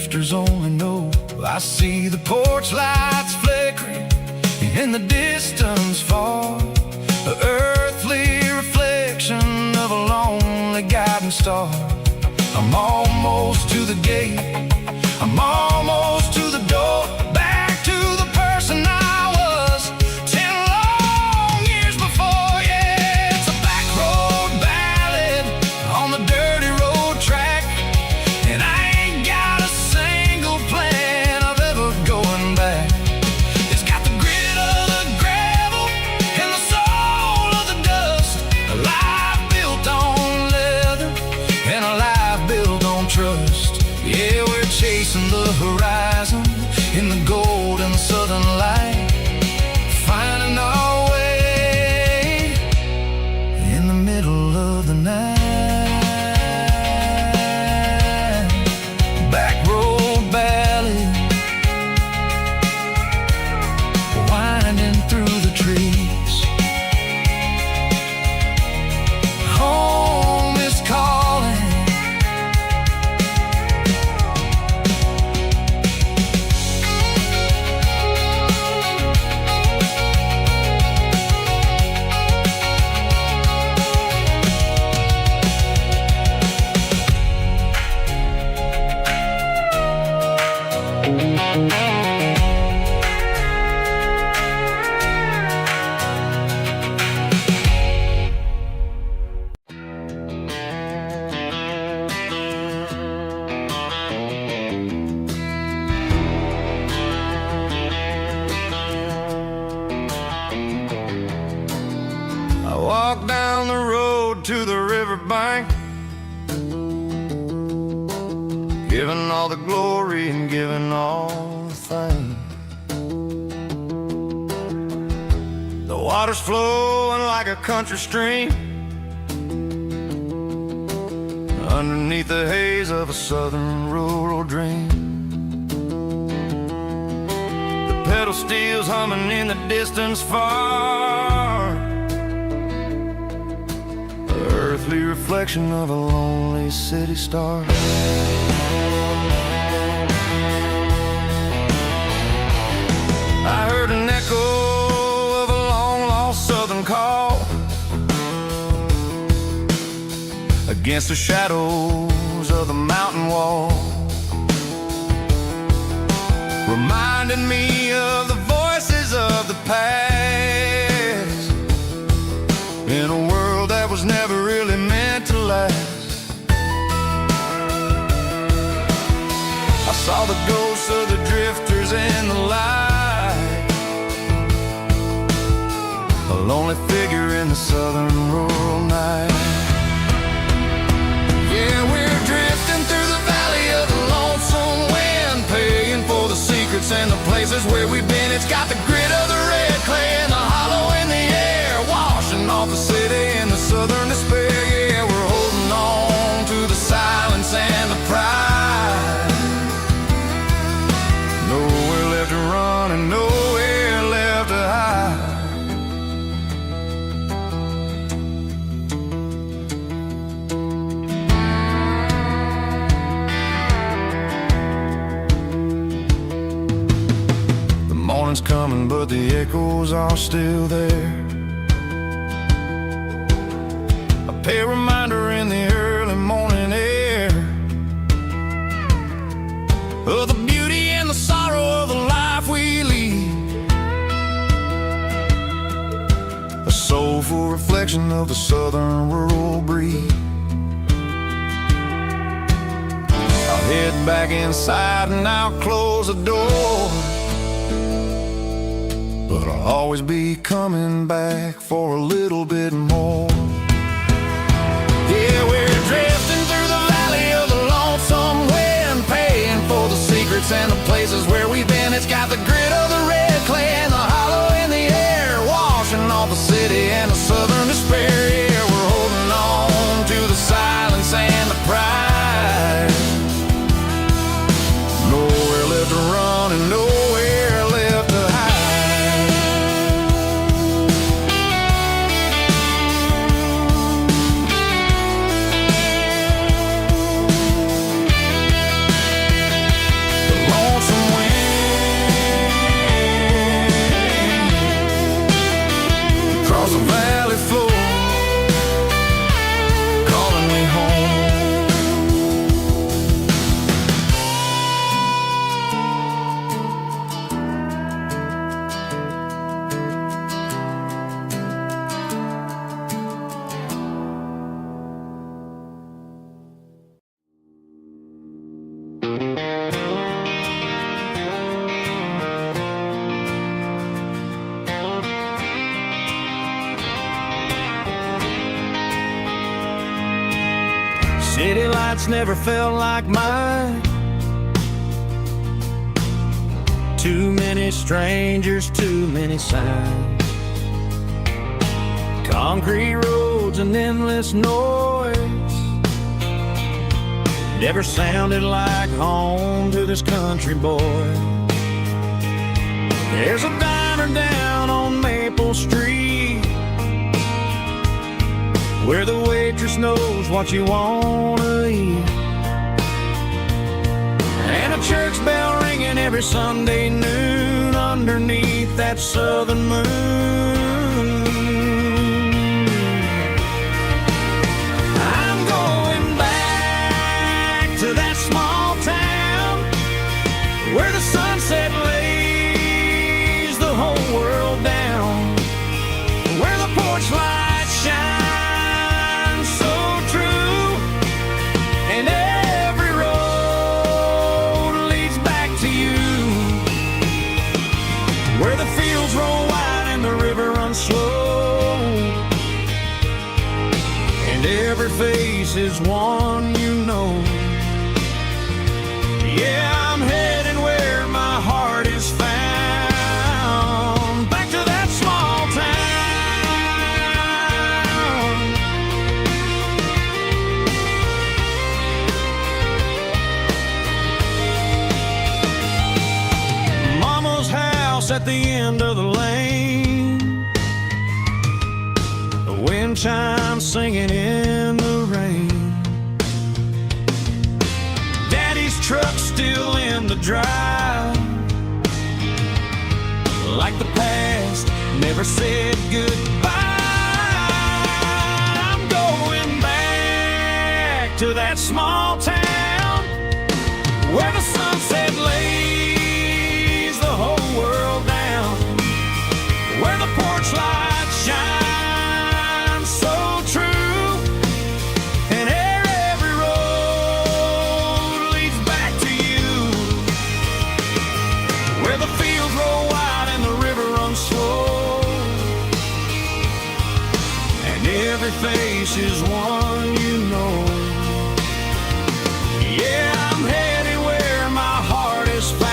drifters only know. I see the porch lights flickering in the distance far, the earthly reflection of a lonely guiding star. I'm almost to the gate, I'm almost to the door, back to the person I was 10 long years before. Yeah, it's a back road ballad on the dirty road track, and I ain't got a single plan of ever going back. It's got the grit of the gravel and the soul of the dust, a life built on leather and a life built on trust. Yeah, we're chasing the horizon in the golden southern light, finding our way in the middle of the night. Back road ballad, winding through the trees. Home is calling. I walk down the road to the riverbank, giving all the glory and giving all the thanks. The water's flowing like a country stream underneath the haze of a southern rural dream. The pedal steel's humming in the distance far, earthly reflection of a lonely city star. I heard an echo of a long-lost southern call against the shadows of the mountain wall, reminding me of the voices of the past in a world that was never really meant to last. I saw the ghosts of the drifters in the light, a lonely figure in the southern rural night. Yeah, we're drifting through the valley of the lonesome wind, paying for the secrets and the places where we've been. It's got the grit of the red clay and the hollow in the air, washing off the city and the southern despair. Yeah, we're holding on to the silence and the pride. Nowhere left to run and nowhere left to hide. The morning's coming, but the echoes are still there. A pale reminder in the early morning air of the beauty and the sorrow of the life we lead, a soulful reflection of the southern rural breed. I'll head back inside and I'll close the door, but I'll always be coming back for a little bit more. Yeah, we're drifting through the valley of the lonesome wind, paying for the secrets and the places where we've been. It's got the grit of the red clay and the hollow in the air, washing off the city and the southern despair. Yeah, we're holding on to the silence and the pride. Nowhere left to run and nowhere left to hide. nights never felt like mine. Too many strangers, too many signs. Concrete roads and endless noise never sounded like home to this country boy. There's a diner down on Maple Street where the waitress knows what you wanna eat, and a church bell ringing every Sunday noon underneath that southern moon. I'm going back to that small town where the sunset lays the whole world down, where the porch lights shine so true, and every road leads back to you, where the fields roll wide and the river runs slow, and every face is one you know. Yeah, I'm heading where my heart is found, back to that small town. Mama's house at the end of the lane, the wind chimes singing in the rain, Daddy's truck still in the drive, like the past never said goodbye. I'm going back to that small town where the sunset lays the whole world down, where the porch lights shine so true, and every road leads back to you, where the fields roll wide and the river runs slow, and every face is one you know. Yeah, I'm headed where my heart is found,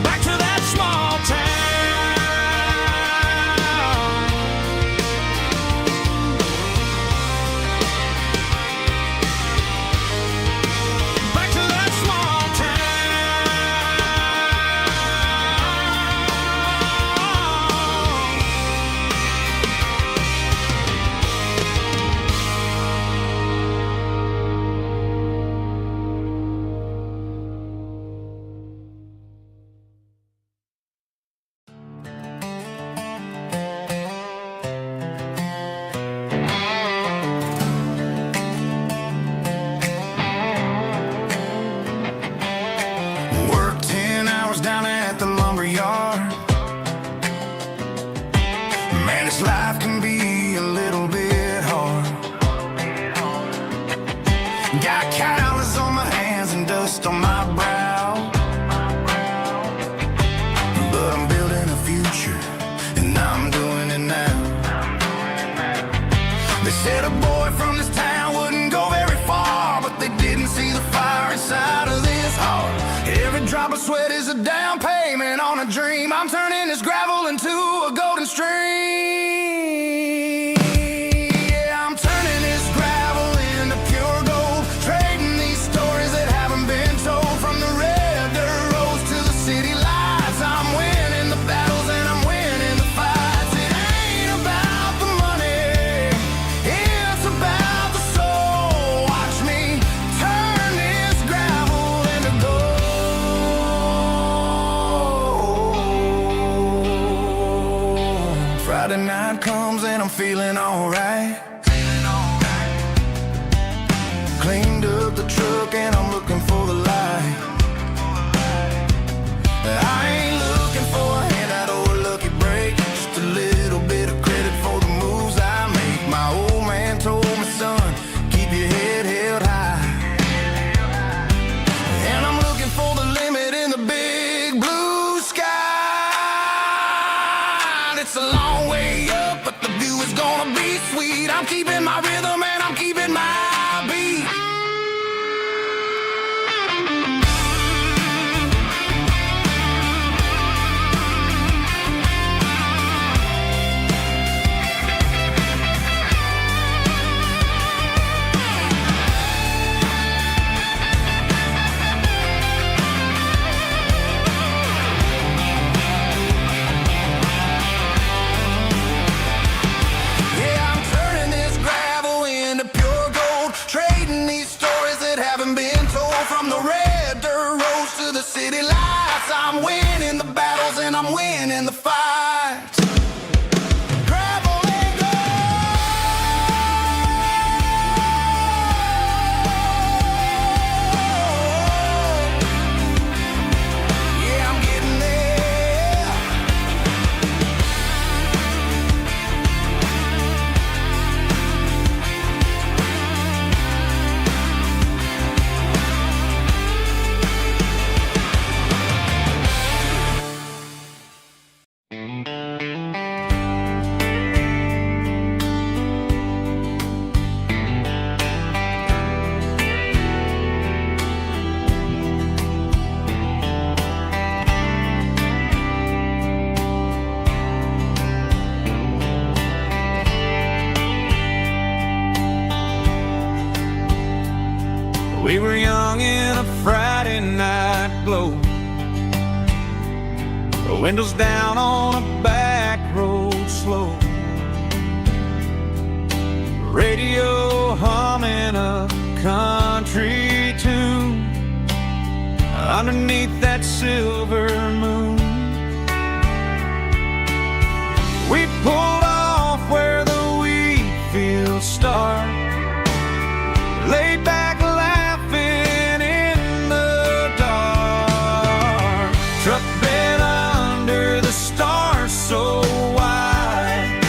back to that small town. Back to that small Work 10 hours down at the lumber yard. Man, this life can be a little bit hard. Got calluses on my hands and dust on my brow, but I'm building a future and I'm doing it now. They said a boy from this town wouldn't go very far, but they didn't see the fire inside of this heart. Every drop of sweat is a down payment on a dream. I'm turning this gravel into a golden stream. Yeah, I'm turning this gravel into pure gold, trading these stories that haven't been told, from the red dirt roads to the city lights. I'm winning the battles and I'm winning the fights. It ain't about the money, it's about the soul. Watch me turn this gravel into gold. Friday night comes and I'm feeling alright. Cleaned up the truck and I'm looking for the light. I ain't looking for a handout or a lucky break, just a little bit of credit for the moves I make. My old man told me, son, keep your head held high. And I'm looking for the limit in the big blue sky. It's a long way up, but the view is gonna be sweet. I'm I'm winning the battles and I'm winning the fights. Gravel and gold. Yeah, I'm getting there. We were young in a Friday night glow, the windows down on a back road slow, radio humming a country tune underneath that silver moon. We pulled off where the wheat fields start, laid back laughing in the dark. Truck bed under the stars so wide,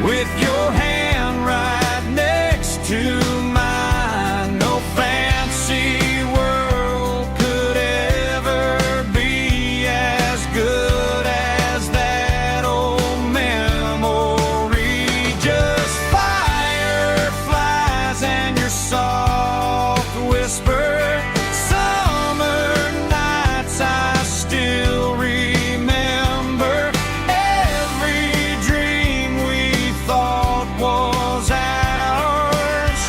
with your hand right next to mine. No fancy world could ever be as good as that old memory. Just fireflies and your soft whisper. Summer nights I still remember. Every dream we thought was ours.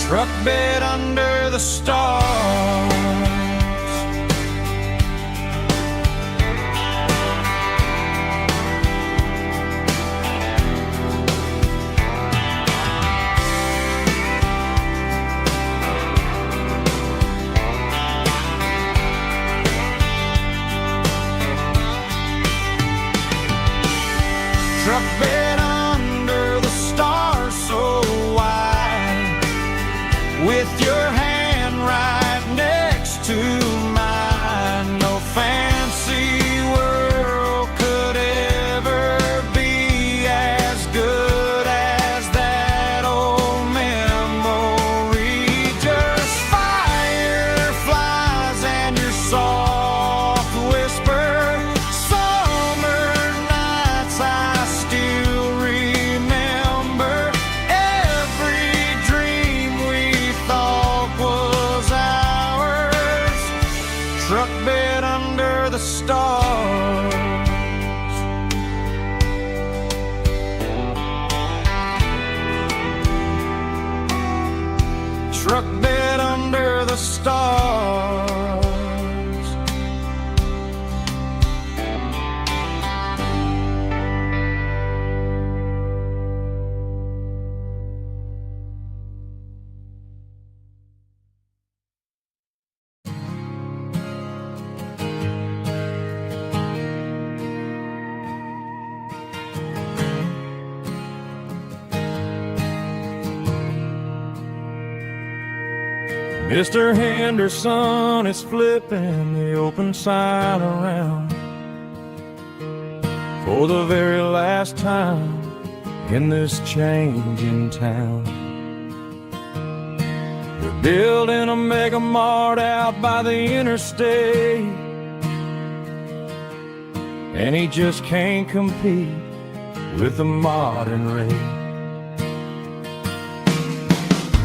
Truck bed under the stars. Truck bed under the stars so wide, with your hand right next to mine. No fancy world could ever be as good as that old memory. Just fireflies and your soft whisper. Summer nights I still remember. Every dream we thought was ours. Truck bed under the stars. Truck bed under the stars. Mr. Henderson is flipping the open sign around for the very last time in this changing town. They're building a mega mart out by the interstate, and he just can't compete with the modern rate.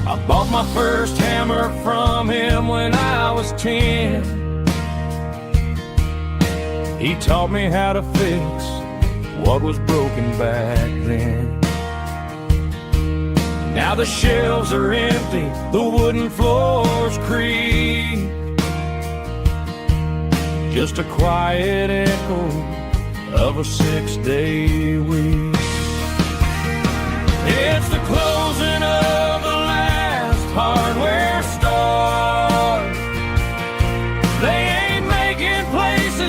I bought my first hammer from him when I was 10. He taught me how to fix what was broken back then. Now the shelves are empty, the wooden floors creak, just a quiet echo of a 6-day week. It's the closing of the last hardware store. They ain't making places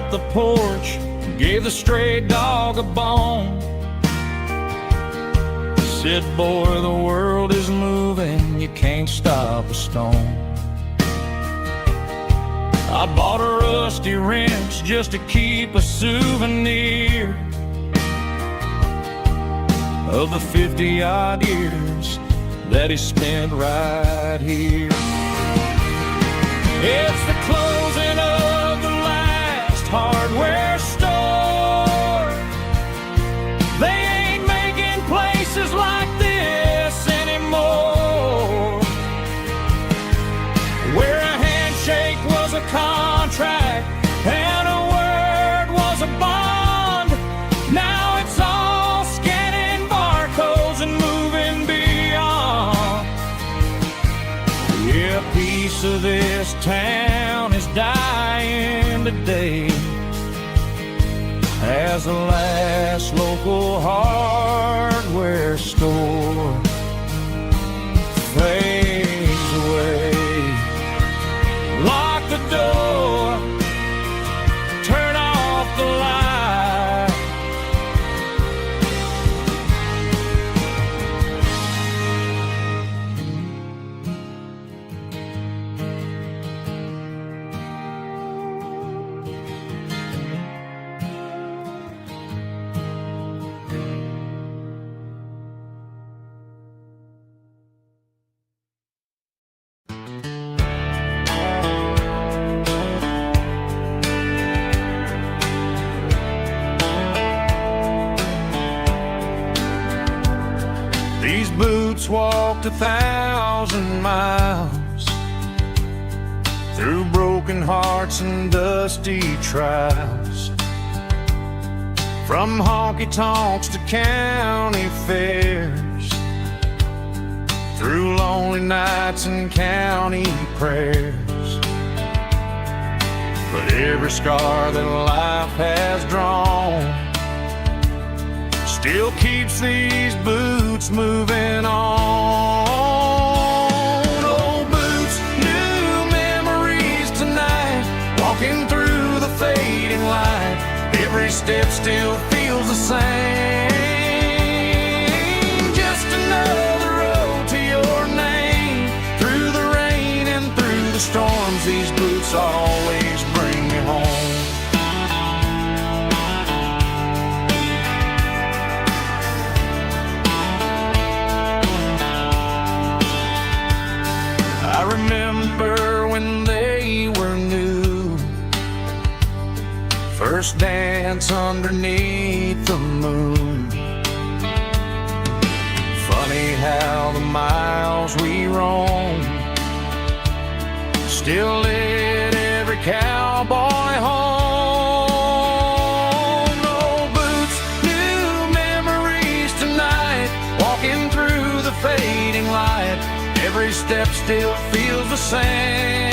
up the porch, gave the stray dog a bone. Said, boy, the world is moving, you can't stop a stone. I bought a rusty wrench just to keep a souvenir of the 50-odd years that he spent right here. It's the closing of the last hardware store. They ain't making places like this anymore, where a handshake was a contract and a word was a bond. Now it's all scanning barcodes and moving beyond. Yeah, a piece of this town is dying today as the last local hardware store fades away. Lock the door, turn off the light. These boots walked 1,000 miles through broken hearts and dusty trials, from honky-tonks to county fairs, through lonely nights and county prayers. But every scar that life has drawn still keeps these boots moving on. Old boots, new memories tonight, walking through the fading light. Every step still feels the same. Just another road to your name. Through the rain and through the storms, these boots always bring me home. I remember when they were new, first dance underneath the moon. Funny how the miles we roam still lit every cowboy home. Old boots, new memories tonight, walking through the fading light. Every step still feels the same.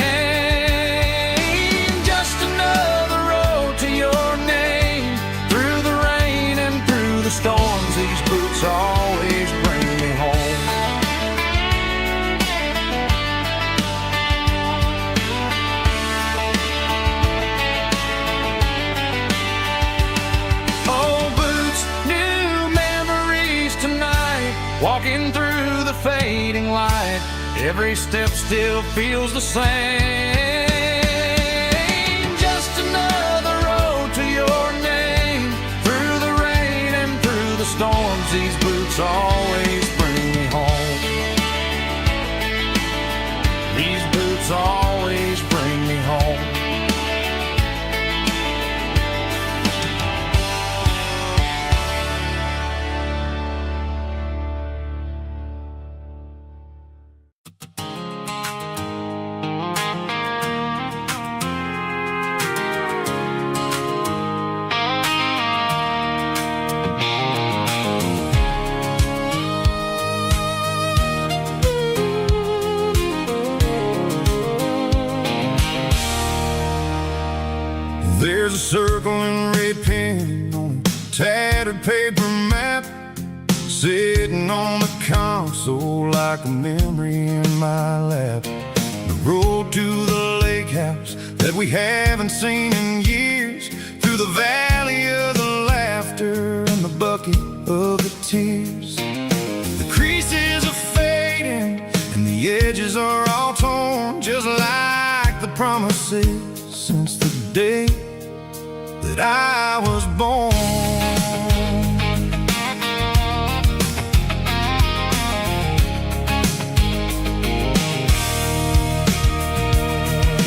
Just another road to your name. Through the rain and through the storms, these boots always bring me home. Old boots, new memories tonight, walking through the fading light. Every step still feels the same. Just another road to your name. Through the rain and through the storms, these boots always bring me home. These boots always bring me home. There's a circle and red pen on a tattered paper map, sitting on the console like a memory in my lap. The road to the lake house that we haven't seen in years valley of the laughter and the bucket of the tears. The creases are fading and the edges are all torn, just like the promises since the day that I was born.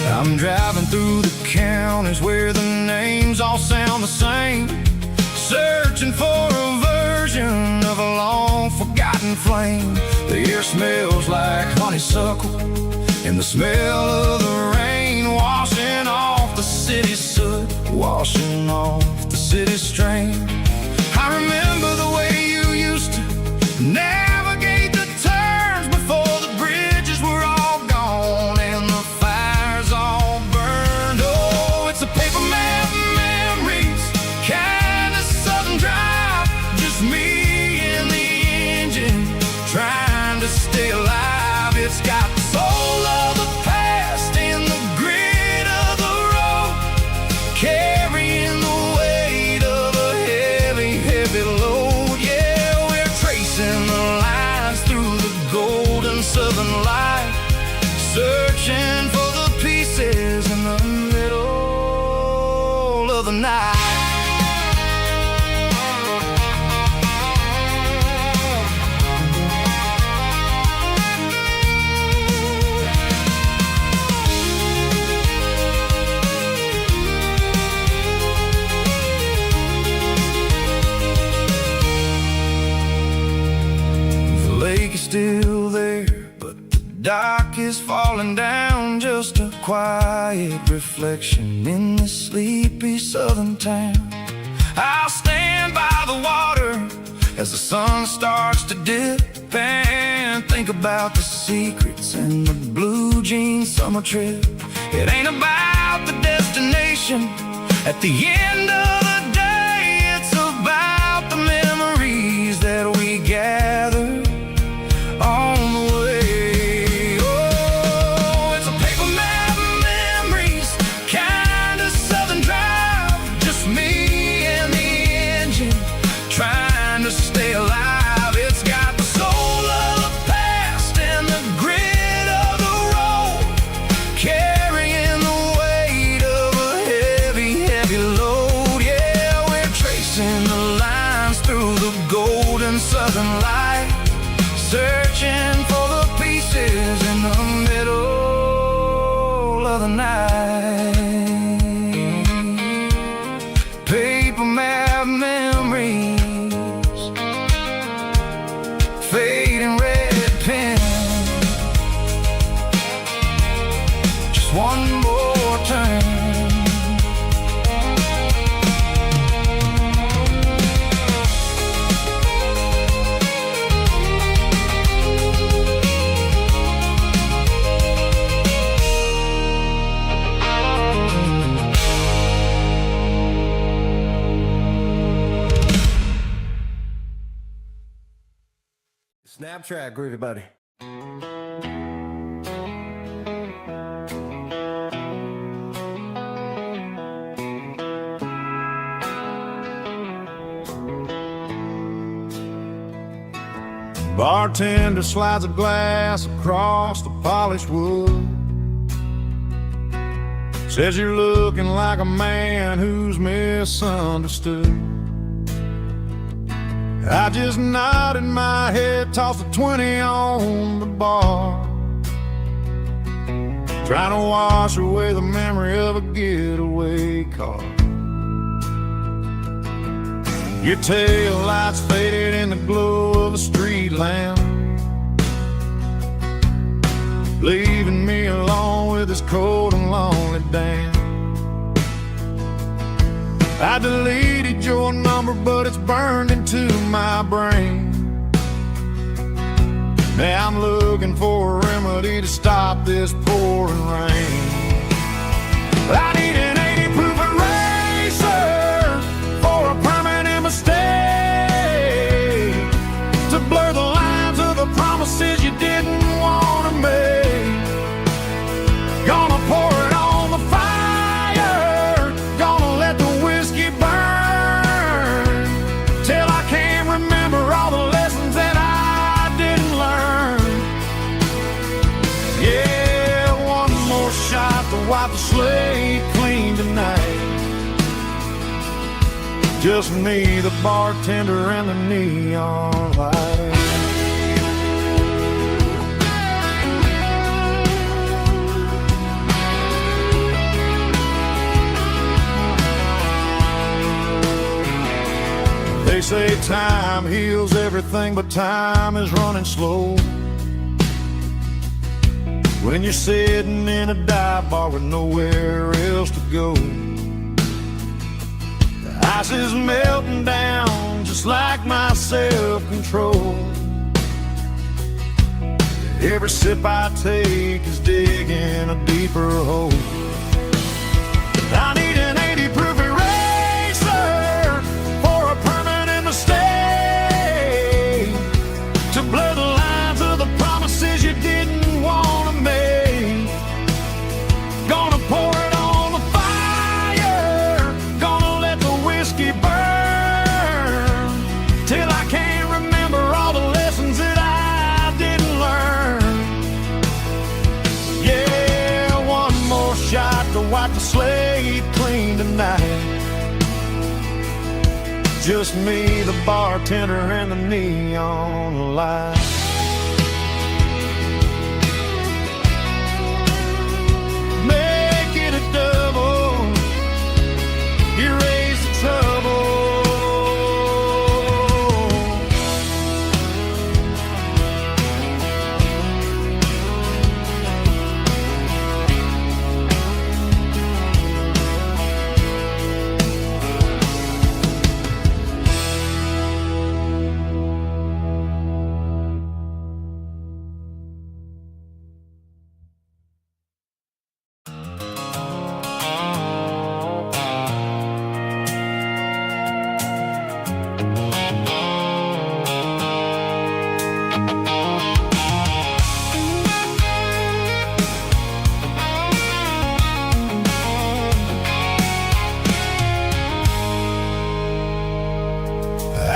I'm driving through the counties where the names all sound the same, searching for a version of a long forgotten flame. The air smells like honeysuckle and the smell of the rain washing off the city's soot, washing off the city's strain. I remember the way you used to navigate the turns before the bridges were all gone and the fires all burned. Oh, it's a paper map memories, kind of southern drive, just me and the engine trying to stay alive. It's got the soul of the past and the grit of the road, carrying the weight of a heavy, heavy load. Yeah, we're tracing the lines through the golden southern light, searching for the pieces in the middle of the night. The lake is still there, but the dock is falling down, just a quiet reflection in this sleepy southern town. I'll stand by the water as the sun starts to dip and think about the secrets and the blue jean summer trip. It ain't about the destination at the end of the day, it's about the memories that we gather on the way. Oh, it's a paper map memories, kind of southern drive, just me and the engine trying to stay alive. It's got the soul of the past and the grit of the road, carrying the weight of a heavy, heavy load. Yeah, we're tracing the lines through the golden southern light, searching for the pieces in the middle of the night. Paper map memories, fading red pen, just one more turn. Snap track, groovy buddy. Bartender slides a glass across the polished wood, says you're looking like a man who's misunderstood. I just nodded my head, tossed a 20 on the bar, trying to wash away the memory of a getaway car. Your tail lights faded in the glow of a street lamp, leaving me alone with this cold and lonely damn. I deleted your number, but it's burned into my brain. Now I'm looking for a remedy to stop this pouring rain. I need an 80 proof eraser for a permanent mistake, to blur the lines of the promises you didn't want to make. Gonna pour it on the fire, gonna let the whiskey burn wipe the slate clean tonight. Just me, the bartender, and the neon light. They say time heals everything, but time is running slow when you're sitting in a dive bar with nowhere else to go. The ice is melting down just like my self-control. Every sip I take is digging a deeper hole. I need an 80-proof eraser for a permanent mistake, to blur the lines of the promises you didn't want to make. Gonna pour it on the fire, gonna let the whiskey burn till I can't remember all the lessons that I didn't learn. Yeah, one more shot to wipe the slate clean tonight. Just me, the bartender, and the neon light. Make it a double, erase the trouble.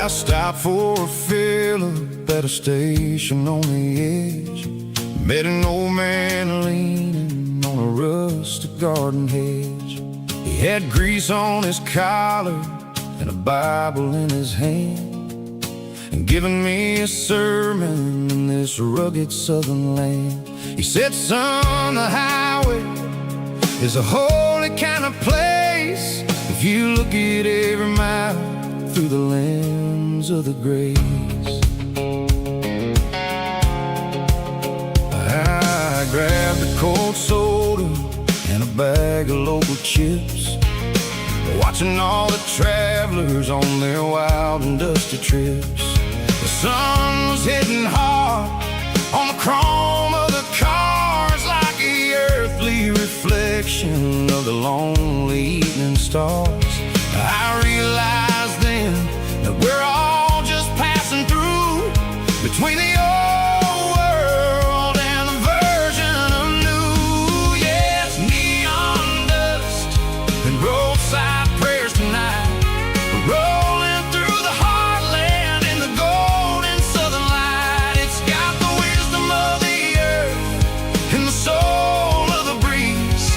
I stopped for a fill-up at a station on the edge. Met an old man leaning on a rustic garden hedge. He had grease on his collar and a Bible in his hand, and giving me a sermon in this rugged southern land. He said, son, the highway is a holy kind of place if you look at every mile through the lens of the grace. I grabbed a cold soda and a bag of local chips, watching all the travelers on their wild and dusty trips. The sun was hitting hard on the chrome of the cars, like the earthly reflection of the lonely evening stars. I realized then that we're all just passing through between the old world and the version of new. Yeah, it's neon dust and roadside prayers tonight. We're rolling through the heartland in the golden southern light. It's got the wisdom of the earth and the soul of the breeze,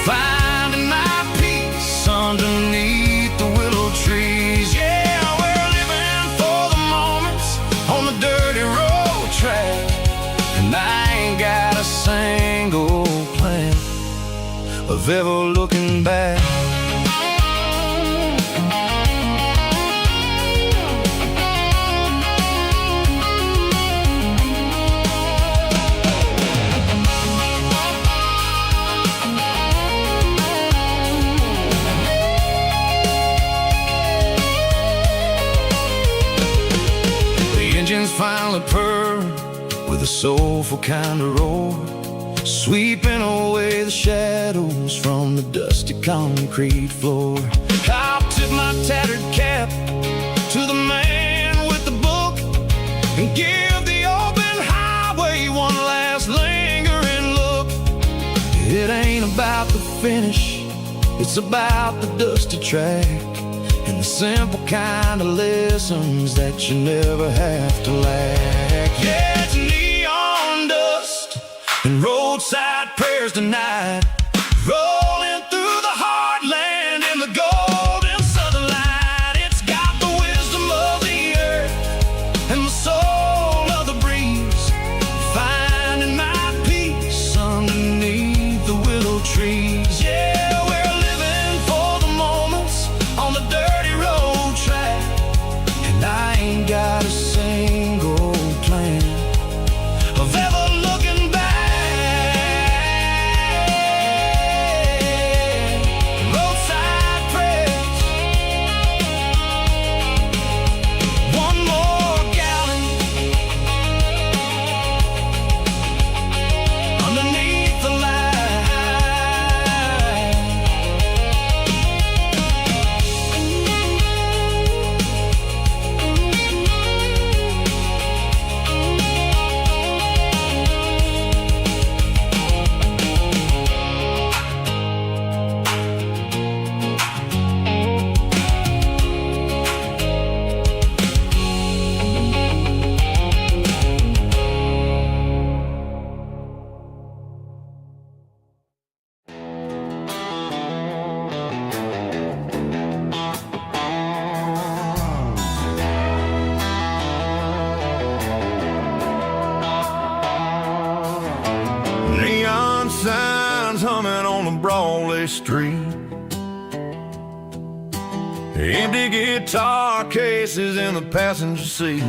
finding my peace underneath the willow trees. Yeah, we're living for the moments on the dirty road track, and I ain't got a single plan of ever looking back. Engines finally purr with a soulful kind of roar, sweeping away the shadows from the dusty concrete floor. I'll tip my tattered cap to the man with the book and give the open highway one last lingering look. It ain't about the finish, it's about the dusty track and the simple kind of lessons that you never have to lack. Yeah, it's neon dust and roadside prayers tonight. trees. Yeah, we're living for the moments on the dirty road track, and I ain't got a single plan of ever looking back. Roadside prayers, one more gallon underneath the light. Neon signs humming on the Broadway street, empty guitar cases in the passenger seat.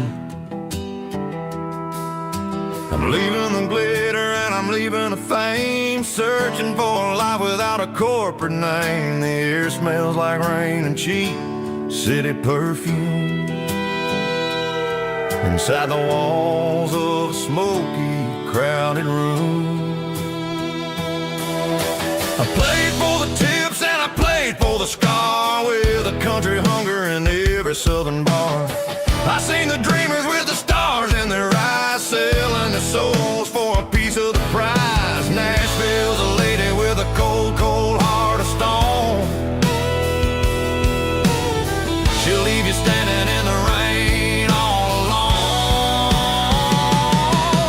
I'm leaving the glitter and I'm leaving the fame, searching for a life without a corporate name. The air smells like rain and cheap city perfume inside the walls of a smoky, crowded room. I played for the tips and I played for the scar, with a country hunger in every southern bar. I seen the dreamers with the stars in their eyes, selling their souls for a piece of the prize. Nashville's a lady with a cold, cold heart of stone. She'll leave you standing in the rain all alone.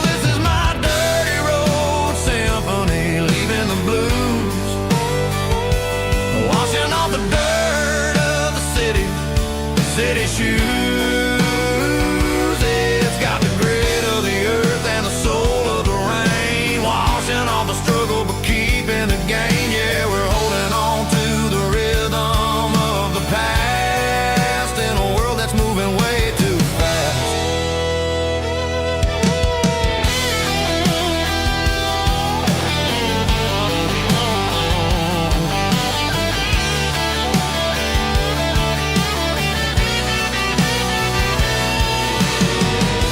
This is my dirty road symphony, leaving the blues, washing off the dirt of the city shoes. It's got the grit of the earth and the soul of the rain, washing off the struggle but keeping the gain. Yeah, we're holding on to the rhythm of the past in a world that's moving way too fast.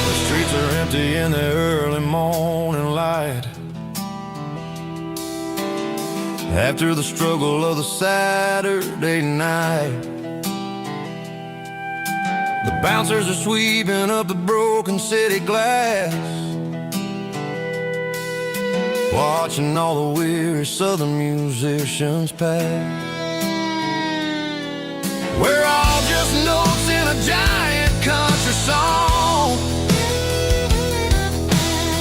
The streets are empty in the early morning light, after the struggle of the Saturday night. The bouncers are sweeping up the broken city glass, watching all the weary southern musicians pass. We're all just notes in a giant country song,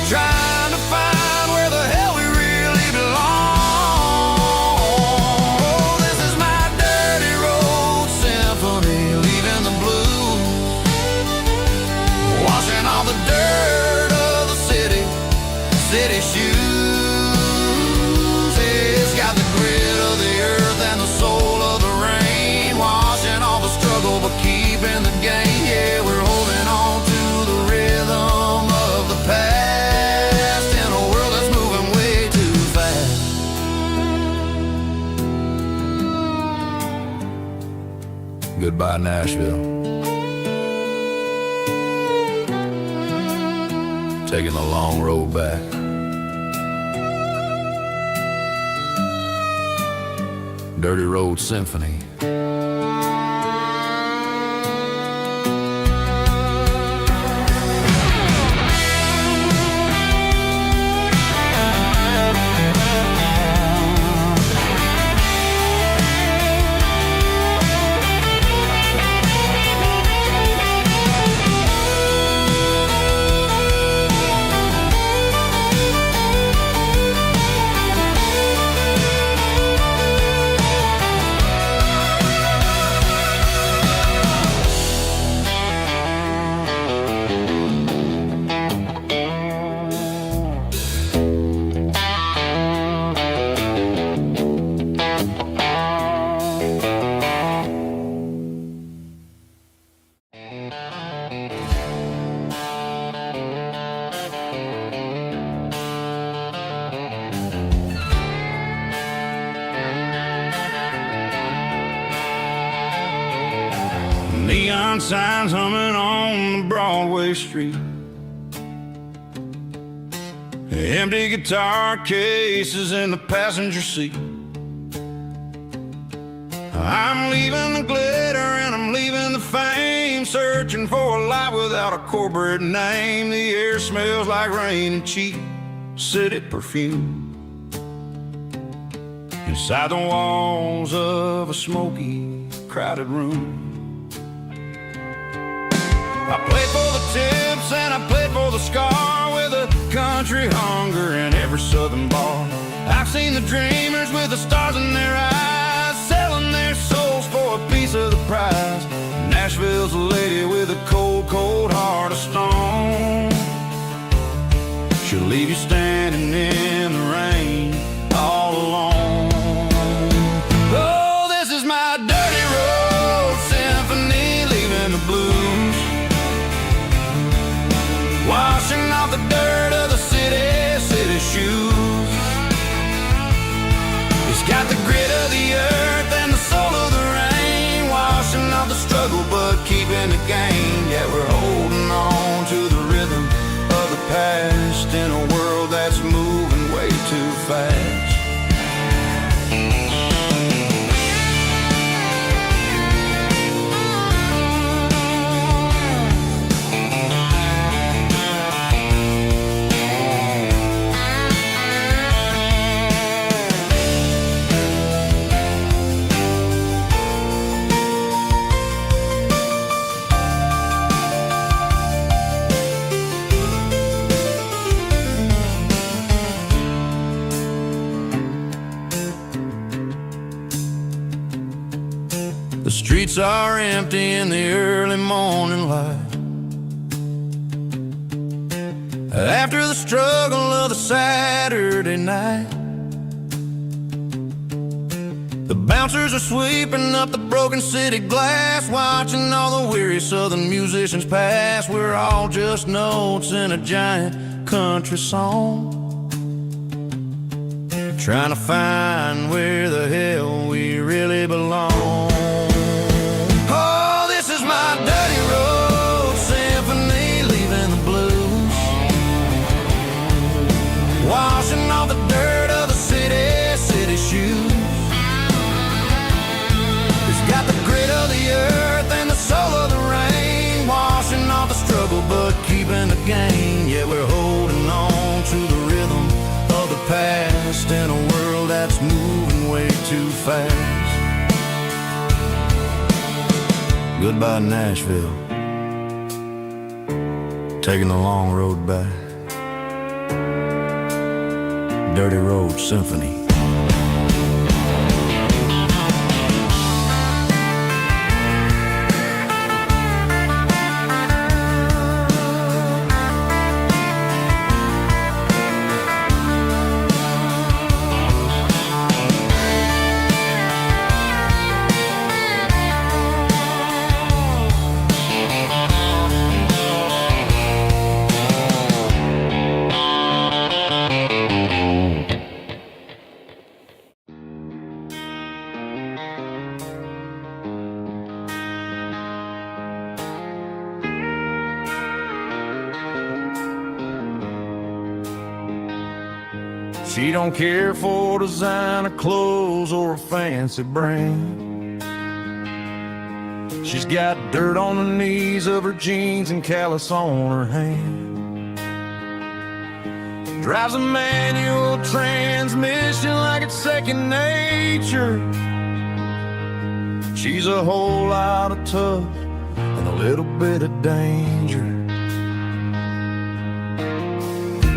trying to find where the hell we really belong. This is my dirty road symphony, leaving the blues, washing all the dirt of the city shoes. It's got the grit of the earth and the soul of the rain, washing all the struggle but keeping the gain. Yeah, we're holding on to the rhythm of the past in a world that's moving way too fast. Goodbye, Nashville. Taking the long road back. Dirty Road Symphony. neon signs humming on the Broadway street. Empty guitar cases in the passenger seat. I'm leaving the glitter and I'm leaving the fame, searching for a life without a corporate name. The air smells like rain and cheap city perfume. Inside the walls of a smoky, crowded room. I played for the tips and I played for the scar, with a country hunger in every southern bar. I've seen the dreamers with the stars in their eyes, selling their souls for a piece of the prize. Nashville's a lady with a cold, cold heart of stone. She'll leave you standing in the rain all alone. Oh, this is my dirty road symphony, leaving the blues, washing off the dirt of the city shoes. It's got the grit of the earth and the soul of the rain, washing off the struggle but keeping the gain. Yeah, we're holding on to the rhythm of the past in a world that's moving way too fast. The streets are empty in the early morning light, after the struggle of the Saturday night. The bouncers are sweeping up the broken city glass, watching all the weary southern musicians pass. We're all just notes in a giant country song, trying to find where the hell we really belong. My dirty road symphony, leaving the blues, washing off the dirt of the city shoes. It's got the grit of the earth and the soul of the rain, washing off the struggle but keeping the gain. Yeah, we're holding on to the rhythm of the past in a world that's moving way too fast. Goodbye, Nashville, taking the long road back. Dirty Road Symphony. She don't care for designer clothes or a fancy brand. She's got dirt on the knees of her jeans and callus on her hand. Drives a manual transmission like it's second nature. She's a whole lot of tough and a little bit of danger.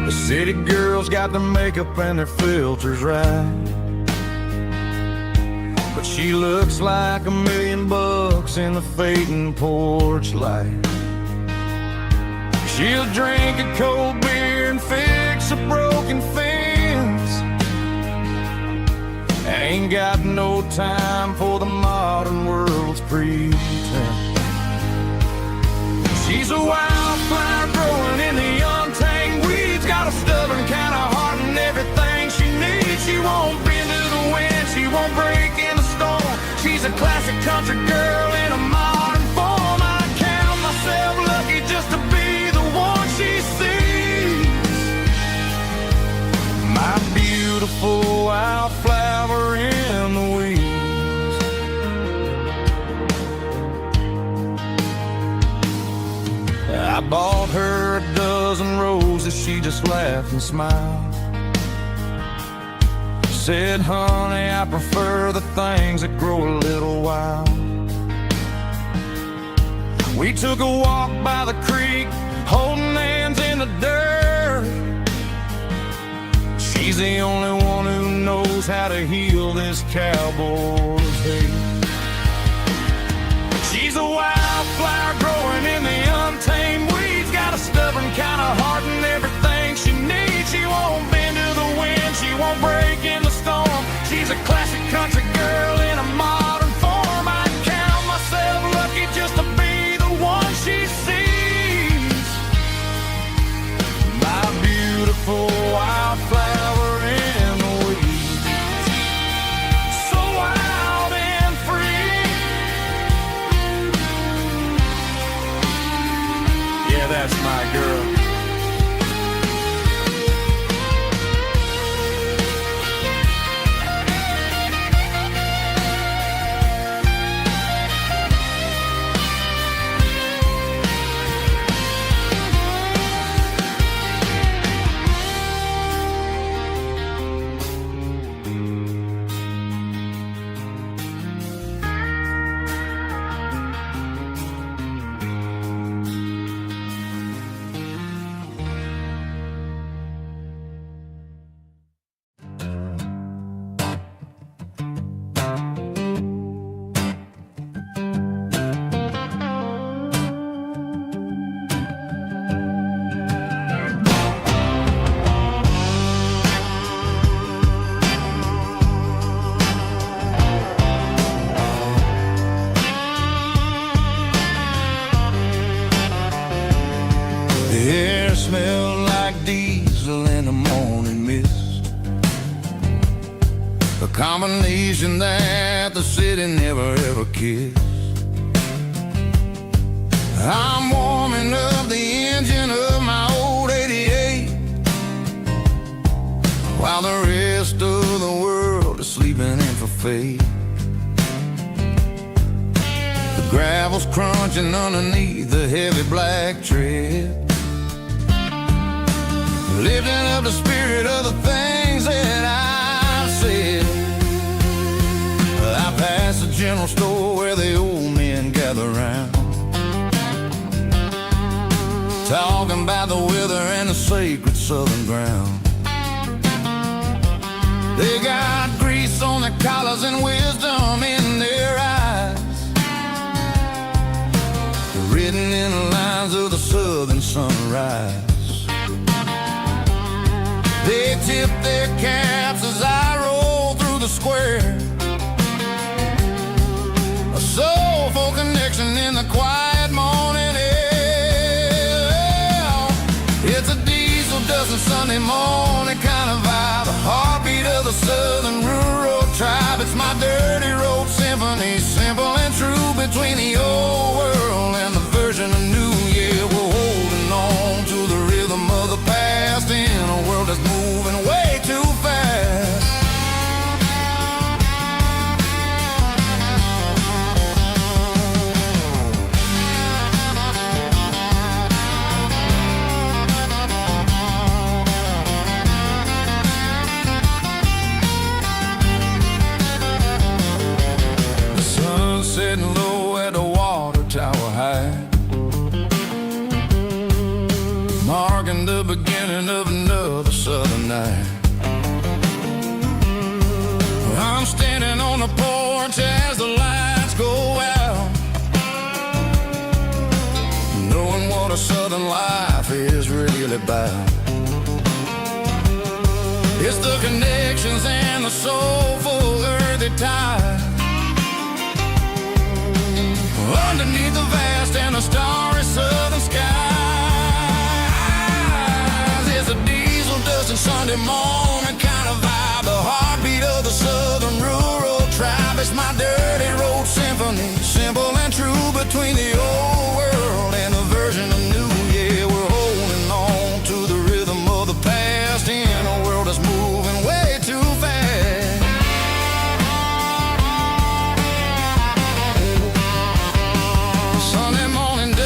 The city girls got their makeup and their filters right, but she looks like $1 million in the fading porch light. She'll drink a cold beer and fix a broken fence. Ain't got no time for the modern world's pretense. She's a wildflower growing in the untamed weeds, got a stubborn kind of heart and everything she needs. She won't bend to the wind, she won't break in the storm. She's a classic country girl in a modern form. bought her a dozen roses, she just laughed and smiled. Said, honey, I prefer the things that grow a little wild. We took a walk by the creek, holding hands in the dirt. She's the only one who knows how to heal this cowboy's hate. She's a wildflower growing in the untamed weeds, got a stubborn kind of heart and everything she needs. She won't bend to the wind, she won't break in the storm. She's a classic country girl in a modern form. I count myself lucky just to be the one she sees. My beautiful wildflower in the weeds, so wild and free. Yeah, that's my girl. The air smelled like diesel in the morning mist, a combination that the city never ever kissed. I'm warming up the engine of my old 88, while the rest of the world is sleeping in for fate. The gravel's crunching underneath the heavy black tread, lifting up the spirit of the things that I've said. I passed the general store where the old men gather round, talking about the weather and the sacred southern ground. They got grease on their collars and wisdom in their eyes, written in the lines of the southern sunrise. They tip their caps as I roll through the square, a soulful connection in the quiet morning air. It's a diesel dusting Sunday morning kind of vibe, the heartbeat of the southern rural tribe. It's my dirty road symphony, simple and true, between the old world and the version of new. Yeah, we're holding on to the rhythm of the past in a world that's moving way too fast. The sun's setting low at the water tower high, marking the beginning of another southern night. I'm standing on the porch as the lights go out, knowing what a southern life is really about. It's the connections and the soulful earthy tide, underneath the vast and the starry southern skies. It's a diesel dusting Sunday morning kind of vibe, the heartbeat of the southern rural tribe. It's my dirty road symphony, simple and true, between the old world and the version of new. Yeah, we're holding on to the rhythm of the past in a world that's moving way too fast. Sunday morning dust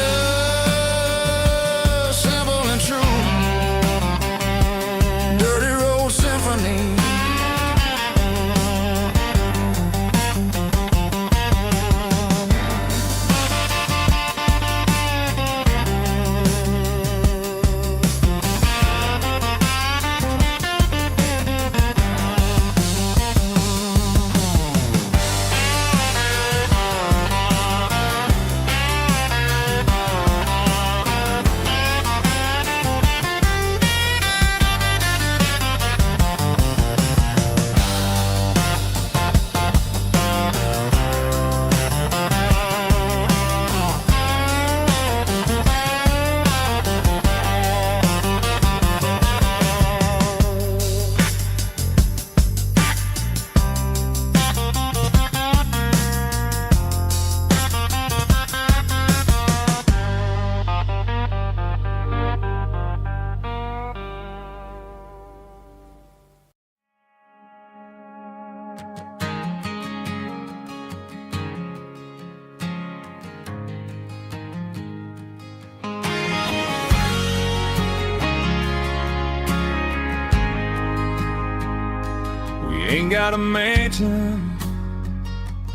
We ain't got a mansion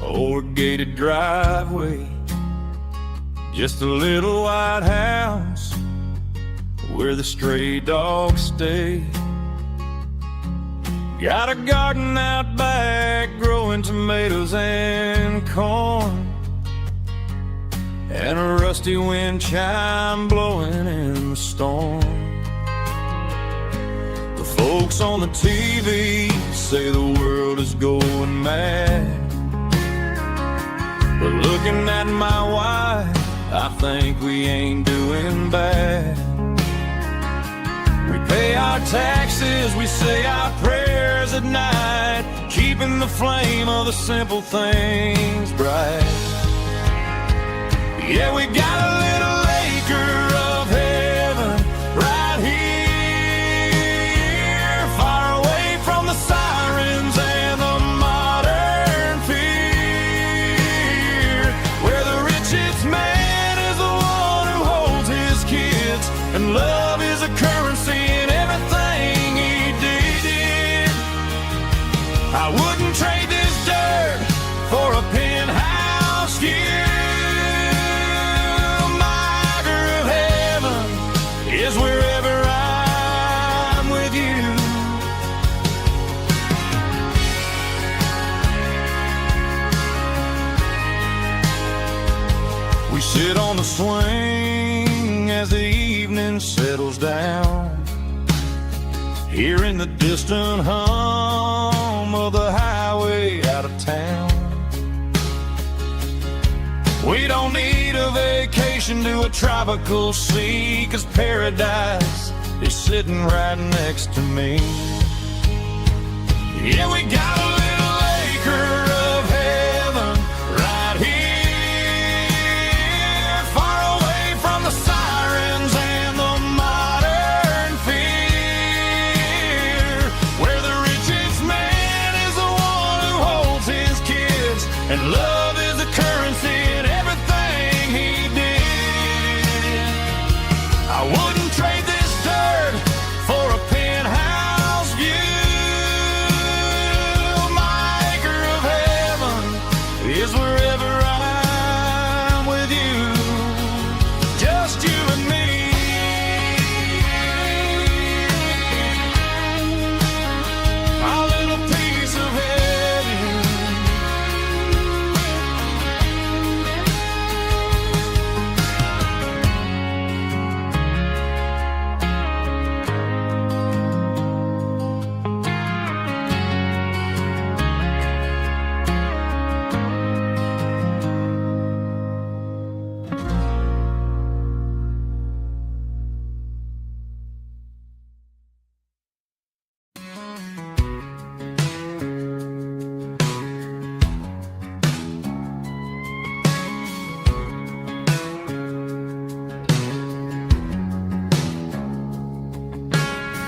or a gated driveway, just a little white house where the stray dogs stay. Got a garden out back growing tomatoes and corn, and a rusty wind chime blowing in the storm. The folks on the TV say the world is going mad, but looking at my wife, I think we ain't doing bad. We pay our taxes, we say our prayers at night, keeping the flame of the simple things bright. Yeah, we got a little acre of heaven right here, far away from the sirens and the modern fear, where the richest man is the one who holds his kids, and love is a currency in everything he did. I wouldn't trade this dirt for a penthouse view. Is wherever I'm with you. We sit on the swing as the evening settles down, hearing the distant hum of the highway out of town. We don't need a vacation to a tropical sea, 'cause paradise is sitting right next to me. Yeah, we got a little acre of heaven right here, far away from the sirens and the modern fear, where the richest man is the one who holds his kids, and love is a currency in everything he did. I wouldn't trade this dirt for a penthouse view. My acre of heaven is wherever I'm with you, just you and me. Our little piece of heaven.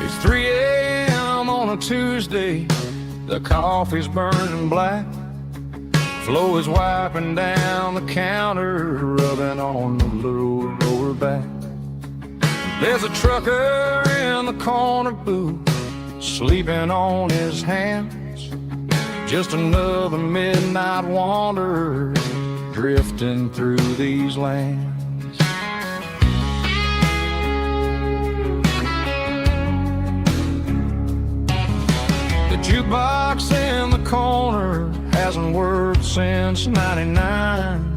It's 3 a.m. on a Tuesday, the coffee's burning black, Flo is wiping down the counter, rubbing on the little lower back. There's a trucker in the corner booth, sleeping on his hands, just another midnight wanderer drifting through these lands. The jukebox in the corner hasn't worked since '99,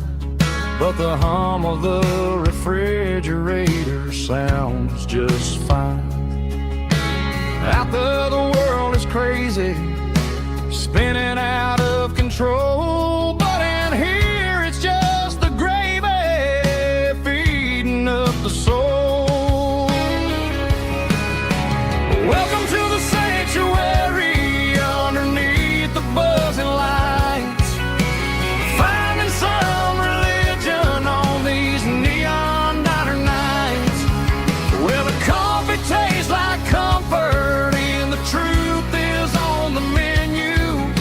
but the hum of the refrigerator sounds just fine. Out there the world is crazy, spinning out of control, but in here it's just the gravy feeding up the soul. Welcome to the sanctuary underneath the buzzing lights, finding some religion on these neon diner nights, where the coffee tastes like comfort and the truth is on the menu.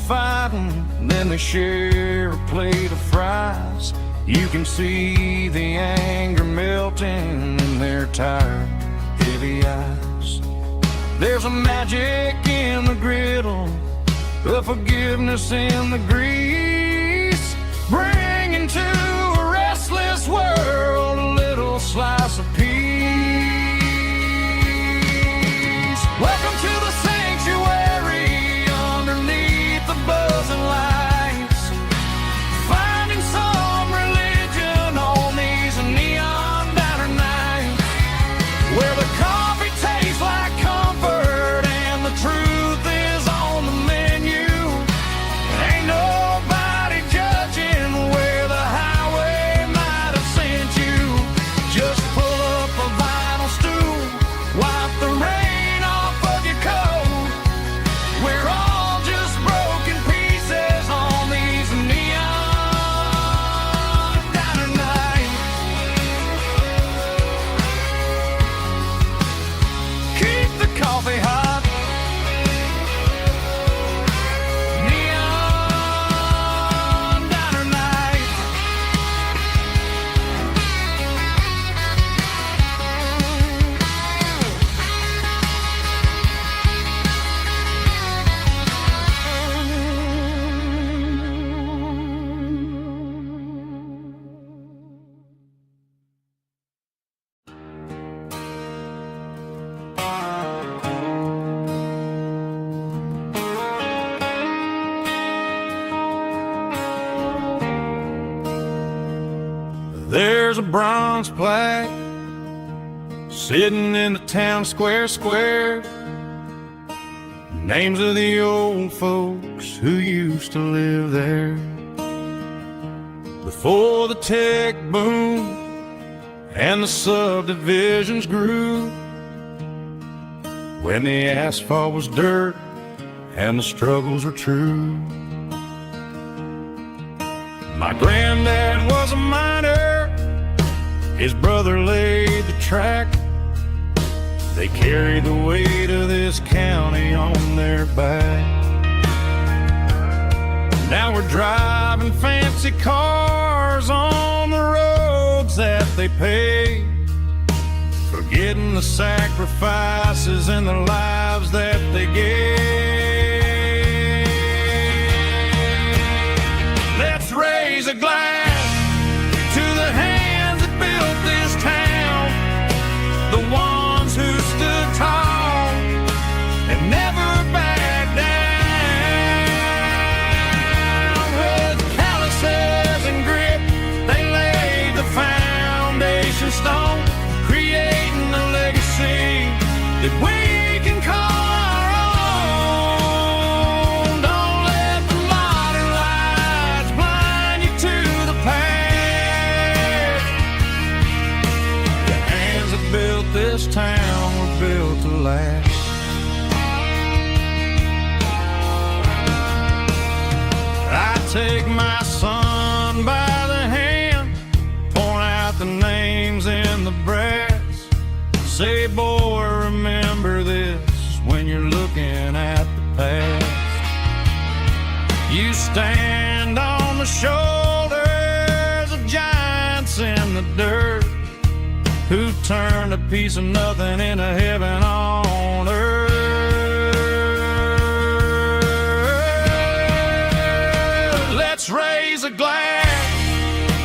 fighting, then they share a plate of fries. You can see the anger melting in their tired, heavy eyes. There's a magic in the griddle, a forgiveness in the grease, bringing to a restless world a little slice of peace. Welcome to the sanctuary underneath the buzzing lights, finding some religion on these neon diner nights, where the coffee tastes like comfort and the truth is on the menu. Ain't nobody judging where the highway might have sent you. Just pull up a vinyl stool, wipe the rain off of your coat. We're all just broken pieces on these neon diner nights. Keep the coffee hot. Neon diner nights. There's a bronze plaque sitting in the town square. Names of the old folks who used to live there before the tech boom and the subdivisions grew, when the asphalt was dirt and the struggles were true. My granddad was a miner, his brother laid the track. They carried the weight of this county on their back. Now we're driving fancy cars on the roads that they paved, forgetting the sacrifices and the lives that they gave. Let's raise a glass to the hands that built this town, the ones who stood tall and never backed down. With calluses and grit, they laid the foundation stone, creating a legacy that we can call our own. Don't let the modern lights blind you to the past. The hands that built this town were built to last. I take my son by the hand, point out the names in the brass. Say, boy, remember this when you're looking at the past. You stand on the shoulders of giants in the dirt, who turned a piece of nothing into heaven on earth. Let's raise a glass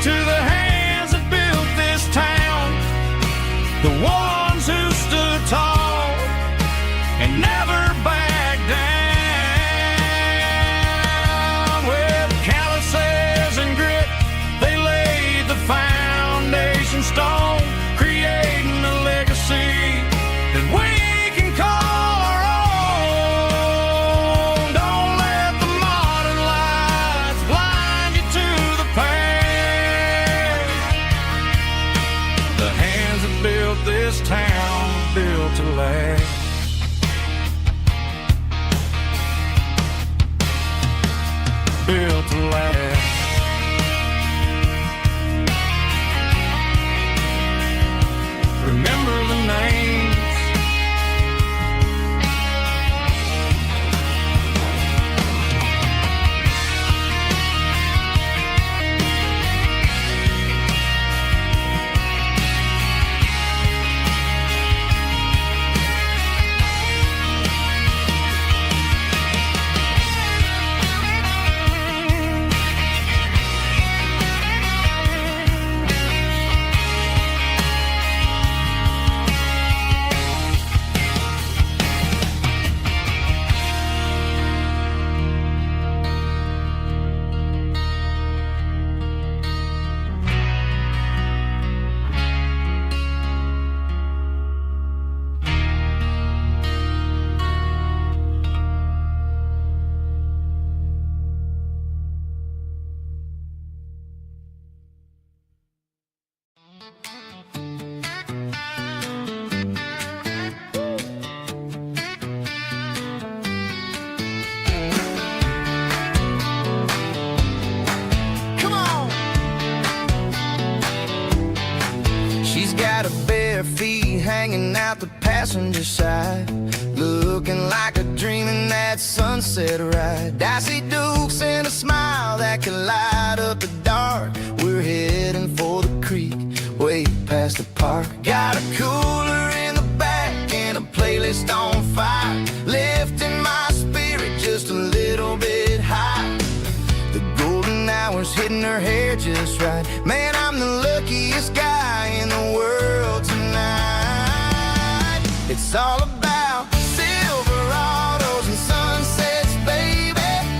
to the hands that built this town, the ones who stood tall and never backed down. With calluses and grit, they laid the foundation stone, creating a legacy that we can call our own. Don't let the modern lights blind you to the past. The hands that built this town were built to last. Built to last. Remember the names. hanging out the passenger side, looking like a dream in that sunset ride. I see Dukes and a smile that can light up the dark. We're heading for the creek, way past the park. Got a cooler in the back and a playlist on fire, lifting my spirit just a little bit high. The golden hours hitting her hair just right. Man, I'm the luckiest guy in the world tonight. It's all about Silverados and sunsets, baby.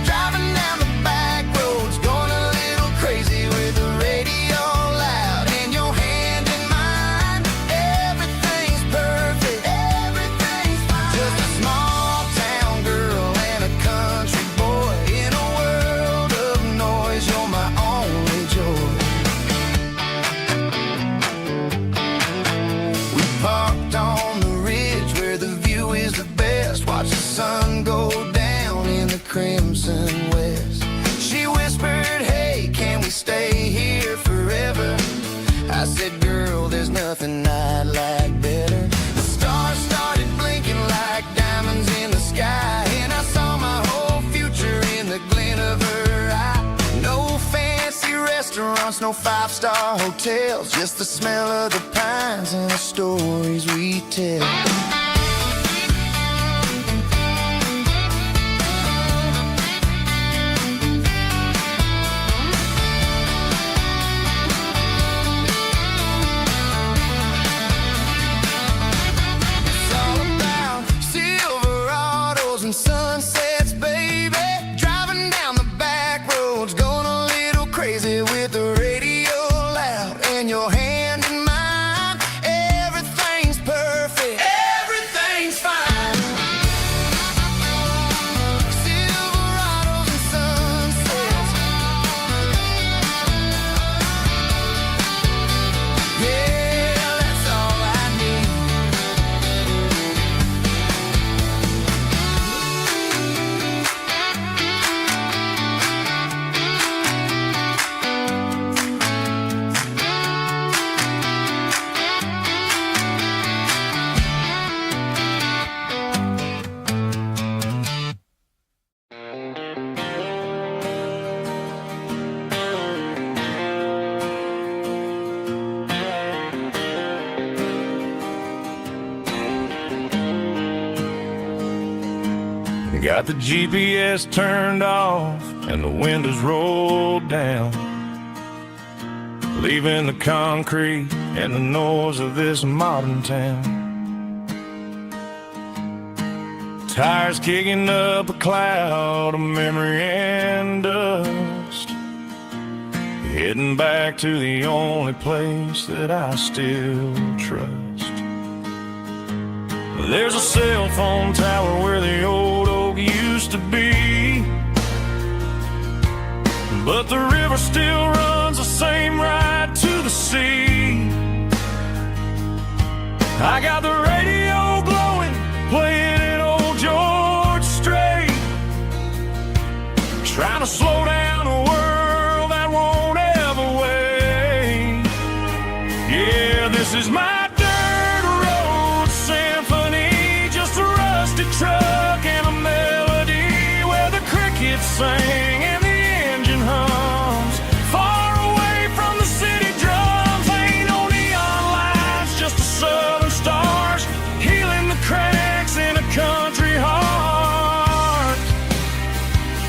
Driving down the back roads, going a little crazy with the radio loud and your hand in mine. Everything's perfect, everything's fine. Just a small town girl and a country boy in a world of noise. You're my only joy. We parked on the ridge where the view is the best. Watch the sun go down in the crimson west. She whispered, hey, can we stay here forever? I said, girl, there's nothing I'd like better. The stars started blinking like diamonds in the sky, and I saw my whole future in the glint of her eye. No fancy restaurants, no five-star hotels, just the smell of the pines and the stories we tell. It's all about Silverados and sunsets, baby. Driving down the back roads, going a little crazy with the radio loud and your hand in mine. Everything's perfect, everything's fine. Silverados and sunsets, yeah, that's all I need. Got the GPS turned off and the windows rolled down, leaving the concrete and the noise of this modern town. Tires kicking up a cloud of memory and dust, heading back to the only place that I still trust. There's a cell phone tower where the old oak used to be, but the river still runs the same right to the sea. I got the radio glowing, playing an old George Strait, trying to slow down a world that won't ever wait. Yeah, this is my truck and a melody where the crickets sing and the engine hums, far away from the city drums. Ain't no neon lights, just the southern stars healing the cracks in a country heart.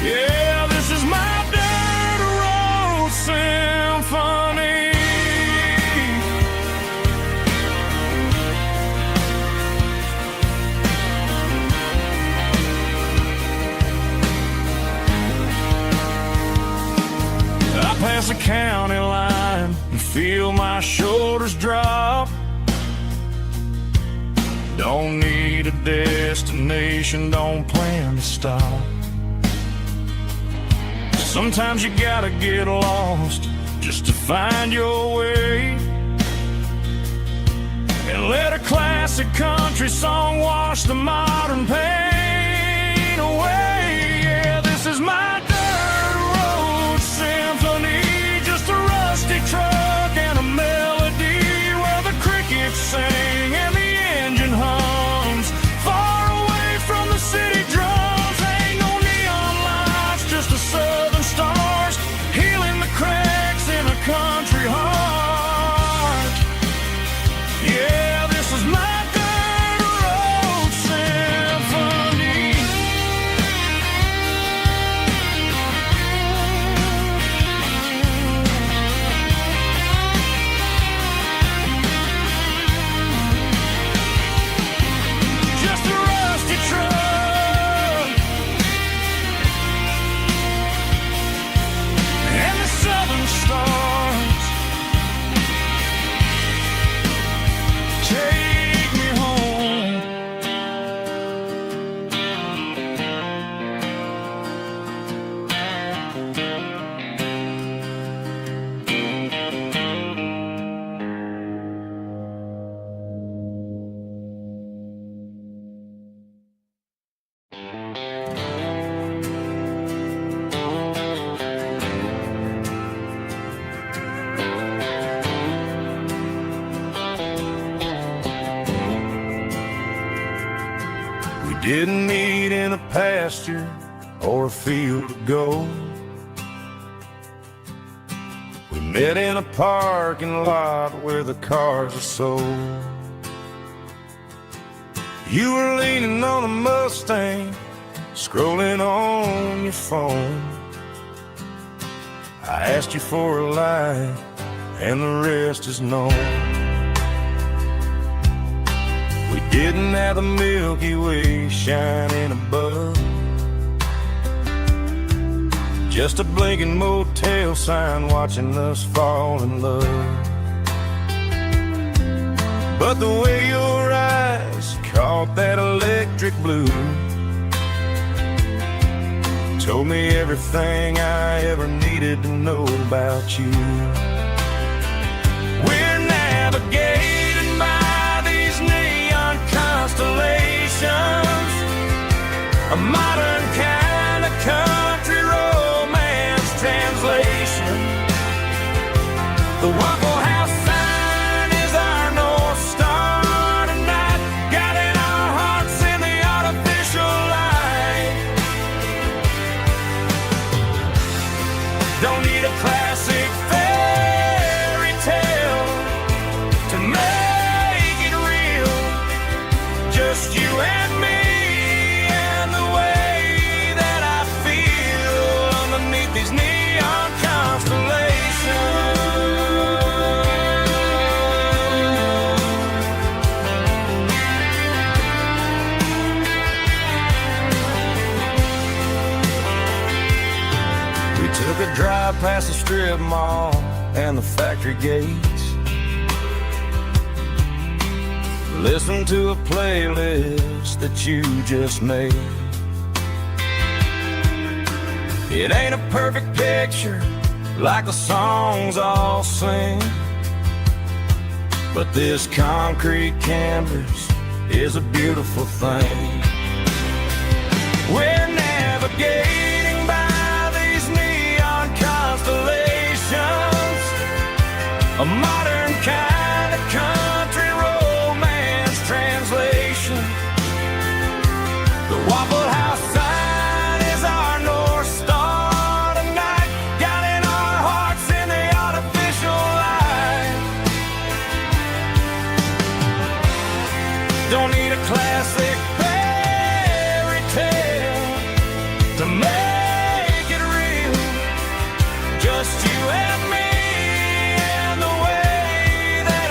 Yeah, this is my dirt road symphony. Past the county line and feel my shoulders drop. Don't need a destination, don't plan to stop. Sometimes you gotta get lost just to find your way, and let a classic country song wash the modern pain away. Yeah, this is my dirt road symphony, just a rusty truck and a melody where the crickets sing and the didn't meet in a pasture or a field of gold. We met in a parking lot where the cars are sold. You were leaning on a Mustang, scrolling on your phone. I asked you for a light, and the rest is known. We didn't have the Milky Way shining above, just a blinking motel sign watching us fall in love. But the way your eyes caught that electric blue told me everything I ever needed to know about you. We're navigated by these neon constellations, a modern kind of country romance translation. The Waffle House sign is our North Star tonight, guiding our hearts in the artificial light. Don't need a classic fairy tale to make it real, just you and me and the way that I feel underneath these neon constellations. We took a drive past the strip mall and the factory gates, listened to a playlist that you just made. It ain't a perfect picture like the songs all sing, but this concrete canvas is a beautiful thing. We're navigating by these neon constellations, a modern kind of country romance translation. The Waffle House sign is our North Star tonight, guiding our hearts in the artificial light. Don't need a classic fairy tale to make it real, just you and me and the way that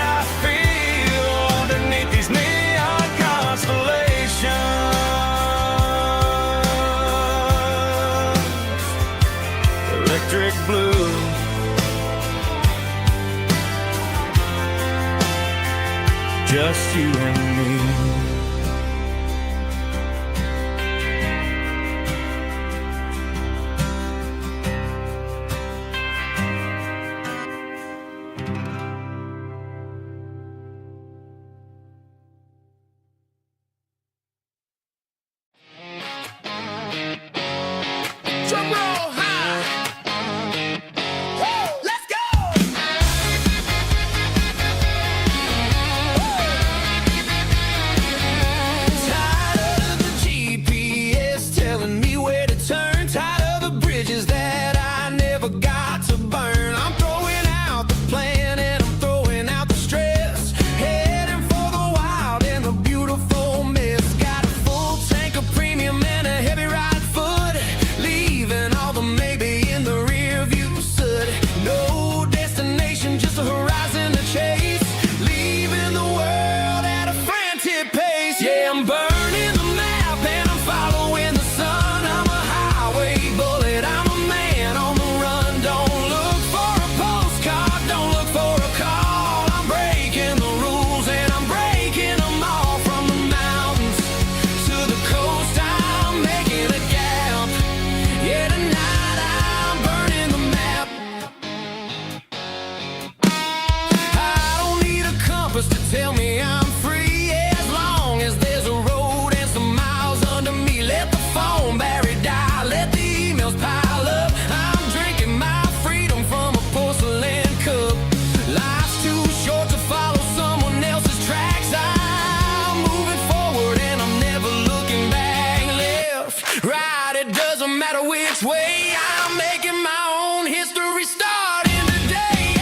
this way. I'm making my own history starting today.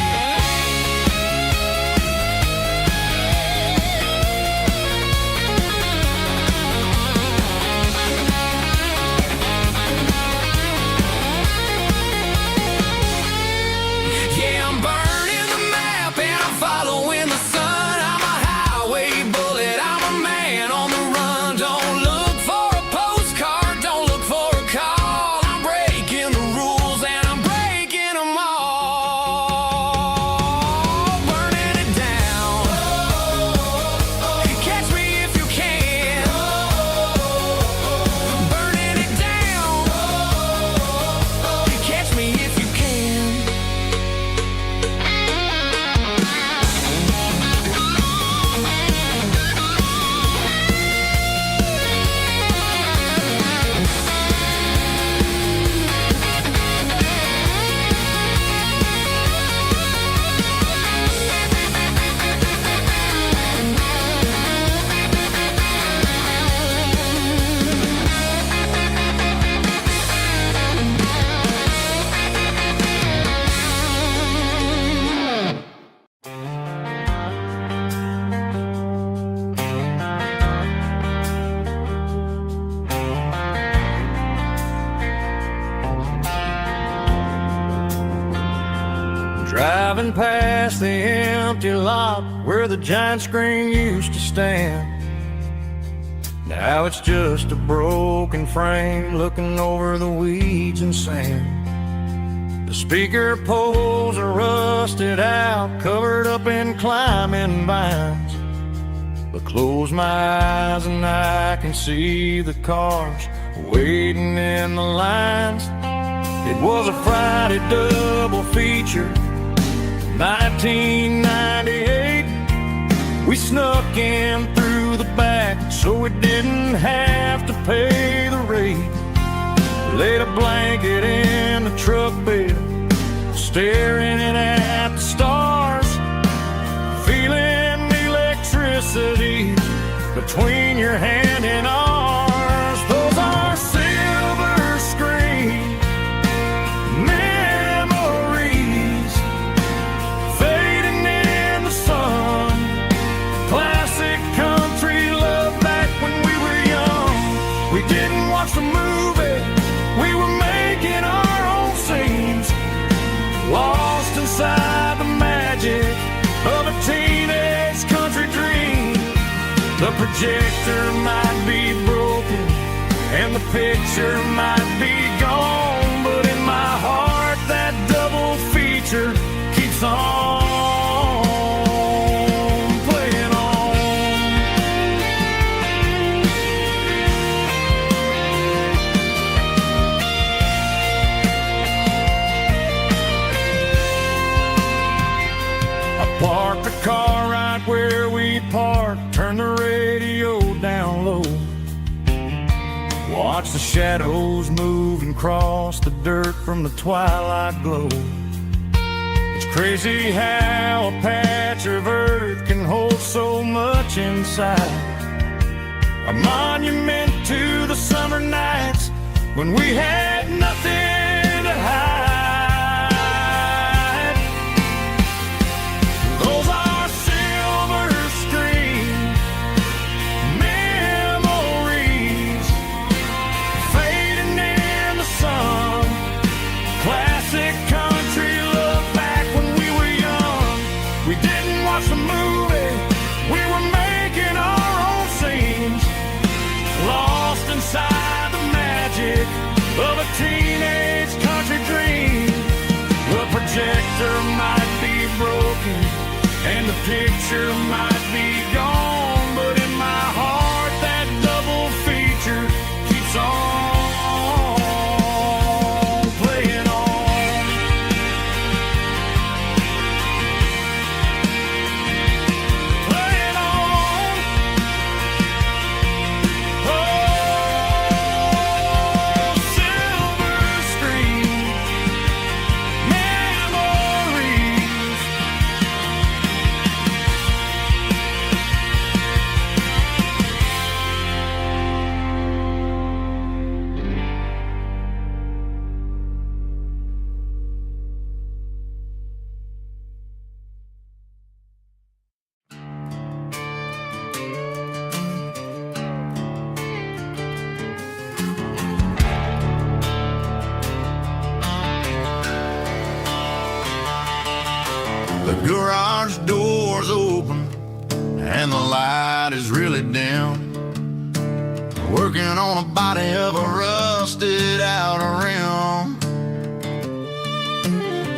Yeah, I'm burning the map and I'm following the sun. I'm a highway bullet, I'm a man on the run. Don't look for a postcard, don't look for a call. I'm breaking the rules and I'm breaking them all. Burning it down. Catch me if you can. Burning it down. Catch me if you can. Driving past the empty lot where the giant screen used to stand. Now it's just a broken frame looking over the weeds and sand. The speaker poles are rusted out, covered up in climbing vines. But close my eyes and I can see the cars waiting in the lines. It was a Friday double feature, 1998. We snuck in through the back so we didn't have to pay the rate. Laid a blanket in the truck bed, staring at the stars, feeling the electricity between your hand and ours. Those are silver screen memories fading in the sun. Classic country love back when we were young. We didn't watch the movie, we were making our own scenes, lost inside the magic of a teenage country dream. The projector might be broken and the picture might be gone, but in my heart that double feature keeps on playing on. I parked the car right where we parked, turned the radio down low, watch the shadows move and cross the dirt from the twilight glow. It's crazy how a patch of earth can hold so much inside. A monument to the summer nights when we had nothing to hide. Those are silver screen memories fading in the sun. Classic country love back when we were young. We didn't watch the movie, we were making our own scenes, lost inside the magic of a teenage country dream. The projector might be broken and the picture might be gone, but in my heart that double feature keeps on playing on. Playing on. Oh, silver screen memories Garage doors open and the light is really dim. Working on a body of a rusted out rim.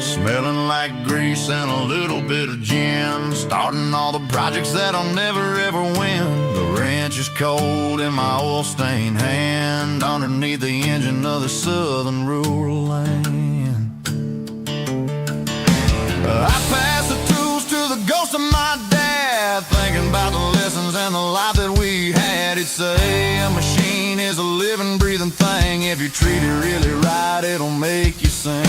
Smelling like grease and a little bit of gin. Starting all the projects that'll never ever win. The wrench is cold in my oil-stained hand, underneath the engine of the southern rural land. I pass the tools to the ghost of my dad, thinking about the lessons and the life that we had. He'd say a machine is a living, breathing thing. If you treat it really right, it'll make you sing.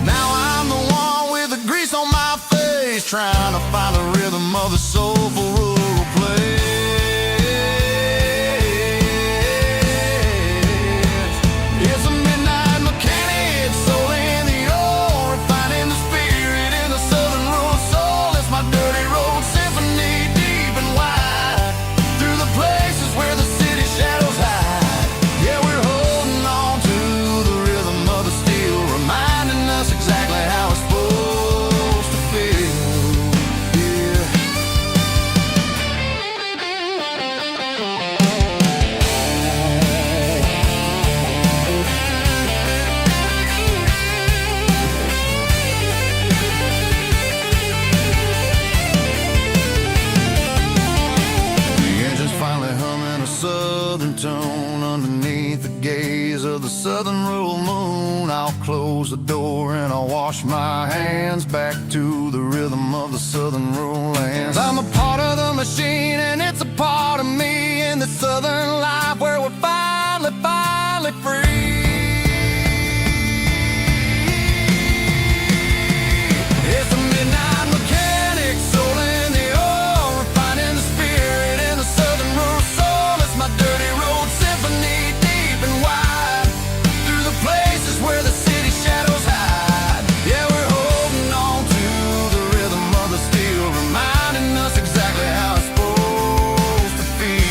Now I'm the one with the grease on my face, trying to find the rhythm of the soulful rural place. It's a midnight mechanic, soul in the ore, refining the spirit in the southern rural soul. It's my dirty road symphony, deep and wide, through the places where the city shadows hide. Yeah, we're holding on to the rhythm of the steel, reminding us exactly how it's supposed to feel. Yeah. The engine's finally humming a southern tune underneath the gaze of the southern rural moon. I'll close the door and I'll wash my hands, back to the rhythm of the southern rural lands. I'm a part of the machine and it's a part of me, in the southern life where we're finally free. It's a midnight mechanic, soul in the ore, refining the spirit in the southern rural soul. It's my dirty road symphony, deep and wide, through the places where the city shadows hide. Yeah, we're holding on to the rhythm of the steel, reminding us exactly how it's supposed to feel.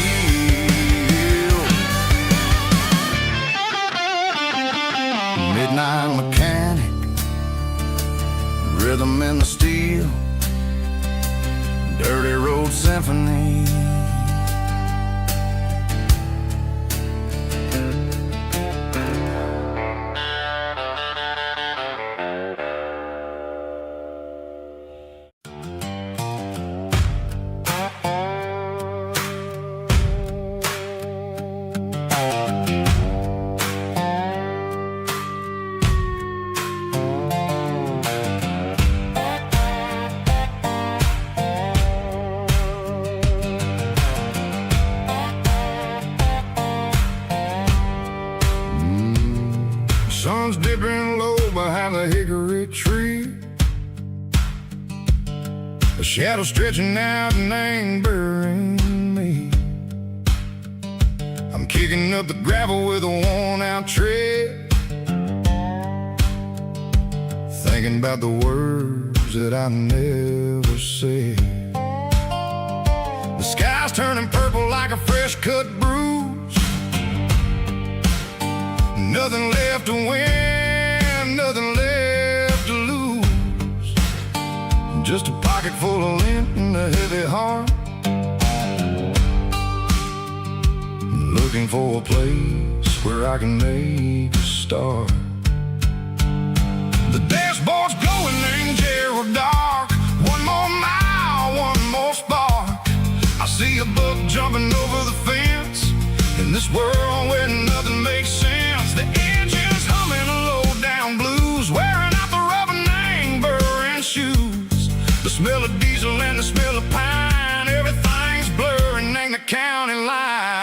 Midnight mechanic, rhythm in the steel, dirty road symphony. Sun's dipping low behind the hickory tree, a shadow stretching out and angering me. I'm kicking up the gravel with a worn-out tread, thinking about the words that I never said. The sky's turning purple like a fresh-cut bruise. Nothing left to win, nothing left to lose. Just a pocket full of lint and a heavy heart, looking for a place where I can make a start. The dashboard's glowing in Gerald dark. One more mile, one more spark. I see a buck jumping over the fence, in this world where nothing makes sense. The engine's humming a low-down blues, wearing out the rubber-name burring shoes. The smell of diesel and the smell of pine, everything's blurring, ain't the county line.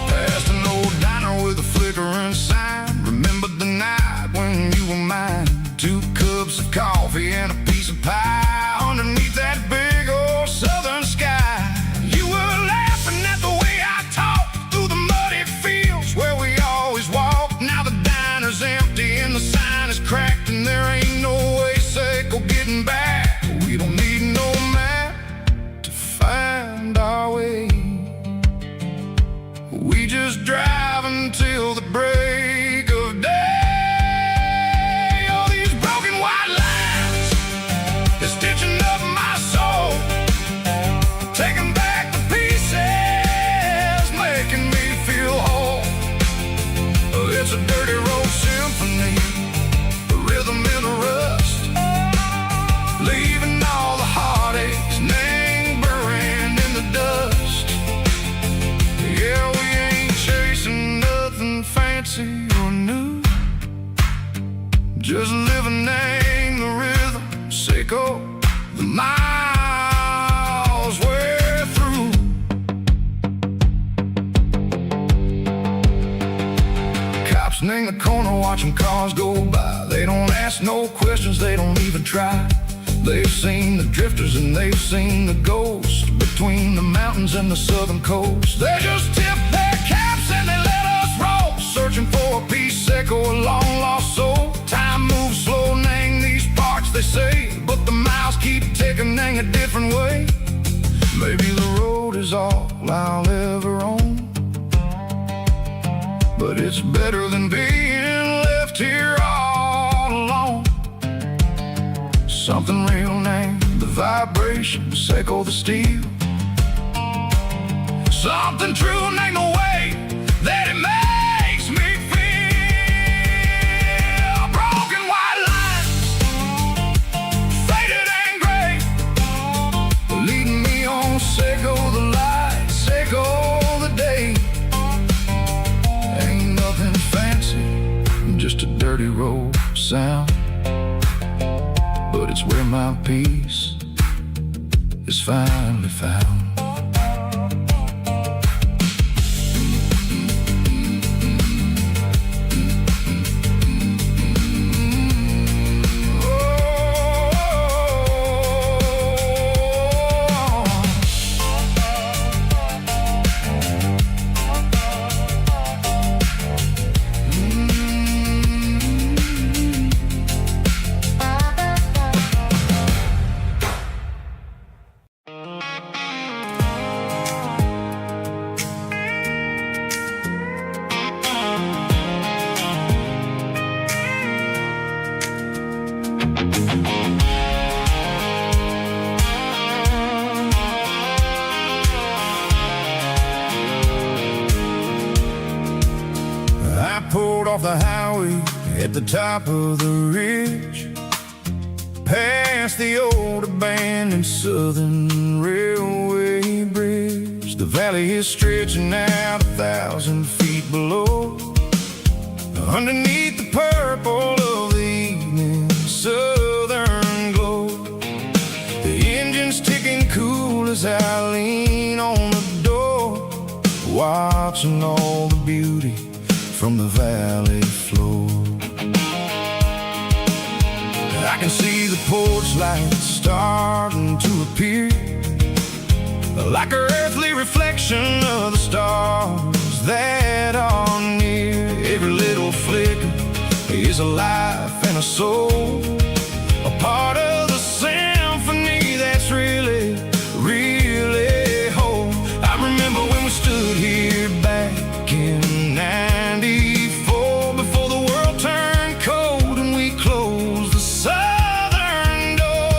Past an old diner with a flickering sign, remembered the night when you were mine. 2 cups of coffee and a piece of pie underneath that big old southern sky. You were laughing at the way I talked through the muddy fields where we always walked. Now the diner's empty and the sign is cracked, and there ain't no way safe or getting back. We don't need no map to find our way. living ain't the rhythm, Seco, the miles we're through. Cops in the corner watching cars go by. They don't ask no questions, they don't even try. They've seen the drifters and they've seen the ghosts between the mountains and the southern coast. They just tip their caps and they let us roll, searching for a piece, Seco, a long lost soul. Time moves slow, Nang, these parts they say, but the miles keep ticking, Nang, a different way. Maybe the road is all I'll ever own, but it's better than being left here all alone. Something real, Nang, the vibration, Seco, the steel. Something true, Nang, the way that it makes me feel. Broken white lines, faded and gray, leading me on, Seco, the light, Seco, the day. Ain't nothing fancy, just a dirty road sound, but it's where my peace is finally found. I pulled off the highway at the top of the ridge, past the old abandoned Southern Railway bridge. The valley is stretching out 1,000 feet below, underneath the purple of the evening southern glow. The engine's ticking cool as I lean on the door, watching all the beauty from the valley floor. I can see the porch lights starting to appear, like an earthly reflection of the stars that are near. Every little flicker is a life and a soul, a part of the symphony that's really, really whole. I remember when we stood here back in '94, before the world turned cold and we closed the southern door.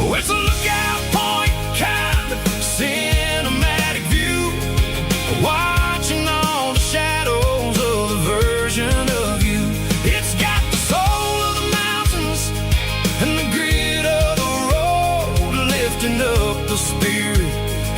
Oh, it's a lookout point, kind of cinematic view, watching all the shadows of the version of you. It's got the soul of the mountains and the grit of the road, lifting up the spirit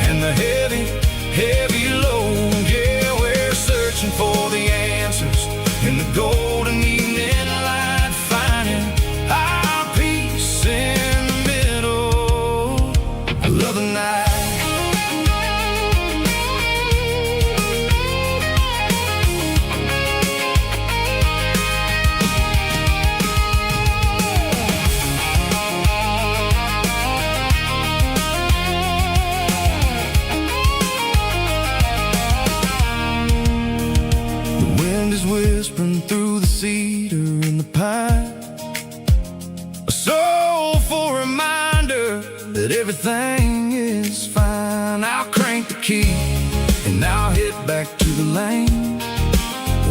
and the heavy, heavy load. Yeah, we're searching for the answers in the golden evening light, finding our peace in the middle of the night. The wind is whispering through the cedar and the pine, a soulful reminder that everything is fine. I'll crank the key and I'll hit back to the lane,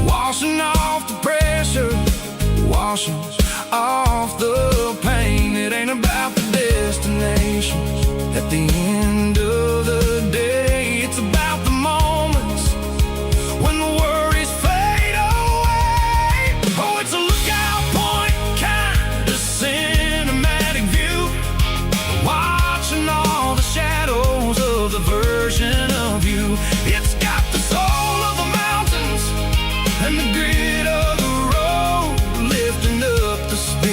washing off the pressure, washing off the pain. It ain't about the destinations at the end of the day, it's about the moments when the worries fade away. Oh, it's a lookout point, kind of cinematic view, watching all the shadows of the version of you. It's got the soul of the mountains and the grit of the road, lifting up the spirit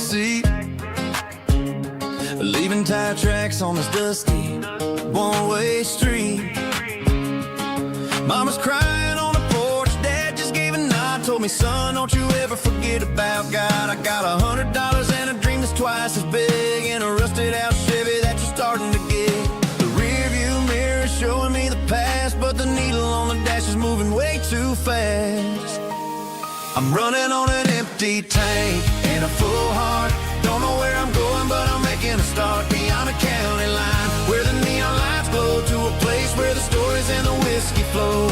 backseat, leaving tire tracks on this dusty one-way street. Mama's crying on the porch, Dad just gave a nod, told me, son, don't you ever forget about God. I got $100 and a dream that's twice as big, and a rusted out Chevy that you're starting to get. The rear view mirror is showing me the past, but the needle on the dash is moving way too fast. I'm running on an empty tank and a full heart. Don't know where I'm going, but I'm making a start beyond a county line, where the neon lights glow, to a place where the stories and the whiskey flow.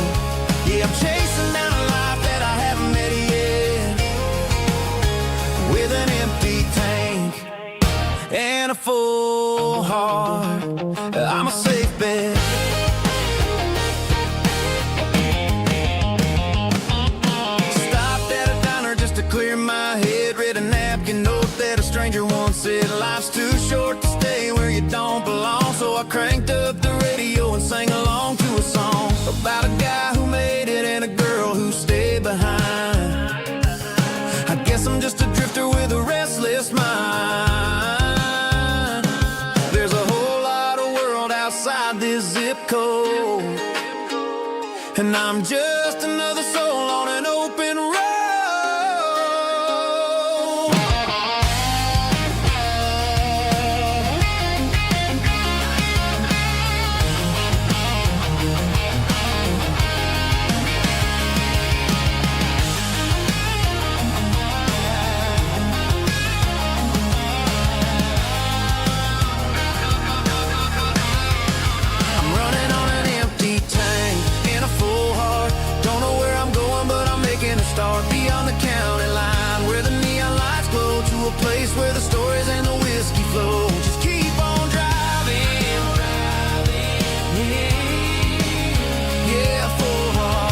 Yeah, I'm chasing down a life that I haven't met yet, with an empty tank and a full heart. I'm a safe bet. Stopped at a diner just to clear my head, read a napkin note that a stranger once said, life's too short to stay where you don't belong. So I cranked up the radio and sang along to a song about a guy who made it and a girl who stayed behind. I guess I'm just a drifter with a restless mind. There's a whole lot of world outside this zip code, and I'm just another soul on an open road. Beyond the county line, where the neon lights glow, to a place where the stories and the whiskey flow. Just keep on driving, yeah, full heart.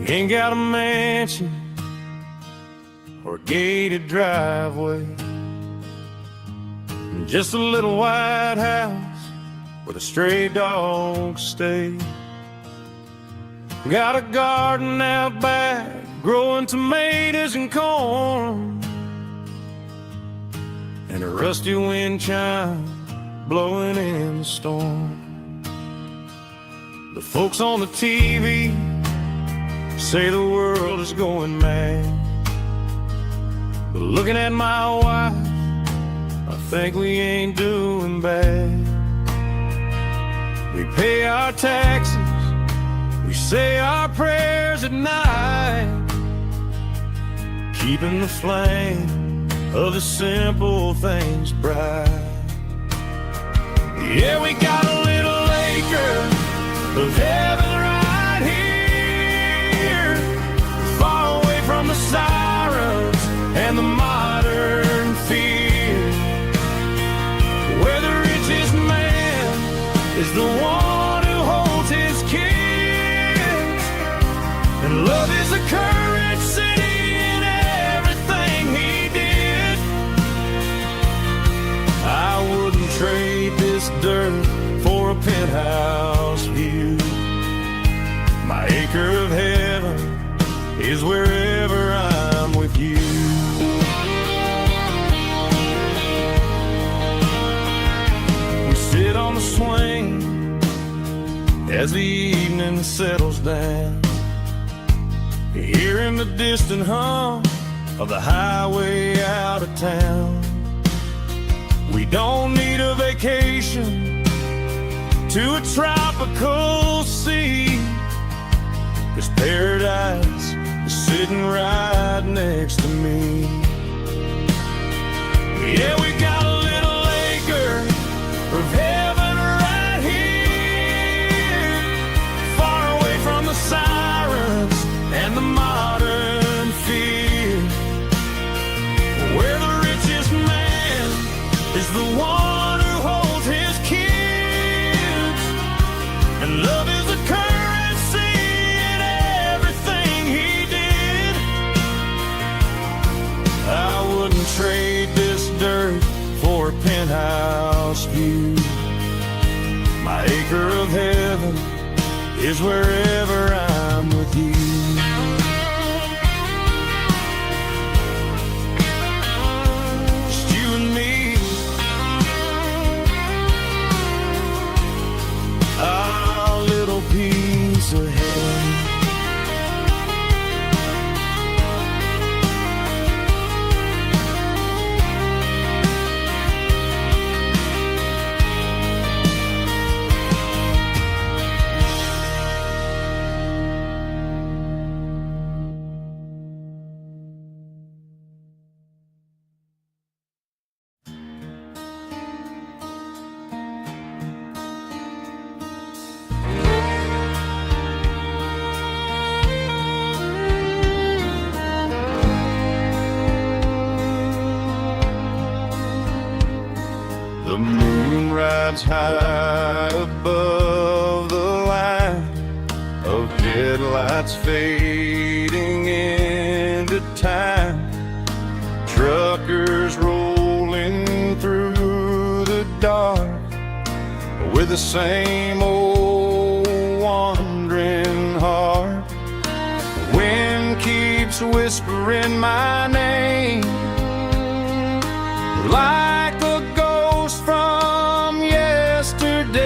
Ain't got a mansion or a gated driveway, just a little white house where the stray dogs stay. Got a garden out back, growing tomatoes and corn, and a rusty wind chime blowing in the storm. The folks on the TV say the world is going mad, but looking at my wife, I think we ain't doing bad. We pay our taxes, we say our prayers at night, keeping the flame of the simple things bright. Yeah, we got a little acre of heaven right here, far away from the sirens and the modern fear, where the richest man is the one who holds his kids, and love is the currency in everything he did. I wouldn't trade this dirt for a penthouse view. My acre of heaven is wherever I'm with you. We sit on the swing as the evening settles down, hearing the distant hum of the highway out of town. We don't need a vacation to a tropical sea, 'cause paradise is sitting right next to me. Yeah, we got a little acre of heaven right here, far away from the sirens and the modern fear, where the richest man is the one who holds his kids, and love is the currency in everything he did. acre of heaven is wherever I'm with you. Just you and me, our little piece of heaven. The moon rides high above the line of headlights fading into time. Truckers rolling through the dark with the same old wandering heart. The wind keeps whispering my name like a ghost from yesterday.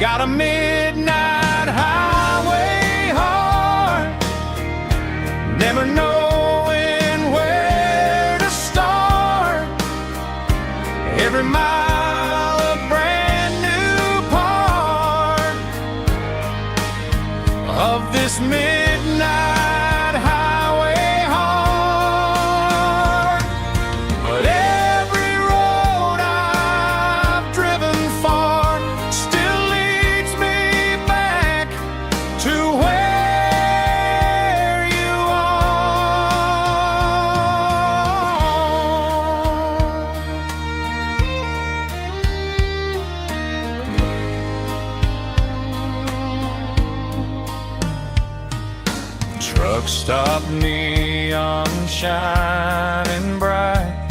Got a midnight highway heart, never knowing where to start. Every mile a brand new part of this midnight highway heart. But every road I've driven far still leads me back to where you are. Truck stop, neon shining bright,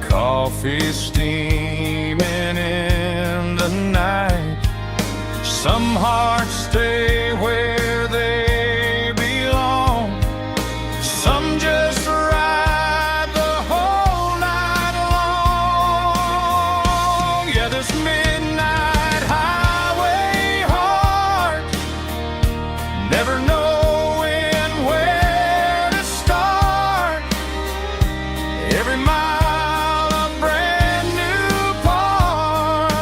coffee steaming in the night. Some hearts stay where they belong, some just ride the whole night long. Yeah, this midnight highway heart, never knowing where to start. Every mile a brand new part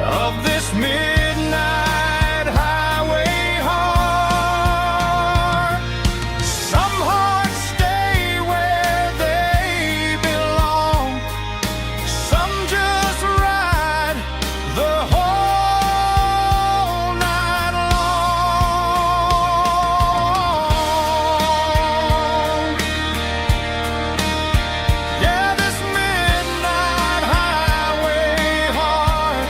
of this midnight highway heart. Some hearts stay where they belong, some just ride the whole night long. Yeah, this midnight highway heart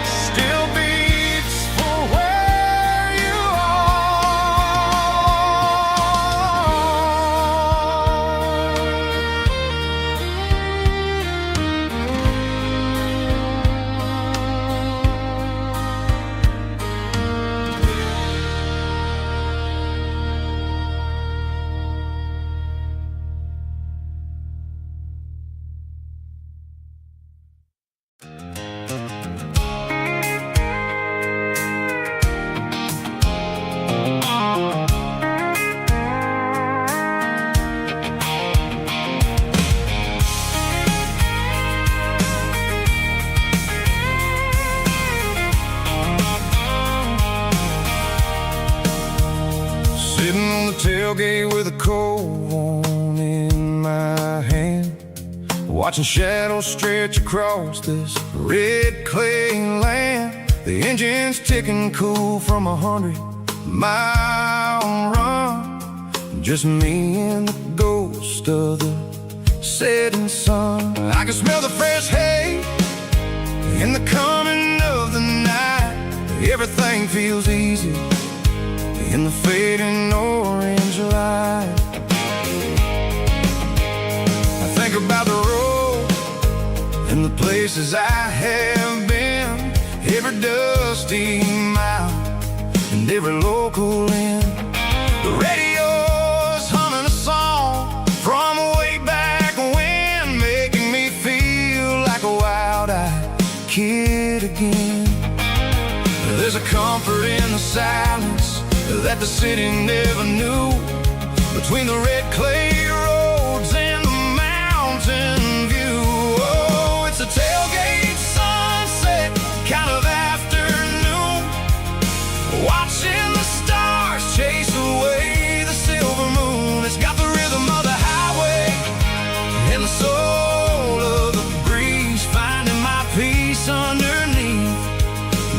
still beats for where you sitting on the tailgate with a cold one in my hand, watching shadows stretch across this red clay land. The engine's ticking cool from 100-mile run. Just me and the ghost of the setting sun. I can smell the fresh hay in the coming of the night. Everything feels easy in the fading orange light. places I have been, every dusty mile and every local inn. The radio's humming a song from way back when, making me feel like a wild-eyed kid again. There's a comfort in the silence that the city never knew, between the red clay roads and the mountain view. Oh, it's a tailgate sunset kind of afternoon, watching the stars chase away the silver moon. It's got the rhythm of the highway and the soul of the breeze, finding my peace underneath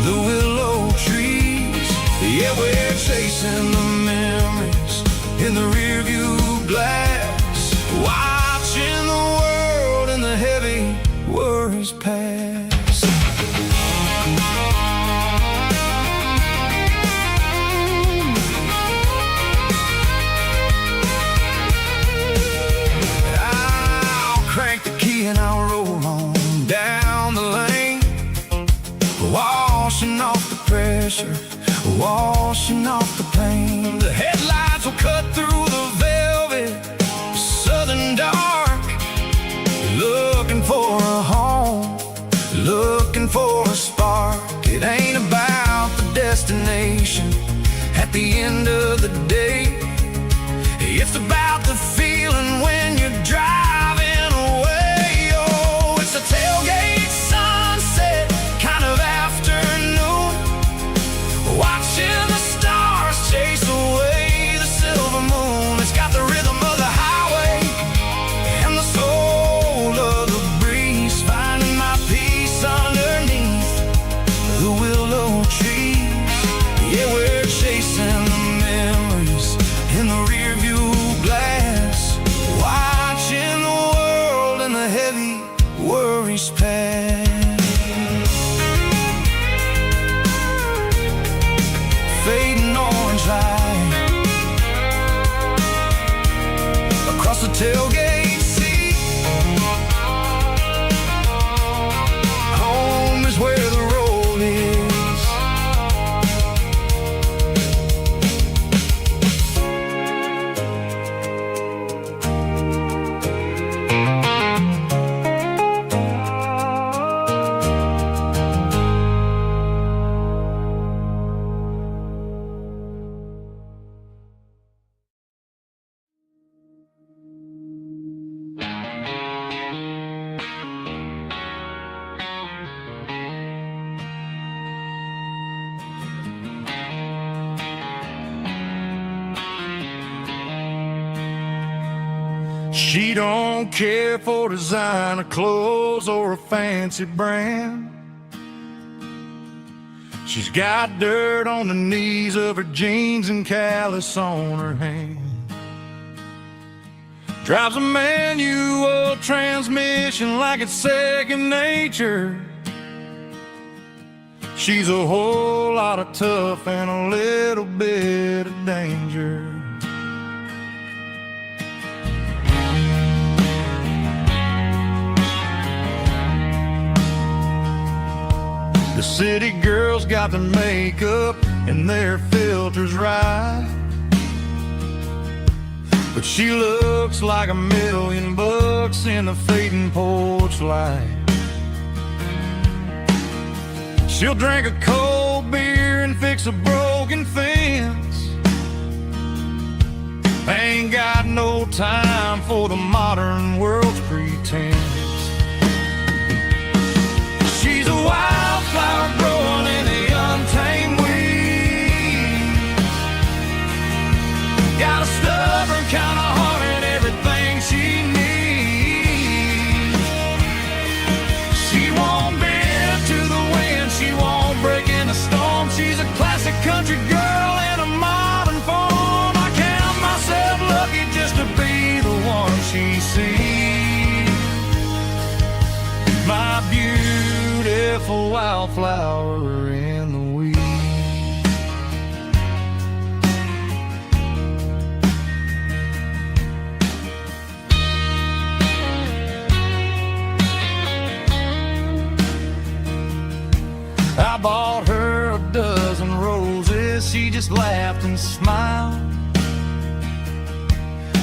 the willow trees. Yeah, we're chasing the memories in the rearview glass, watching the world and the heavy worries pass. I'll crank the key and I'll roll on down the lane, washing off the pressure, washing off the pain. The headlights will cut through the velvet southern dark, looking for a home, looking for a spark. It ain't about the destination at the end of the day, it's about the feeling when you're driving away. Oh, it's a tailgate sunset kind of afternoon, watching the stars chase away the silver moon. It's got the rhythm of the highway and the soul of the breeze, finding my peace underneath the willow trees. Yeah, we're chasing the memories in the rearview glass, watching the world and the heavy worries pass. Fading orange light across the tailgate seat. Home is where the road is. She don't care for designer clothes or a fancy brand. She's got dirt on the knees of her jeans and callus on her hand. Drives a manual transmission like it's second nature. She's a whole lot of tough and a little bit of danger. The city girls got their makeup and their filters right, but she looks like $1,000,000 in the fading porch light. She'll drink a cold beer and fix a broken fence. Ain't got no time for the modern world's pretense. She's a wildflower growing in the untamed weeds. Got a stubborn kind of heart and everything she needs. She won't bend to the wind, she won't break in a storm. She's a classic country girl in a modern form. I count myself lucky just to be the one she sees. My beautiful wildflower in the weeds. I bought her a dozen roses. She just laughed and smiled.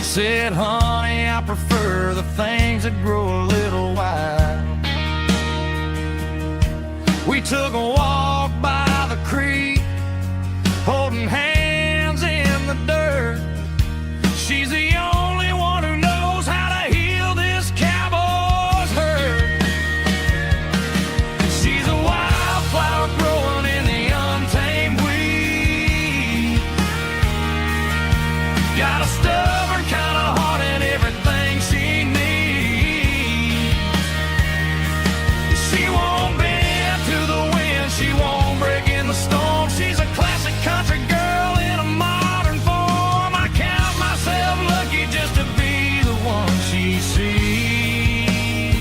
Said, honey, I prefer the things that grow a little wild. We took a walk by the creek, holding hands in the dirt. She's the only one who knows how to heal this cowboy's hurt. She's a wildflower growing in the untamed weed. Got a stubborn kind of heart and everything she needs. She won't bend to the wind, she won't break in the storm. She's a classic country girl in a modern form. I count myself lucky just to be the one she sees.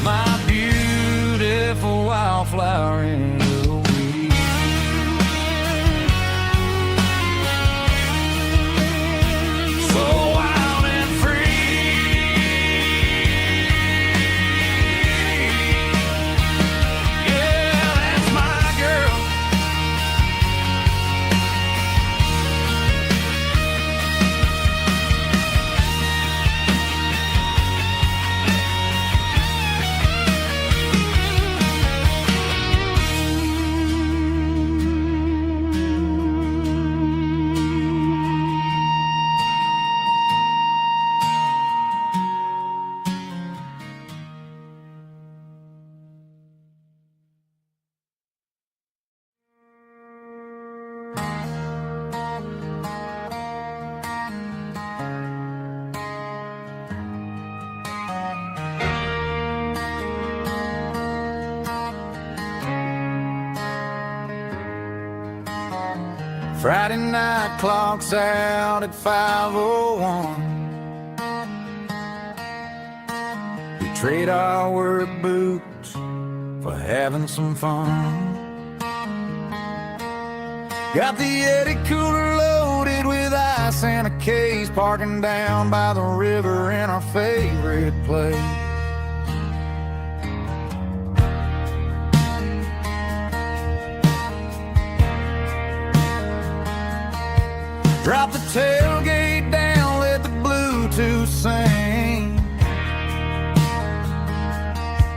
My beautiful wildflower in the weed. So wild and free. Yeah, that's my girl. Friday night clock's out at 5:01. We trade our work boots for having some fun. Got the Eddie cooler loaded with ice and a case, parking down by the river in our favorite place. Drop the tailgate down, let the Bluetooth sing.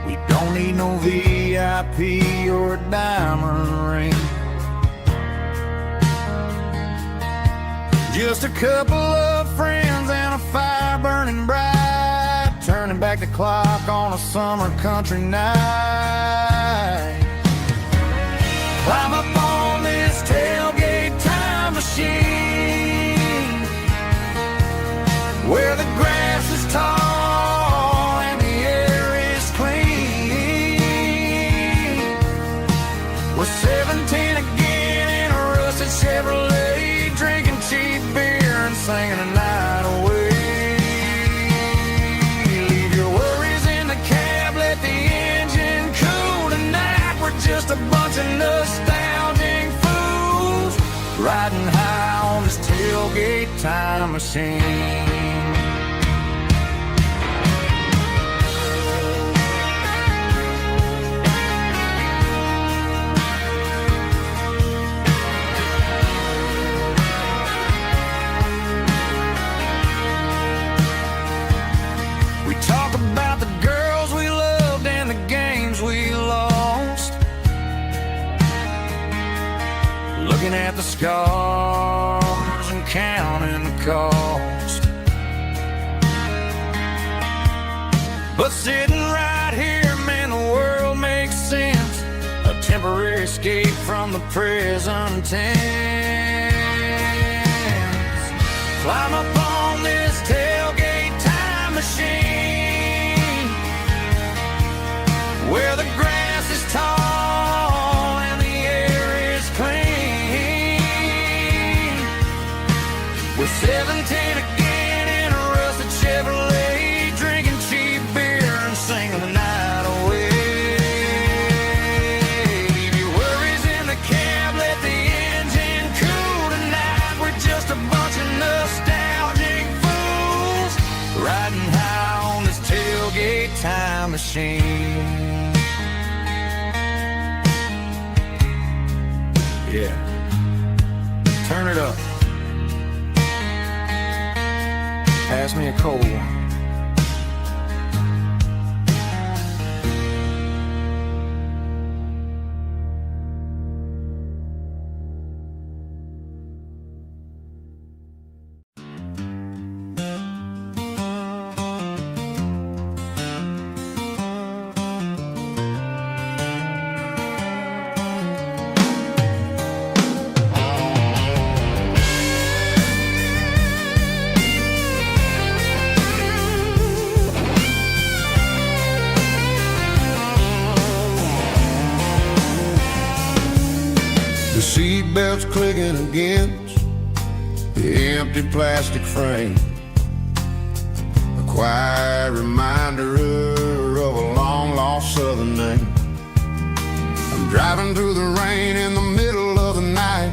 We don't need no VIP or a diamond ring. Just a couple of friends and a fire burning bright, turning back the clock on a summer country night. Climb up on this tailgate time machine, where the grass is tall and the air is clean. We're 17 again in a rusted Chevrolet, drinking cheap beer and singing the night away. Leave your worries in the cab, let the engine cool tonight. We're just a bunch of nostalgic fools, riding high on this tailgate time machine. We talk about the girls we loved and the games we lost, looking at the scars and counting the cost. But sitting right here, man, the world makes sense. A temporary escape from the present tense. Climb up on this tailgate time machine, where the grass is tall and the air is clean. We're 17 again in a rusted Chevrolet, drinking cheap beer and singing the night away. Leave your worries in the cab, let the engine cool tonight. We're just a bunch of nostalgic fools, riding high on this tailgate time machine. Yeah. Turn it up. Pass me a cold one. The seatbelt's clicking against the empty plastic frame, a quiet reminder of a long-lost southern name. I'm driving through the rain in the middle of the night,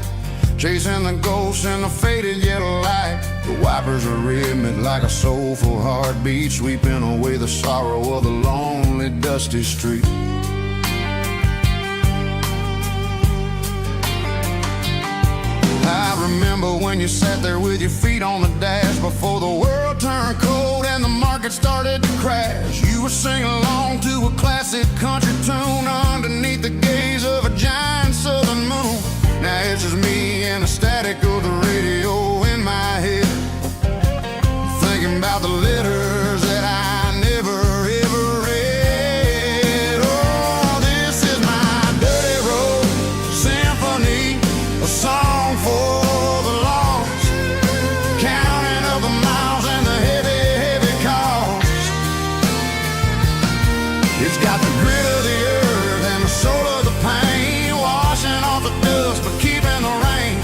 chasing the ghosts in the faded yellow light. The wipers are rhythmic like a soulful heartbeat, sweeping away the sorrow of the lonely, dusty street. I remember when you sat there with your feet on the dash, before the world turned cold and the market started to crash. You were singing along to a classic country tune underneath the gaze of a giant southern moon. Now it's just me and the static of the radio in my head, thinking about the letters that I never ever read. Oh, this is my dirty road symphony, a song for the lost, counting up the miles and the heavy, heavy cost. It's got the grit of the earth and the soul of the pain, washing off the dust but keeping the rain.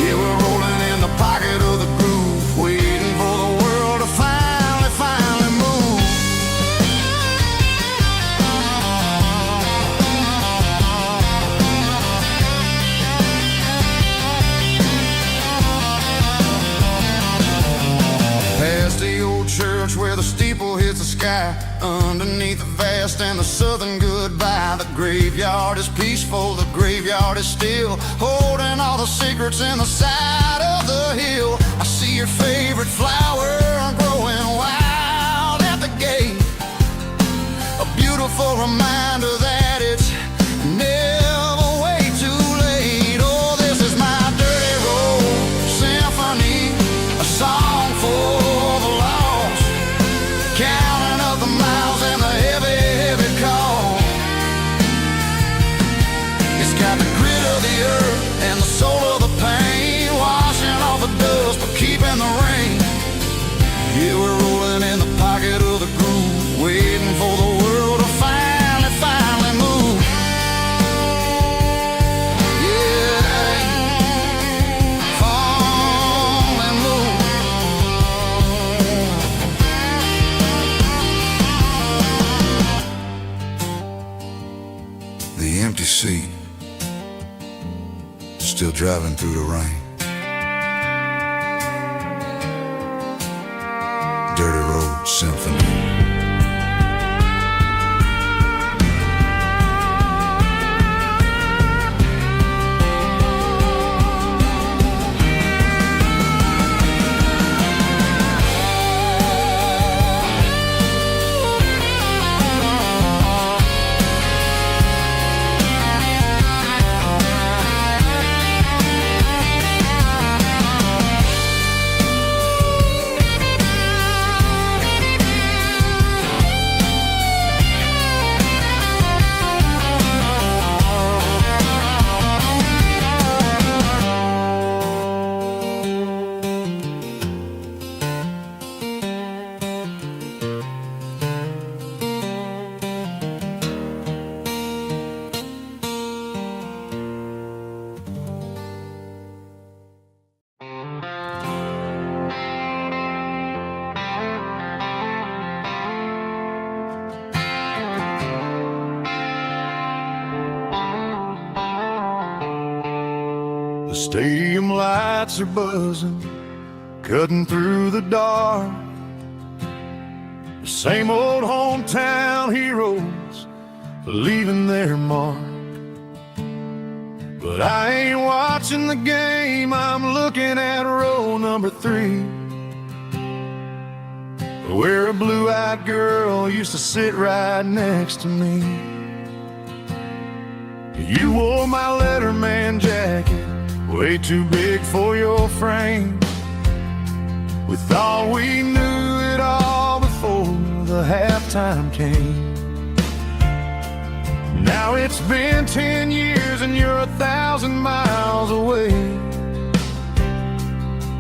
Yeah, we're rolling in the pocket of the groove, waiting for the world to finally move. Past the old church where the steeple hits the sky, underneath the vast and the southern goodbye. The graveyard is peaceful, the graveyard is still, holding all the secrets in the side of the hill. I see your favorite flower growing wild at the gate, a beautiful reminder that it's never way too late. Oh, this is my dirty road symphony, a song for the lost, counting up the miles and the heavy, heavy call. It's got the grit of the earth and the soul of the pain, washing off the dust but keeping the rain. Yeah, we're rolling in the pocket of the groove, waiting for the world to finally move. Yeah, finally move. The empty seat, still driving through the rain. Dirty road symphony. The stadium lights are buzzing, cutting through the dark. The same old hometown heroes leaving their mark. But I ain't watching the game, I'm looking at row number 3, where a blue-eyed girl used to sit right next to me. You wore my Letterman jacket, way too big for your frame. We thought we knew it all before the halftime came. Now it's been 10 years and you're 1,000 miles away.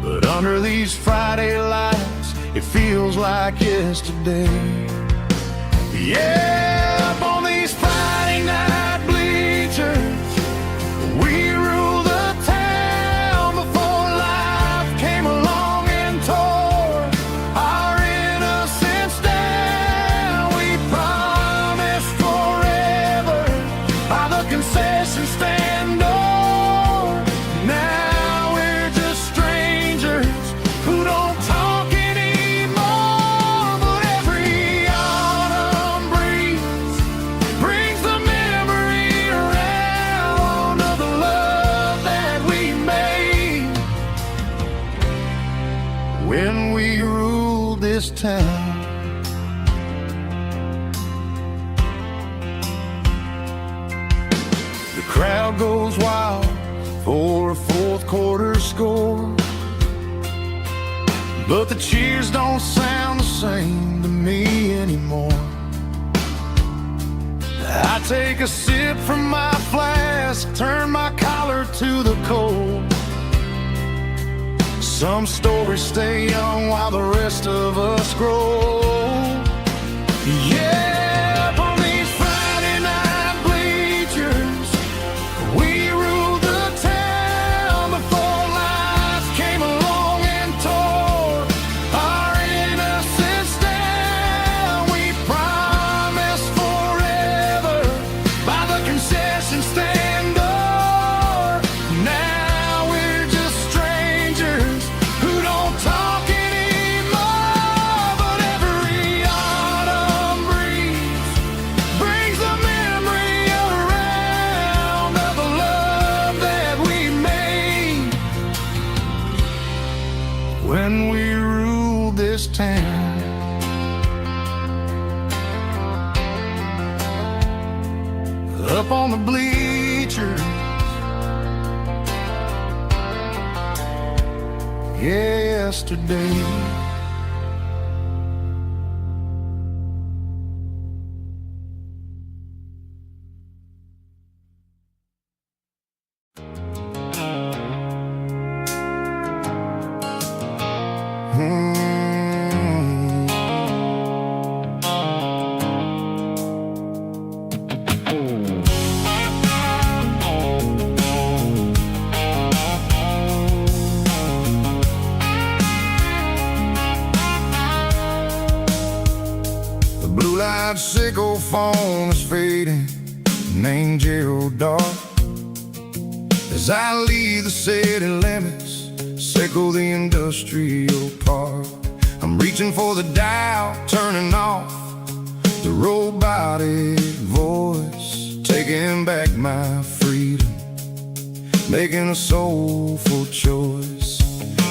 But under these Friday lights, it feels like yesterday. Yeah, up on these Friday night bleachers, we rule the town before life came along and tore our innocence down. We promised forever by the concession stand door. Now we're just strangers who don't talk anymore. But every autumn breeze brings the memory around of the love that we made when we ruled this town. The crowd goes wild for a fourth quarter score, but the cheers don't sound the same to me anymore. I take a sip from my flask, turn my collar to the cold. Some stories stay young while the rest of us grow. Yeah, up on these Friday night bleachers, we ruled the town before life came along and tore our innocence down. We promised forever by the concession stand door. Now we're just strangers who don't talk anymore. But every autumn breeze brings the memory around of the love that we made when we ruled this town. Up on the bleachers, yesterday. The blue-light sickle phone is fading, named Gerald Dark. As I leave the city limits, sickle the industrial park. I'm reaching for the dial, turning off the robotic voice, taking back my freedom, making a soulful choice.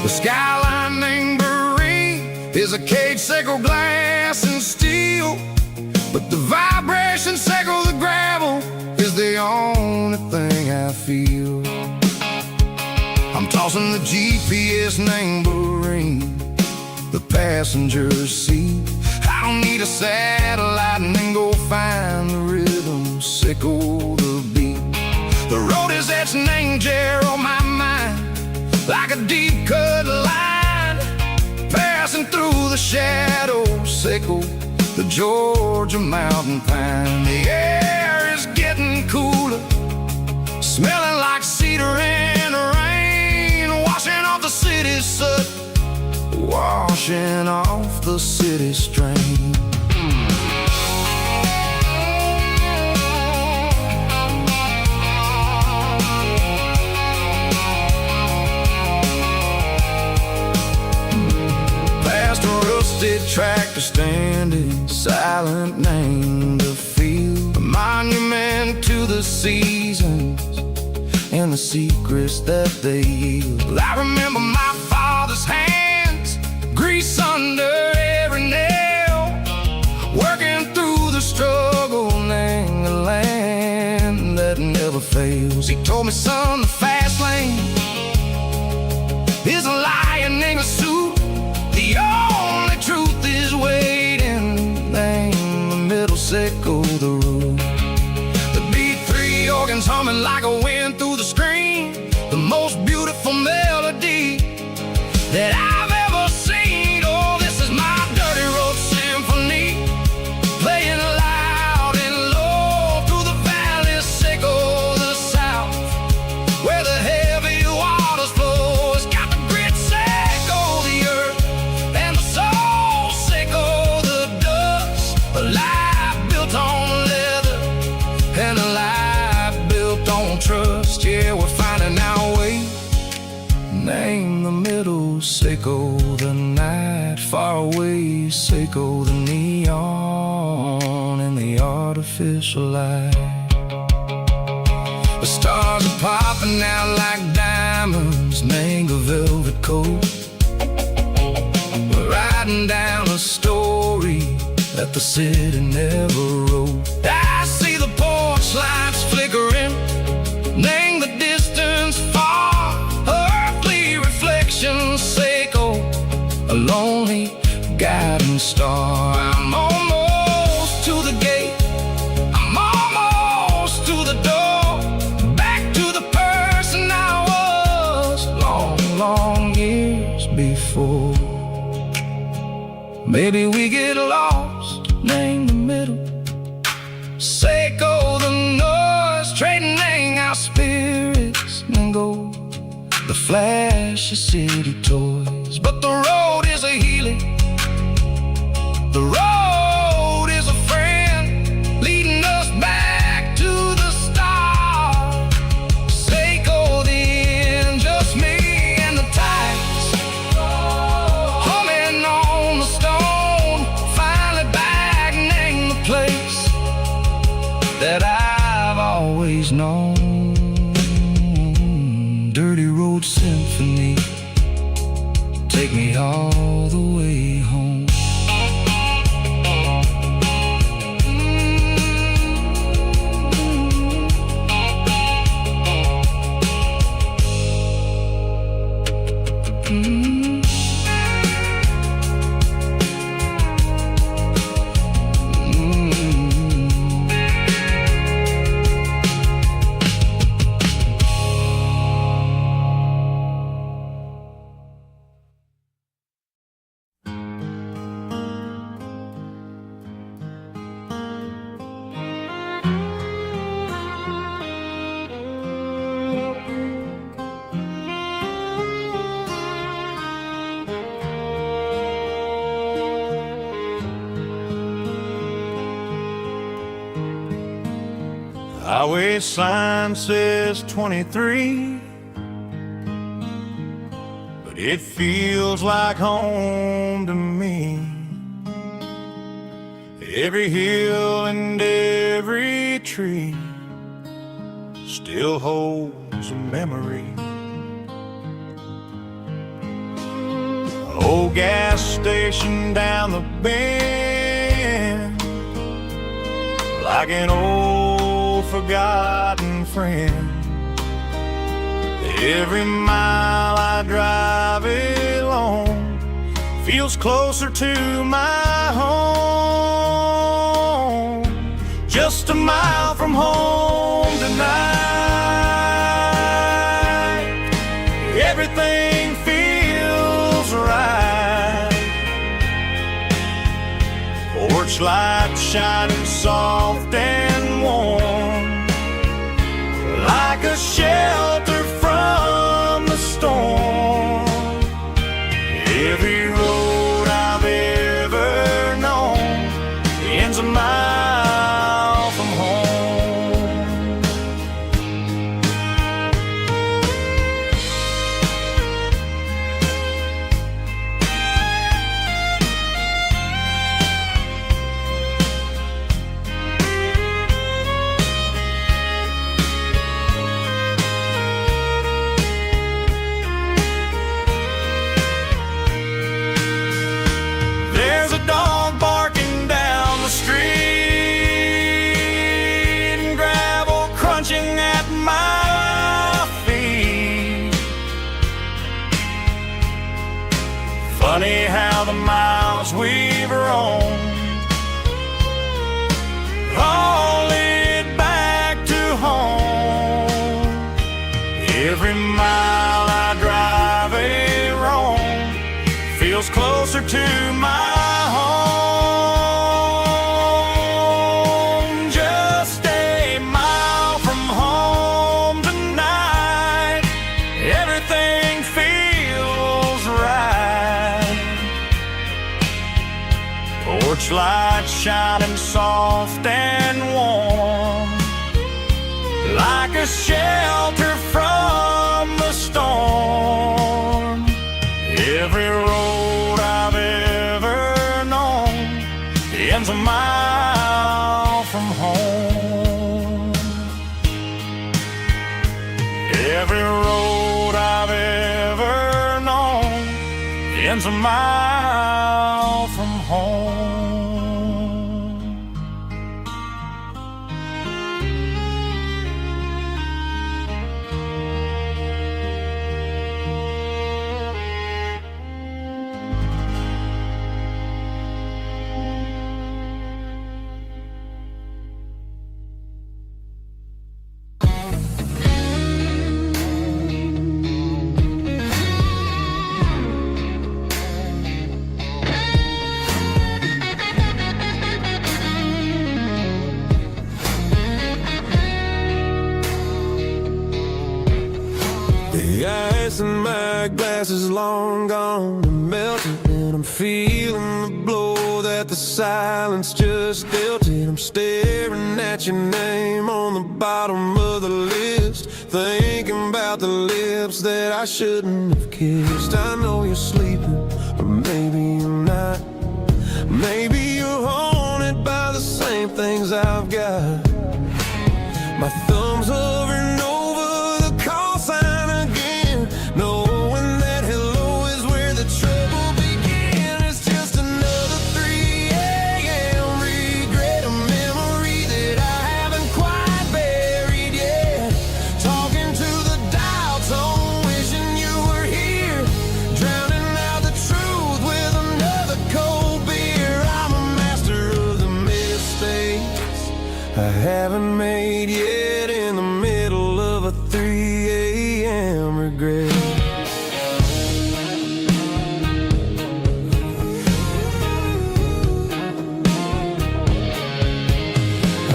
The skyline named Marine is a cage, sickle glass and steel, but the vibration sickle the gravel is the only thing I feel. I'm tossing the GPS named Marine, the passenger seat. I don't need a satellite and then go find the rhythm, sickle the beat. The road is etched named Gerald on my mind, like a deep cut line, passing through the shadows, sickle the Georgia mountain pine. The air is getting cooler, smelling like cedar in the rain, washing off the city's soot, washing off the city strain. Past a rusted tractor standing silent, named the field, a monument to the seasons and the secrets that they yield. I remember my father's hands, grease under every nail, working through the struggle, laying the land that never fails. He told me, son, the fast lane is a lion in a suit. The only truth is waiting. Name the middle, sickle the root. The B3 organs humming like a wind through the screen, the most beautiful melody that I've ever seen. Oh, this is my dirty road symphony, playing loud and low through the valleys, sickle the south, where the heavy waters flow. It's got the grit, sickle the earth, and the soul, sickle the dust. A life built on leather, and a life built on trust. Yeah, we're finding our way. Name the middle, sickle the night, far away, sickle the neon and the artificial light. The stars are popping out like diamonds, mango velvet coat. We're riding down a story that the city never wrote. I see the porch lights flickering, name the distance far, earthly reflections, sickle a lonely guiding star. I'm almost to the gate, I'm almost to the door, back to the person I was long, long years before. Maybe we get lost, name the middle, sickle the noise, trading our spirits and gold, the flash of city toys. But the road is a healing, the road is a friend, leading us back to the start. Sickle the end, just me and the tides, humming on the stone. Finally back, name the place that I've always known. Dirty road symphony, take me all the way home. Highway sign says 23, but it feels like home to me. Every hill and every tree still holds a memory. Old gas station down the bend, like an old forgotten friend. Every mile I drive it along feels closer to my home. Just a mile from home tonight, everything feels right. Porch light shining soft and warm, like a shelter from the storm. Every road I've ever known ends a mile from home. to my home, just a mile from home tonight. Everything feels right. Porch light shining soft and warm, like a shelter from the storm. Every road I've ever known ends a mile from home. Every road I've ever known ends a mile from home. The ice in my glass is long gone and melted, and I'm feeling the blow that the silence just dealt it. I'm staring at your name on the bottom of the list, thinking about the lips that I shouldn't have kissed. I know you're sleeping, or maybe you're not. Maybe you're haunted by the same things I've got. My thumb's hovering over the call sign again, knowing that hello is where the trouble began. It's just another 3 a.m. regret, a memory that I haven't quite buried yet. Talking to the dial tone, wishing you were here, drowning out the truth with another cold beer. I'm a master of the mistakes I haven't made yet, in the middle of a 3 a.m. regret.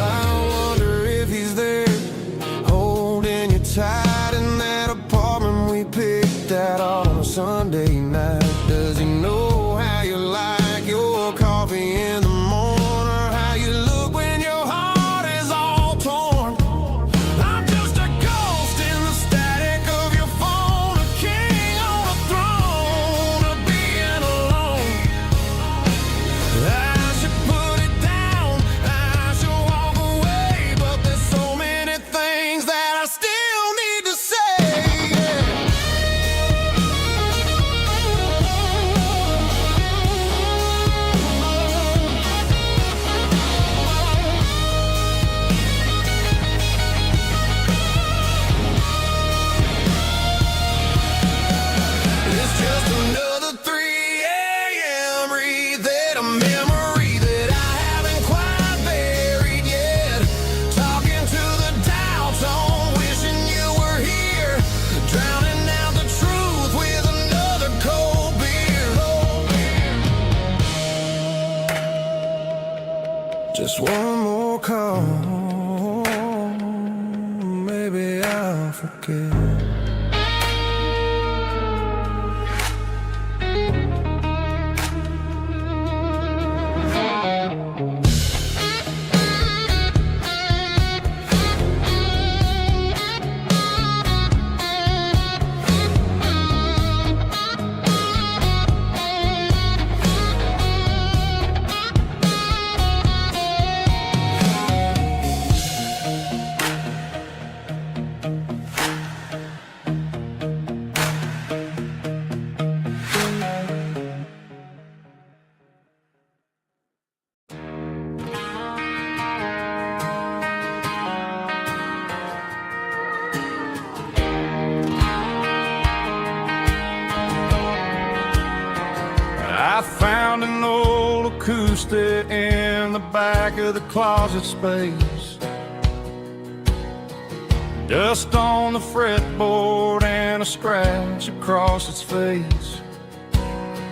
I wonder if he's there, holding you tight in that apartment we picked out on a Sunday night. Does he know how you like your coffee in the morning, or how you look when your heart is all torn? I'm just a ghost in the static of your phone, a king on a throne of being alone. I should put it down, I should walk away, but there's so many things that I still need to say. It's just another 3 a.m. read, a memory that I haven't quite buried yet. Talking to the dial tone, wishing you were here, drowning out the truth with another cold beer. Just one more call, maybe I'll forget. I found an old acoustic in the back of the closet space. Dust on the fretboard and a scratch across its face.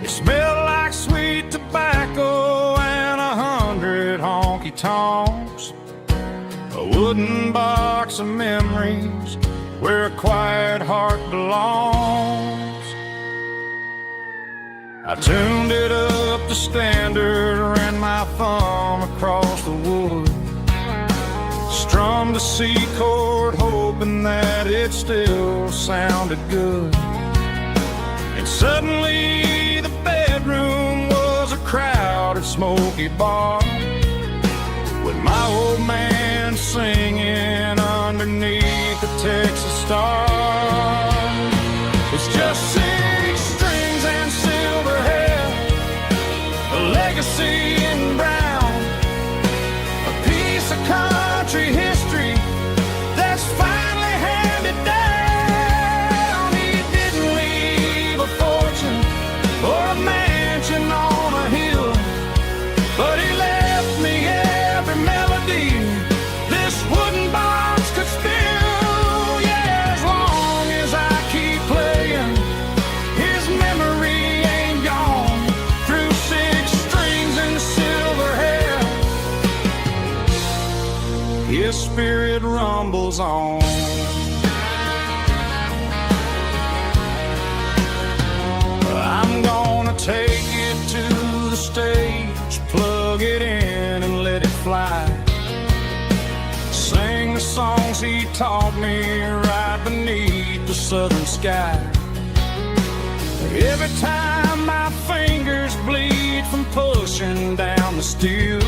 It smelled like sweet tobacco and 100 honky-tonks, a wooden box of memories where a quiet heart belongs. I tuned it up to standard, ran my thumb across the wood, strummed a C chord hoping that it still sounded good. And suddenly the bedroom was a crowded smoky bar, with my old man singing underneath the Texas star. It's just 6 strings and silver hair, a legacy in brown, a piece of country history that's finally handed down. He didn't leave a fortune or a mansion on a hill, but he left me every melody this wooden box could spill. Yeah, as long as I keep playing, his memory ain't gone. Through 6 strings and silver hair, his spirit rumbles on. I'm gonna take it to the stage, plug it in and let it fly, sing the songs he taught me right beneath the southern sky. Every time my fingers bleed from pushing down the steel,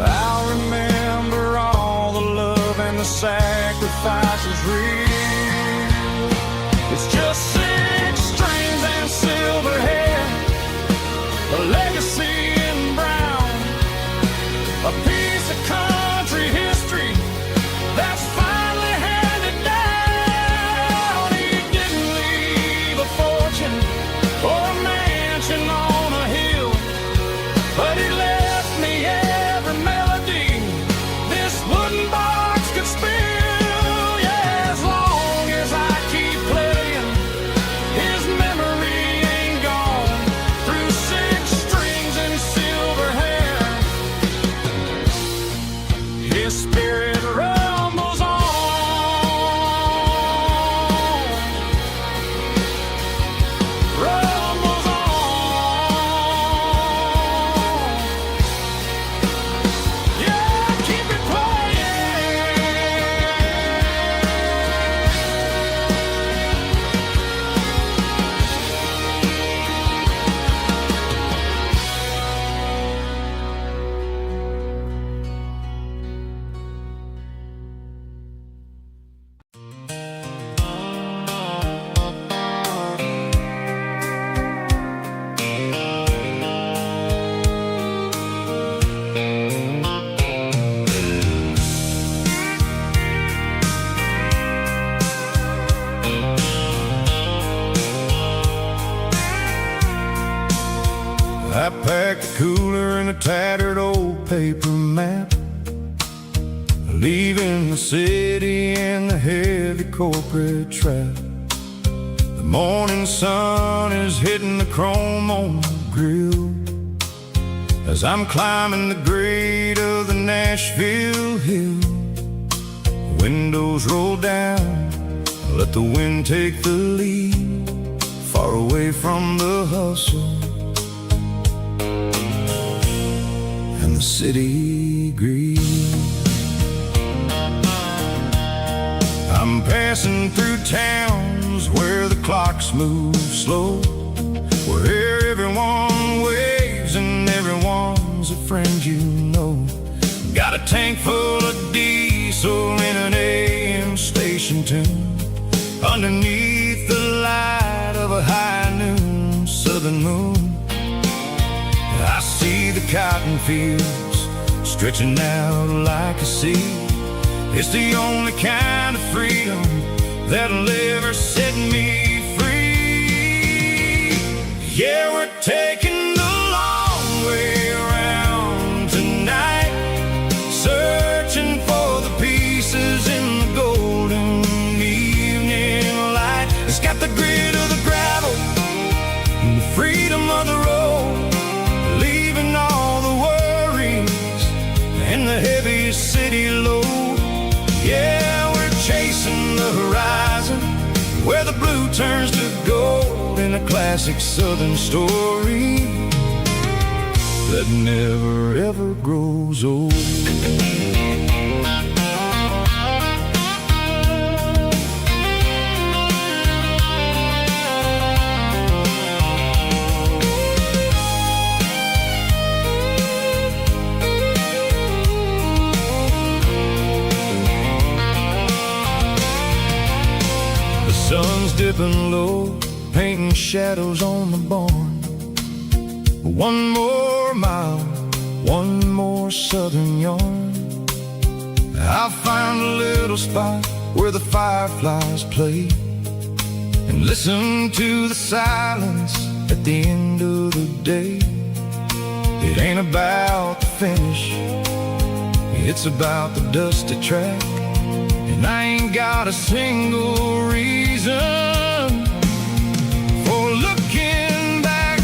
I'll remember all the love and the sacrifices real. It's just 6 strings and silver hair, a legacy in brown, a piece of country history that's finally handed down. He didn't leave a fortune or a mansion on a hill, but he left me every melody this wooden box could spill. Yeah, as long as I keep playing, his memory ain't gone. Through 6 strings and silver hair, his spirit rumbles on. Rumbles on. Yeah, keep it playing. I packed a cooler and a tattered old paper map, leaving the city in the heavy corporate trap. The morning sun is hitting the chrome on the grill as I'm climbing the grade of the Nashville hill. Windows roll down, let the wind take the lead, far away from the hustle and the city greed. I'm passing through towns where the clocks move slow, where everyone waves and everyone's a friend you know. Got a tank full of diesel in an AM station tune, underneath the light of a high noon southern moon. I see the cotton fields stretching out like a sea. It's the only kind of freedom that'll ever set me free. Yeah, we're taking the long way around tonight, searching for the pieces in the golden evening light. It's got the grit of the gravel and the classic southern story that never ever grows old. The sun's dipping low, painting shadows on the barn. One more mile, one more southern yarn. I'll find a little spot where the fireflies play and listen to the silence at the end of the day. It ain't about the finish, it's about the dusty track. And I ain't got a single reason for looking back.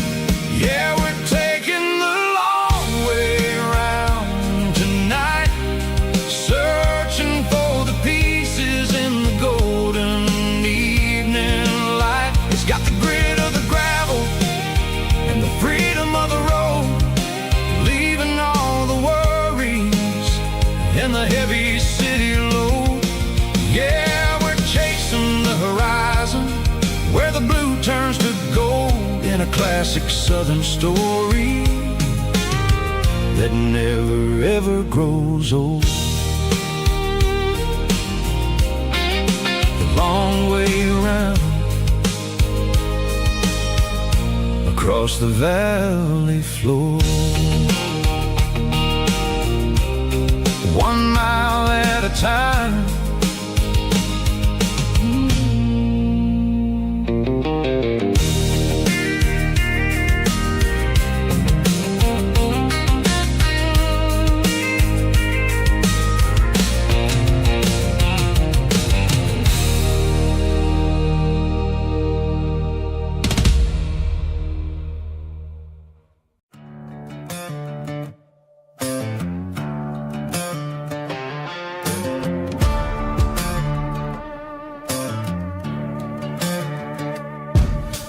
Yeah, we're taking the long way around tonight, searching for the pieces in the golden evening light. It's got the grit of the gravel and the freedom of the road, leaving all the worries and the heavy city load. Yeah, we're chasing the horizon where the blue turns to gold, in a classic southern story that never ever grows old. The long way around across the valley floor, 1 mile at a time.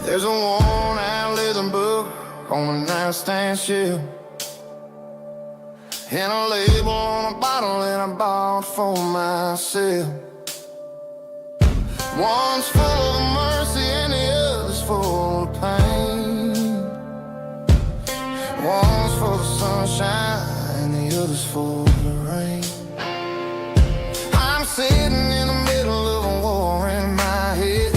There's a worn-out leather book on the nightstand shelf, and a label on a bottle that I bought for myself. One's full of mercy and the other's full of pain. One's for the sunshine and the other's for the rain. I'm sitting in the middle of a war in my head,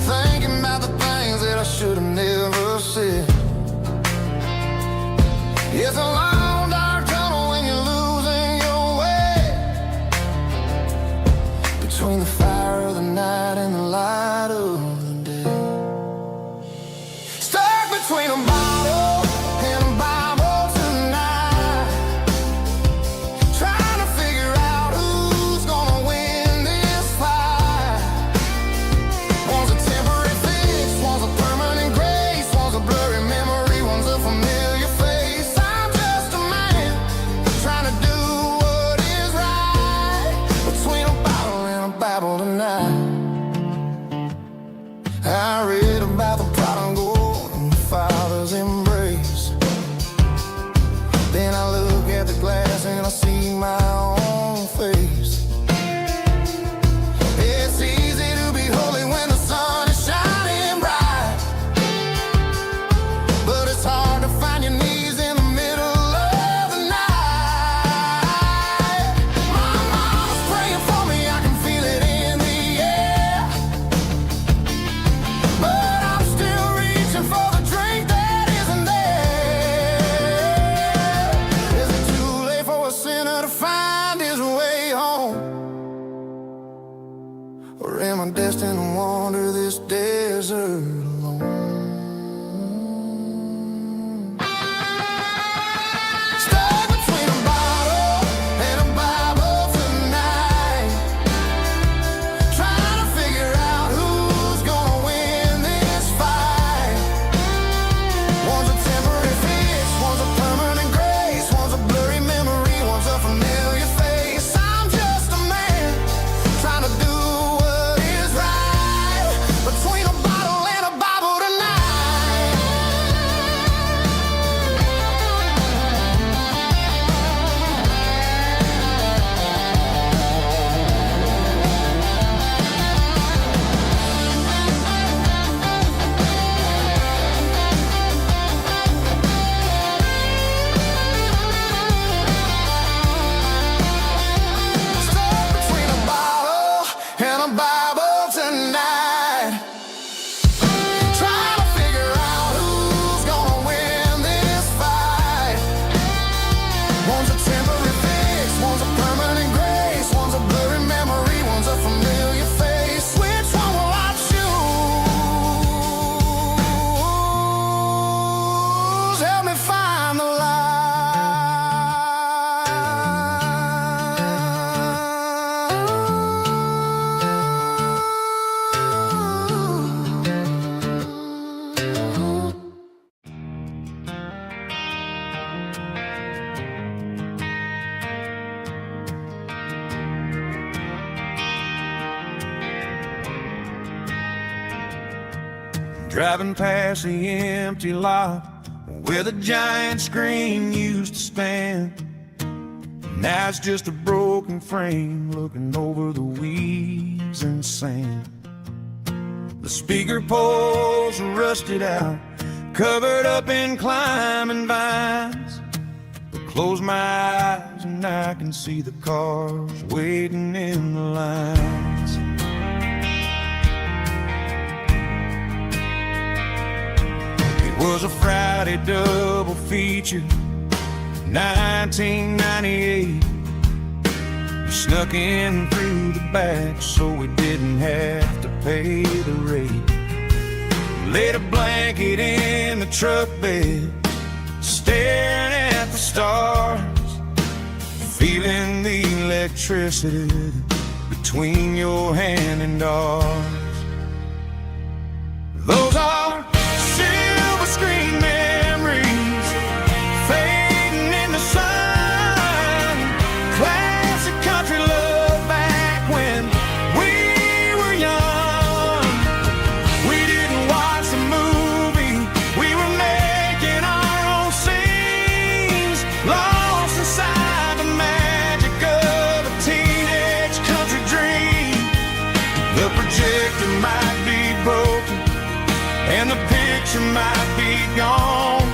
thinking about the things that I should have never said. It's a long dark tunnel when you're losing your way, between the fire of the night and the light of the day. Stuck between a bottle and a Bible tonight, trying to figure out who's gonna win this fight. One's a temporary fix, one's a permanent grace, one's a blurry memory, one's a familiar face. I'm just a man trying to do what is right, between a bottle and a Bible tonight. I read about the prodigal and the father's embrace. Then I look at the glass and I see my own face. It's easy to be holy when the sun is shining bright, but it's hard to find your knees in the middle of the night. My mama's praying for me, I can feel it in the air, but I'm still reaching for the drink that isn't there. Is it too late for a sinner to find his way home? driving past the empty lot where the giant screen used to stand. Now it's just a broken frame looking over the weeds and sand. The speaker poles are rusted out, covered up in climbing vines. But close my eyes and I can see the cars waiting in the lines. It was a Friday double feature, 1998. We snuck in through the back so we didn't have to pay the rate. Laid a blanket in the truck bed, staring at the stars, feeling the electricity between your hand and ours. Those are silver screen memories fading in the sun. Classic country love back when we were young. We didn't watch the movie, we were making our own scenes, lost inside the magic of a teenage country dream. The projector might be broken and the picture might be gone,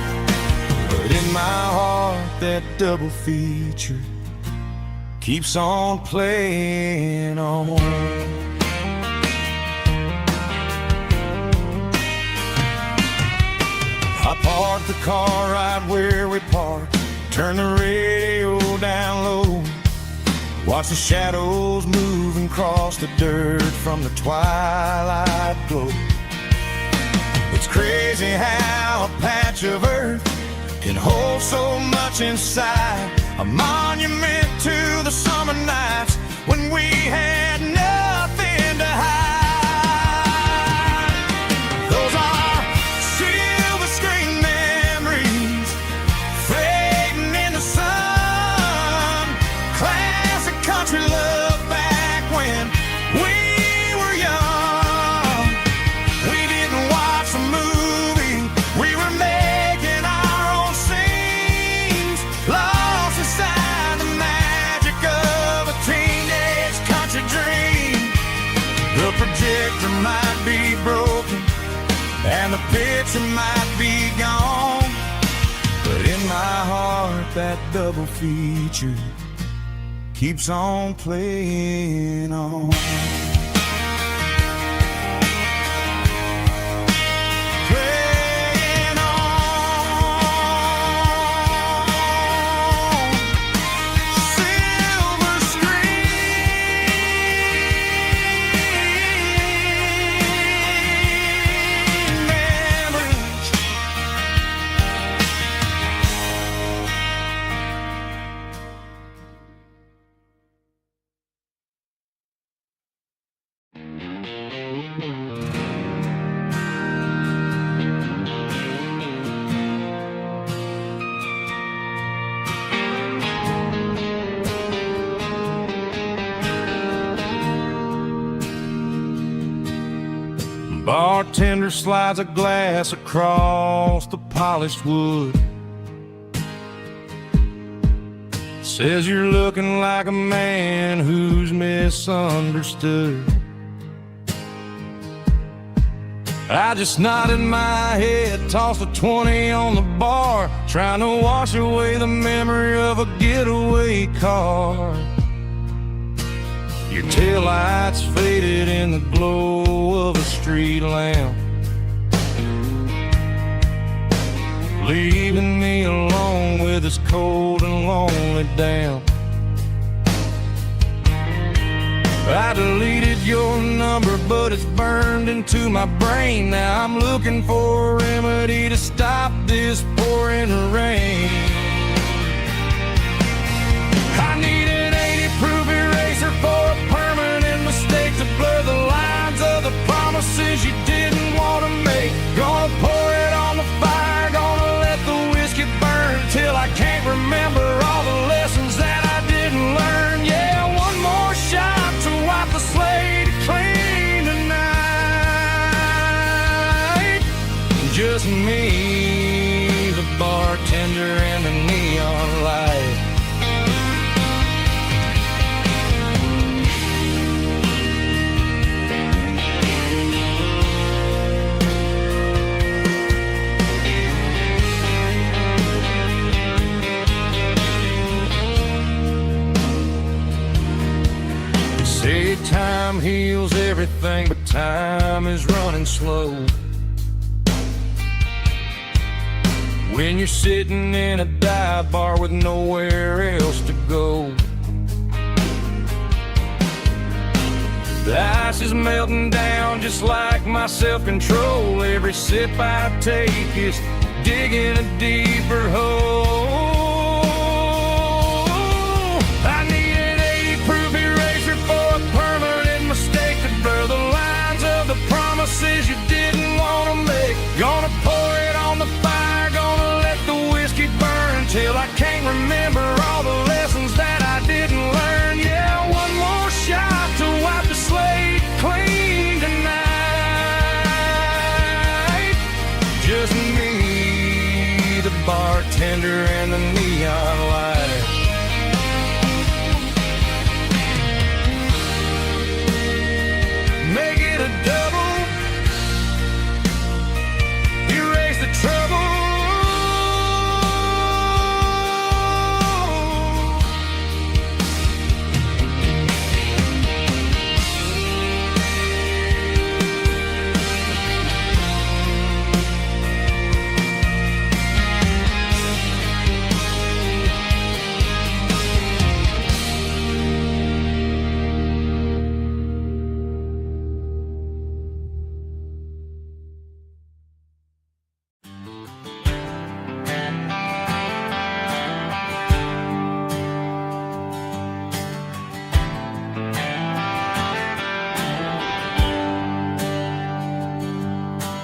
but in my heart that double feature keeps on playing on. I parked the car right where we parked, turned the radio down low, watch the shadows move and cross the dirt from the twilight glow. It's crazy how a patch of earth can hold so much inside, a monument to the summer nights when we had nothing to hide. Those are silver screen memories fading in the sun. Classic country love back when we were young. We didn't watch the movie, we were making our own scenes, lost inside the magic of a teenage country dream. The projector might be broken and the picture might be gone, but in my heart that double feature keeps on playing on. Playing on. Silver screen memories. Bartender slides a glass across the polished wood, says you're looking like a man who's misunderstood. I just nodded my head, tossed a 20 on the bar, trying to wash away the memory of a getaway car. Your taillights faded in the glow of a street lamp, leaving me alone with this cold and lonely damp. I deleted your number, but it's burned into my brain. Now I'm looking for a remedy to stop this pouring rain. I need an 80-proof eraser for a permanent mistake to blur the lines of the promises you didn't want to make. Gonna pour it on the fire, gonna let the whiskey burn till I can't remember all the lessons that I didn't learn. Yeah, one more shot to wipe the slate clean tonight. me, the bartender and the neon light. Say time heals everything, but time is running slow. When you're sitting in a dive bar with nowhere else to go, the ice is melting down just like my self-control. Every sip I take is digging a deeper hole. I need an 80-proof eraser for a permanent mistake to blur the lines of the promises you didn't want to make. Gonna pour it on the fire, gonna let the whiskey burn till I can't remember all the lessons that I didn't learn. Yeah, one more shot to wipe the slate clean tonight. Just me, the bartender and the neon light. Make it a double, erase the trouble.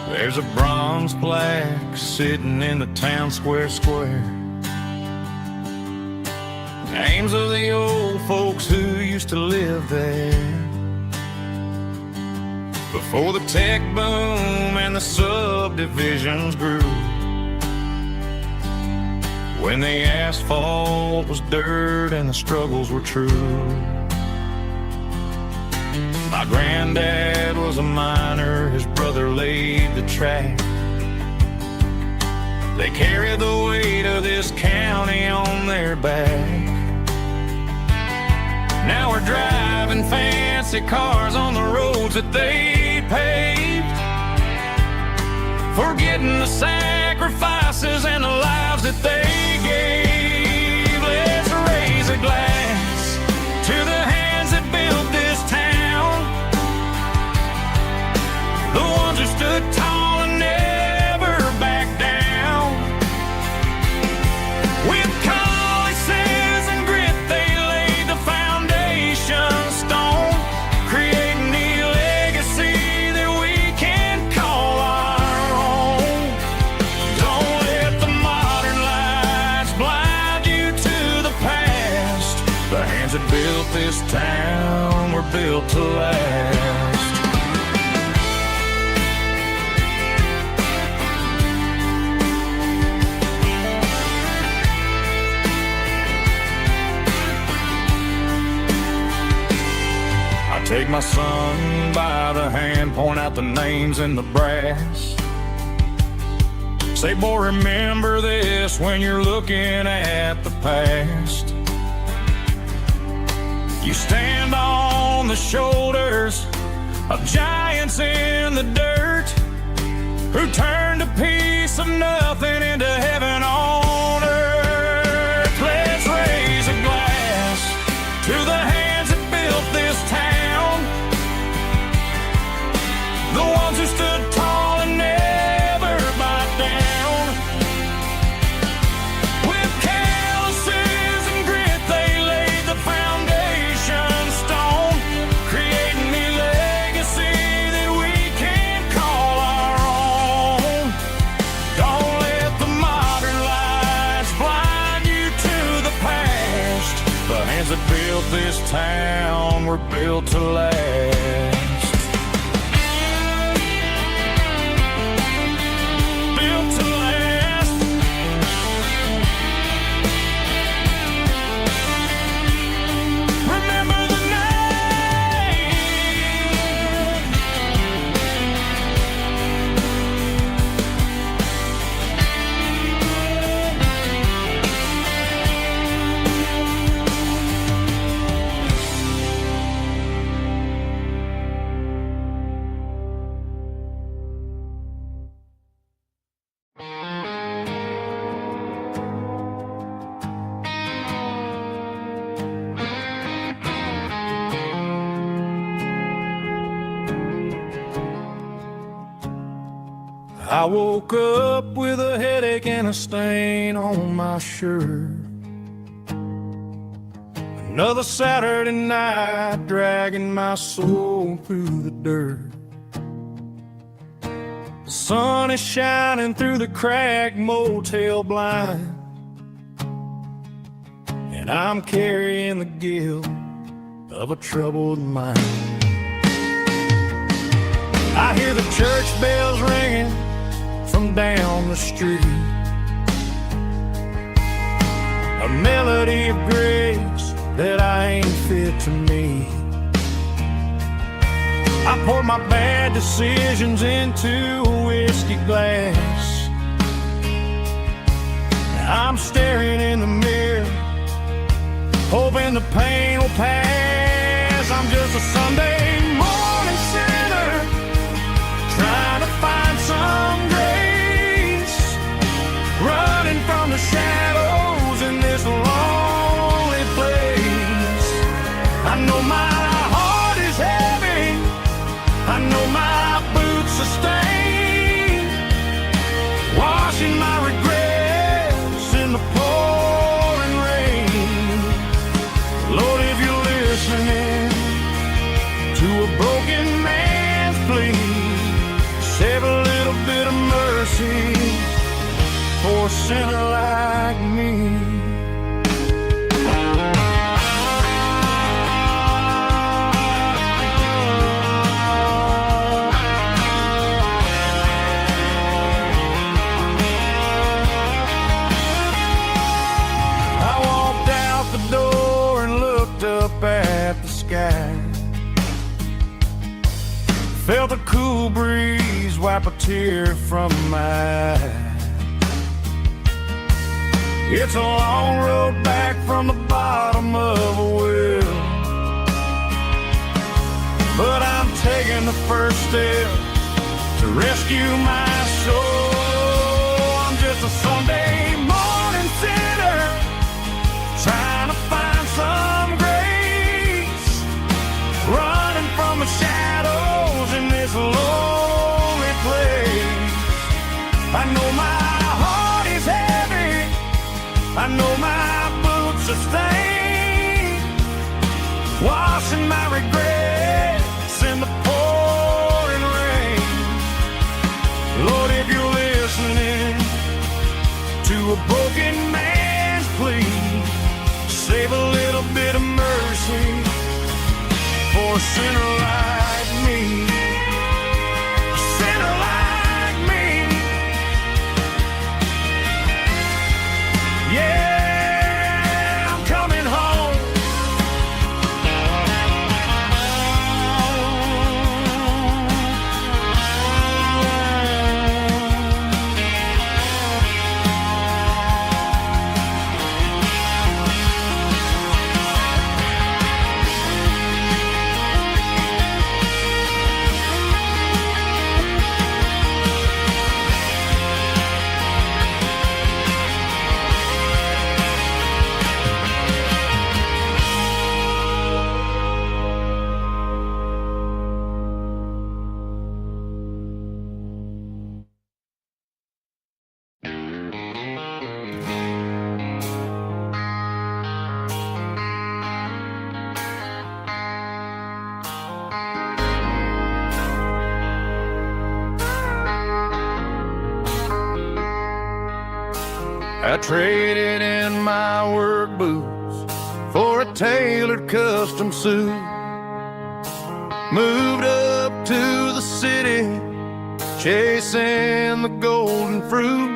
There's a bronze plaque sitting in the town square. Names of the old folks who used to live there before the tech boom and the subdivisions grew, when the asphalt was dirt and the struggles were true. My granddad was a miner, his brother laid the track. They carried the weight of this county on their back. Now we're driving fancy cars on the roads that they paved, forgetting the sacrifices and the lives that they gave. Let's raise a glass to the hands that built this town, the ones who stood tall and never backed down. With calluses and grit they laid the foundation stone, creating the legacy that we can call our own. Don't let the modern lights blind you to the past. The hands that built this town were built to last. Take my son by the hand, point out the names in the brass. Say, boy, remember this when you're looking at the past. You stand on the shoulders of giants in the dirt, who turned a piece of nothing into heaven on earth. Let's raise a glass to the hands that built this town, the ones who stood tall and never backed down. With calluses and grit they laid the foundation stone, creating the legacy that we can call our own. Don't let the modern lights blind you to the past. The hands that built this town were built to last. Built I woke up with a headache and a stain on my shirt. Another Saturday night dragging my soul through the dirt. The sun is shining through the cracked motel blind, and I'm carrying the guilt of a troubled mind. I hear the church bells ringing from down the street, a melody of grace that I ain't fit to meet. I pour my bad decisions into a whiskey glass. I'm staring in the mirror, hoping the pain will pass. I'm just a Sunday morning sinner, trying to find some grace, running from the shadows in this lonely place. I know my heart is heavy, I know my boots are stained, washing my regrets in the pouring rain. Lord, if you're listening to a broken man's plea, save a little bit of mercy for a sinner like me. I walked out the door and looked up at the sky, felt a cool breeze wipe a tear from my eye. It's a long road back from the bottom of a well, but I'm taking the first step to rescue my soul. I'm just a Sunday morning sinner, trying to find some grace, running from the shadows in this lonely place. I know my heart is heavy, I know my boots are stained, washing my regrets in the pouring rain. Lord, if you're listening to a broken man's plea, save a little bit of mercy for a sinner like me. A sinner like me. Yeah, I'm coming home. I traded in my work boots for a tailored custom suit, moved up to the city, chasing the golden fruit.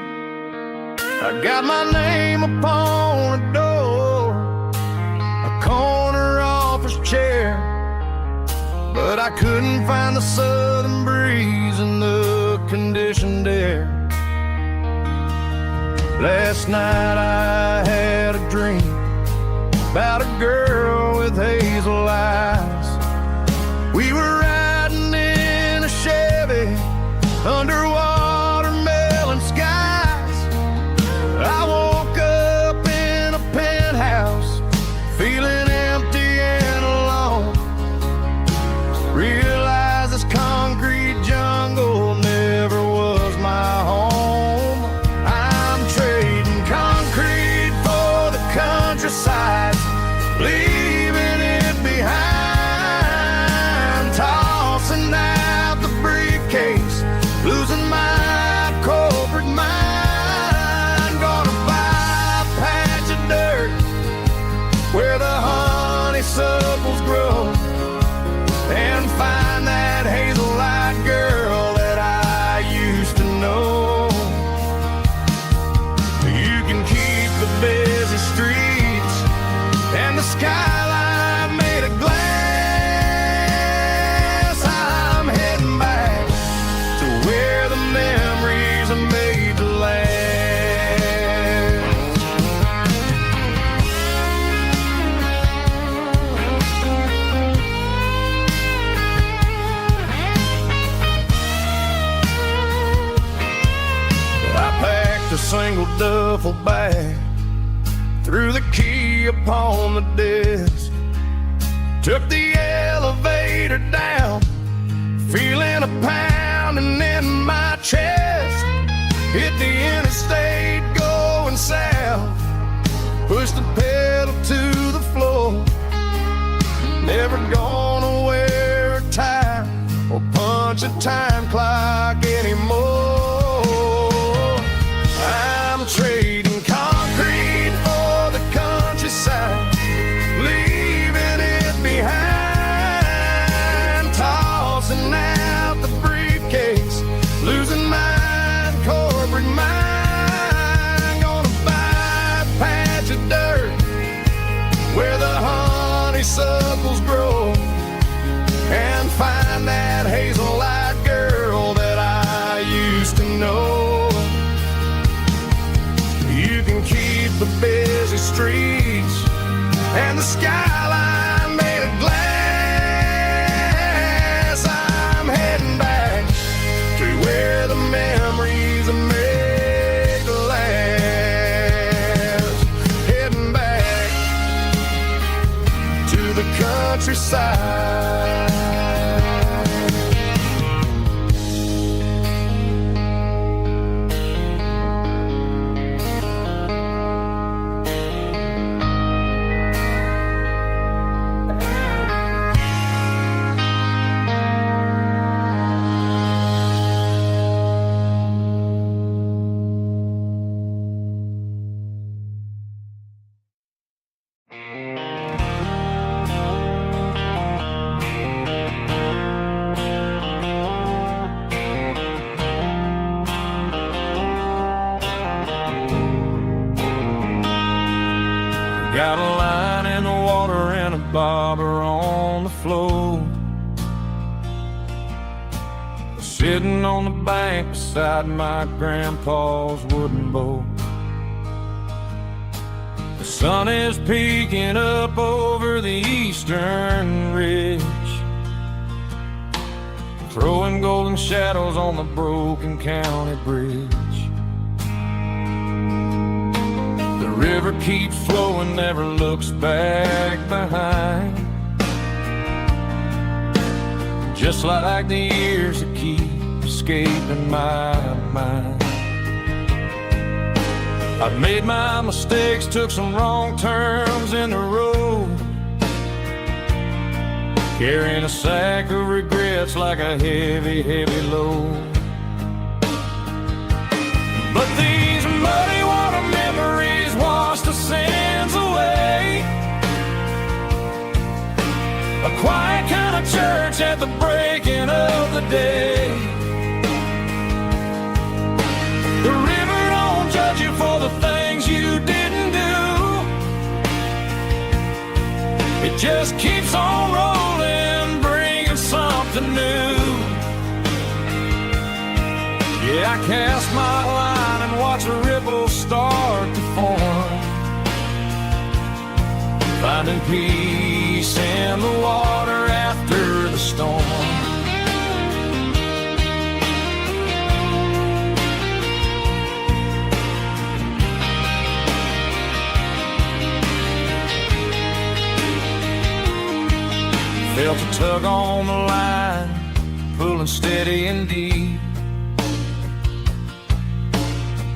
I got my name upon a door, a corner office chair, but I couldn't find the southern breeze in the conditioned air. Last night I had a dream about a girl with hazel eyes. We were riding in a Chevy under watermelon skies. I woke up in a penthouse feeling empty and alone. Realized this concrete jungle never was my duffel bag, threw the key upon the desk, took the elevator down, feeling a pounding in my chest. Hit the interstate going south, pushed the pedal to the floor. Never gonna wear a tie or punch a time clock anymore. I'm trading concrete for the countryside, leaving it behind, tossing out the briefcase, losing my corporate mind. Gonna buy a patch of dirt where the honeysuckles grow, and find that hazel-eyed girl that I used to know. You can keep the busy streets and the skyline made of glass. I'm heading back to where the memories are made to last. Heading back to the countryside. Got a line in the water and a bobber on the floor, sitting on the bank beside my grandpa's wooden boat. The sun is peeking up over the eastern ridge, throwing golden shadows on the broken county bridge. The river keeps flowing, never looks back behind, just like the years that keep escaping my mind. I've made my mistakes, took some wrong turns in the road, carrying a sack of regrets like a heavy, heavy load. But these muddy water memories wash the sins away. A quiet kind of church at the breaking of the day. The river don't judge you for the things you didn't do. It just keeps on rolling, bringing something new. Yeah, I cast my line and watch a ripple start to form, finding peace in the water after the storm. Felt a tug on the line, pulling steady and deep.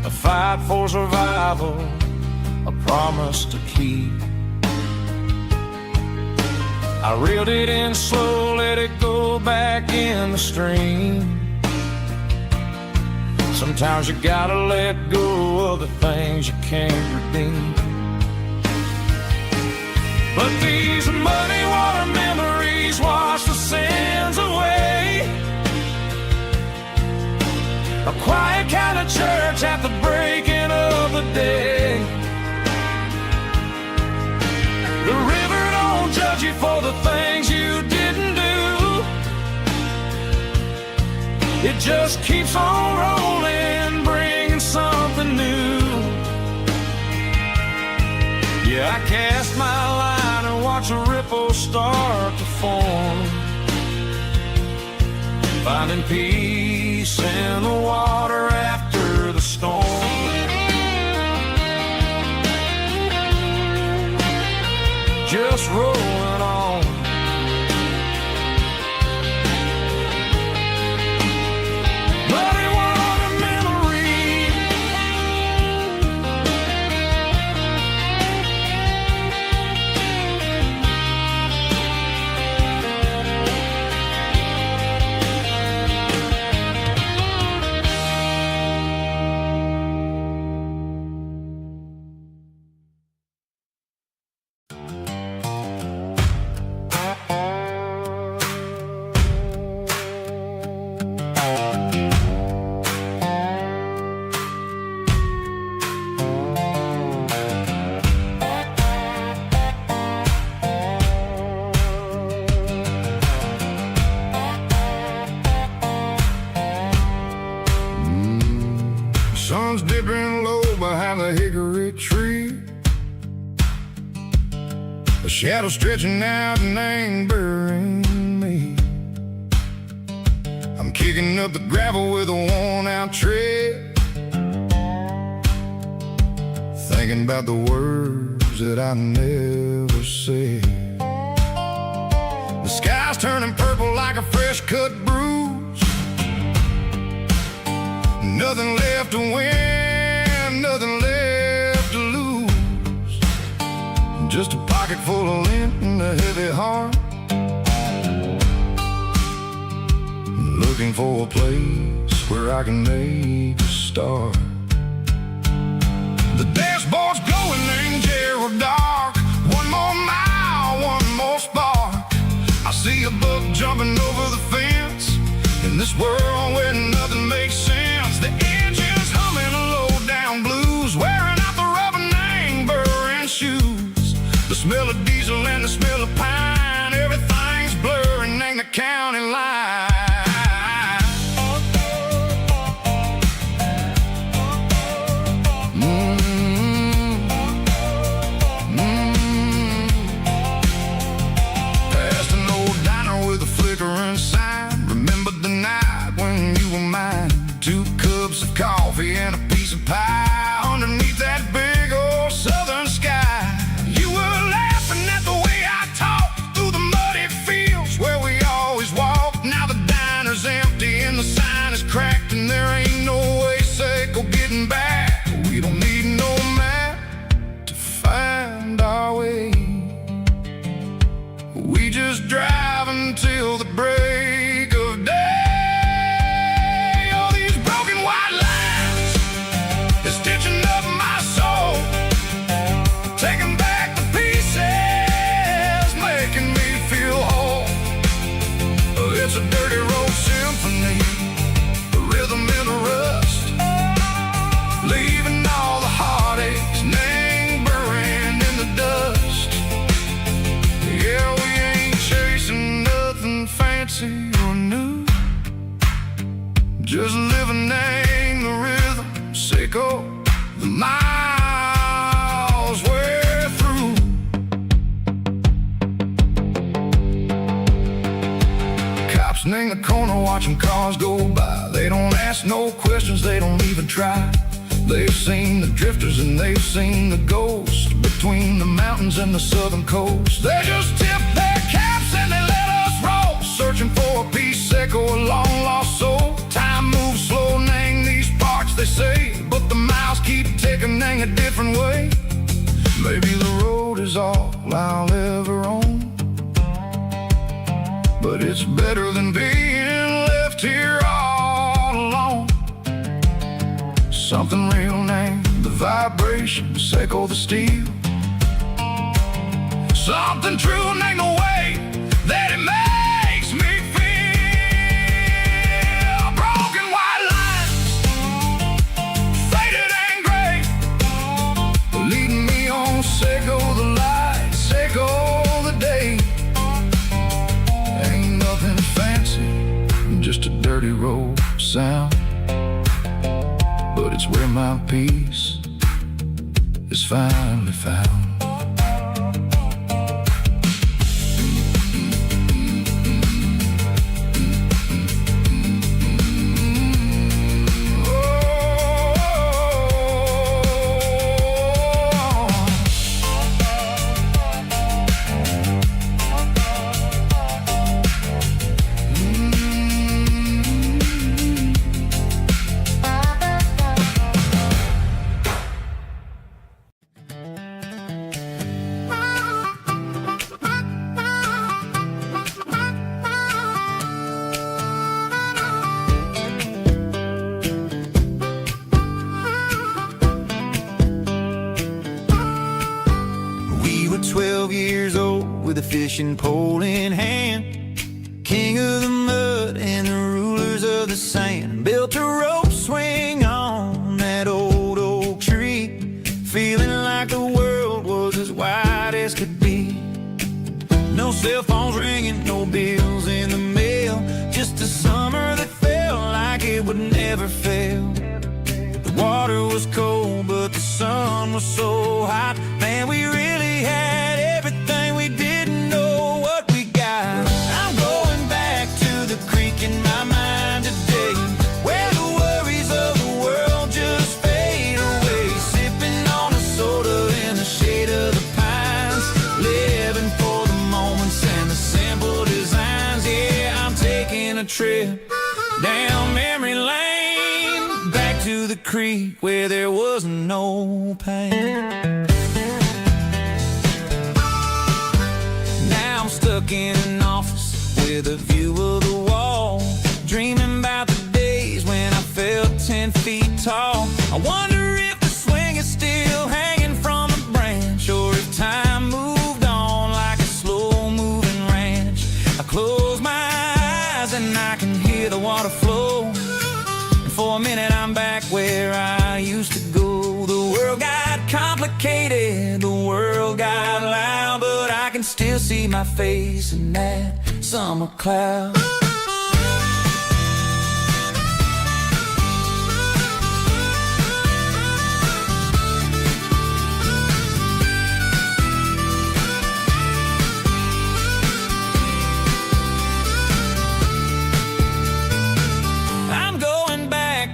A fight for survival, a promise to keep. I reeled it in slow, let it go back in the stream. Sometimes you gotta let go of the things you can't redeem. But these muddy water memories wash the sins away. A quiet kind of church at the breaking of the day. The river don't judge you for the things you didn't do. It just keeps on rolling, bringing something new. Yeah, I cast my line and watch a ripple start to form, finding peace in the water after the storm. just rolling on. But it was a memory. Sun's dipping low behind the hickory tree. A shadow stretching out and angering me. I'm kicking up the gravel with a worn-out tread, thinking about the words that I never said. The sky's turning purple like a fresh-cut bruise. Nothing left to win, nothing left to lose. Just a pocket full of lint and a heavy heart, looking for a place where I can make a start. The dashboard's glowing in Gerald dark. One more mile, one more spark. I see a buck jumping over the fence in this world where nothing makes sense. The engine's humming a low-down blues, wearing out the rubber name burring shoes. The smell of diesel and the smell of pine, everything's blurring in the county line. Past an old diner with a flickering sign. Remember the night when you were mine. 2 cups of coffee and a piece of pie underneath that big old southern sky. You were laughing at the way I talked through the muddy fields where we always walked. Now the diner's empty and the sign is cracked, and there ain't no way safe or getting back. We don't need no map to find our way. We just drive until the break of day. It's a dirty road symphony, a rhythm in the rust, leaving all the heartaches lingering in the dust. Yeah, we ain't chasing nothing fancy or new, just living in the rhythm, sicko, the miles we're through. In the corner watching cars go by. They don't ask no questions, they don't even try. They've seen the drifters and they've seen the ghosts between the mountains and the southern coast. They just tip their caps and they let us roll, searching for a piece or a long lost soul. Time moves slow in these parts, they say, but the miles keep ticking in a different way. Maybe the road is all I'll ever own, but it's better than being left here all alone. Something real named the vibration, Seiko the steel. Something true named the way that it makes me feel. Broken white lines, faded and gray, leading me on, Seiko the light, Seiko the day. Just a dirty road sound, but it's where my peace is finally found. fishing pole in hand, king of the mud and the rulers of the sand. Built a rope swing on that old oak tree, feeling like the world was as wide as could be. No cell phones ringing, no bills in the mail, just a summer that felt like it would never fail. The water was cold, but the sun was so hot. Man, we really had everything, we didn't know what we got. I'm going back to the creek in my mind today, where the worries of the world just fade away. Sipping on a soda in the shade of the pines, living for the moments and the simple designs. Yeah, I'm taking a trip down memory lane, back to the creek where there was no pain. Now I'm stuck in an office with a view of the wall, dreaming about the days when I felt 10 feet tall. I wonder if the swing is still hanging from a branch, or if time moved on like a slow-moving ranch. I close my eyes and I can hear the water flow, and for a minute I'm back where I used to go. The world got complicated, the world got loud, but I can still see my face in that summer cloud.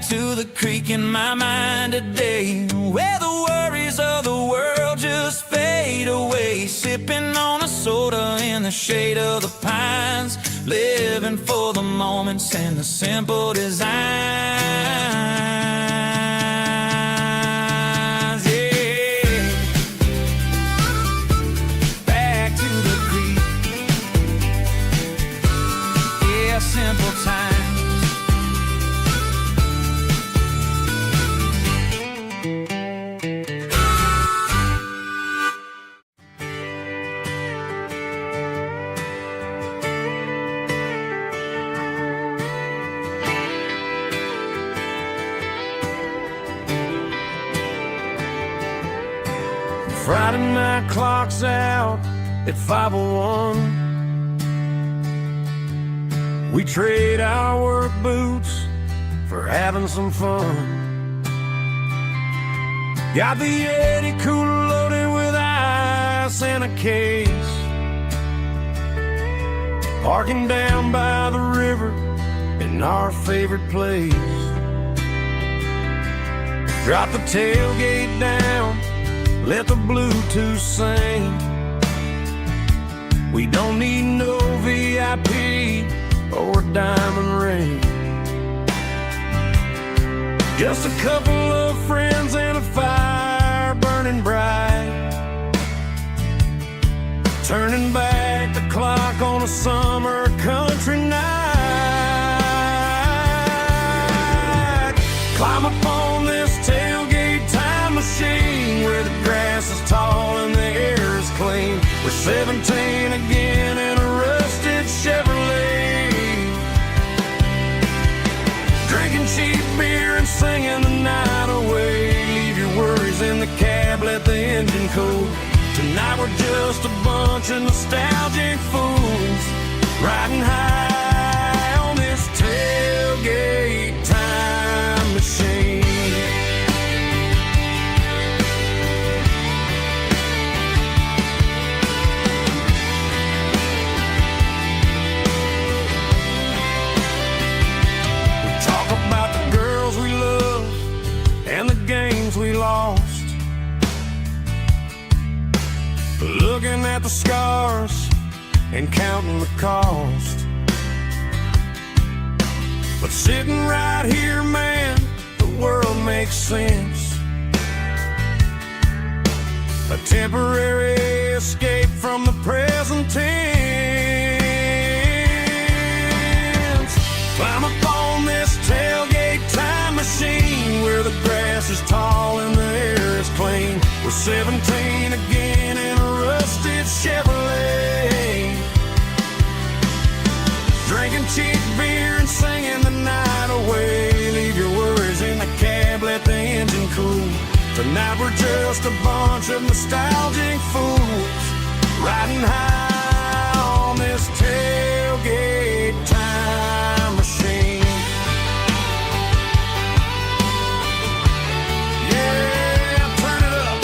To the creek in my mind today, where the worries of the world just fade away. Sipping on a soda in the shade of the pines, living for the moments and the simple designs. Yeah, back to the creek. Yeah, simple times. Friday night clock's out at 5:01. We trade our work boots for having some fun. Got the Yeti cooler loaded with ice and a case, parking down by the river in our favorite place. Drop the tailgate down, let the Bluetooth sing. We don't need no VIP or a diamond ring, just a couple of friends and a fire burning bright, turning back the clock on a summer country night. Climb up on this tailgate time machine, where the grass is tall and the air is clean. We're 17 again in a rusted Chevrolet, drinking cheap beer and singing the night away. Leave your worries in the cab, let the engine cool. Tonight we're just a bunch of nostalgic fools, riding high on this tailgate time machine. We lost, looking at the scars and counting the cost. But sitting right here, man, the world makes sense. A temporary escape from the present tense. Climb up on this tailgate time machine, where the grass is tall and the air is clean. We're 17 again in a rusted Chevrolet, cheap beer and singing the night away. Leave your worries in the cab, let the engine cool. Tonight we're just a bunch of nostalgic fools riding high on this tailgate time machine. Yeah, turn it up.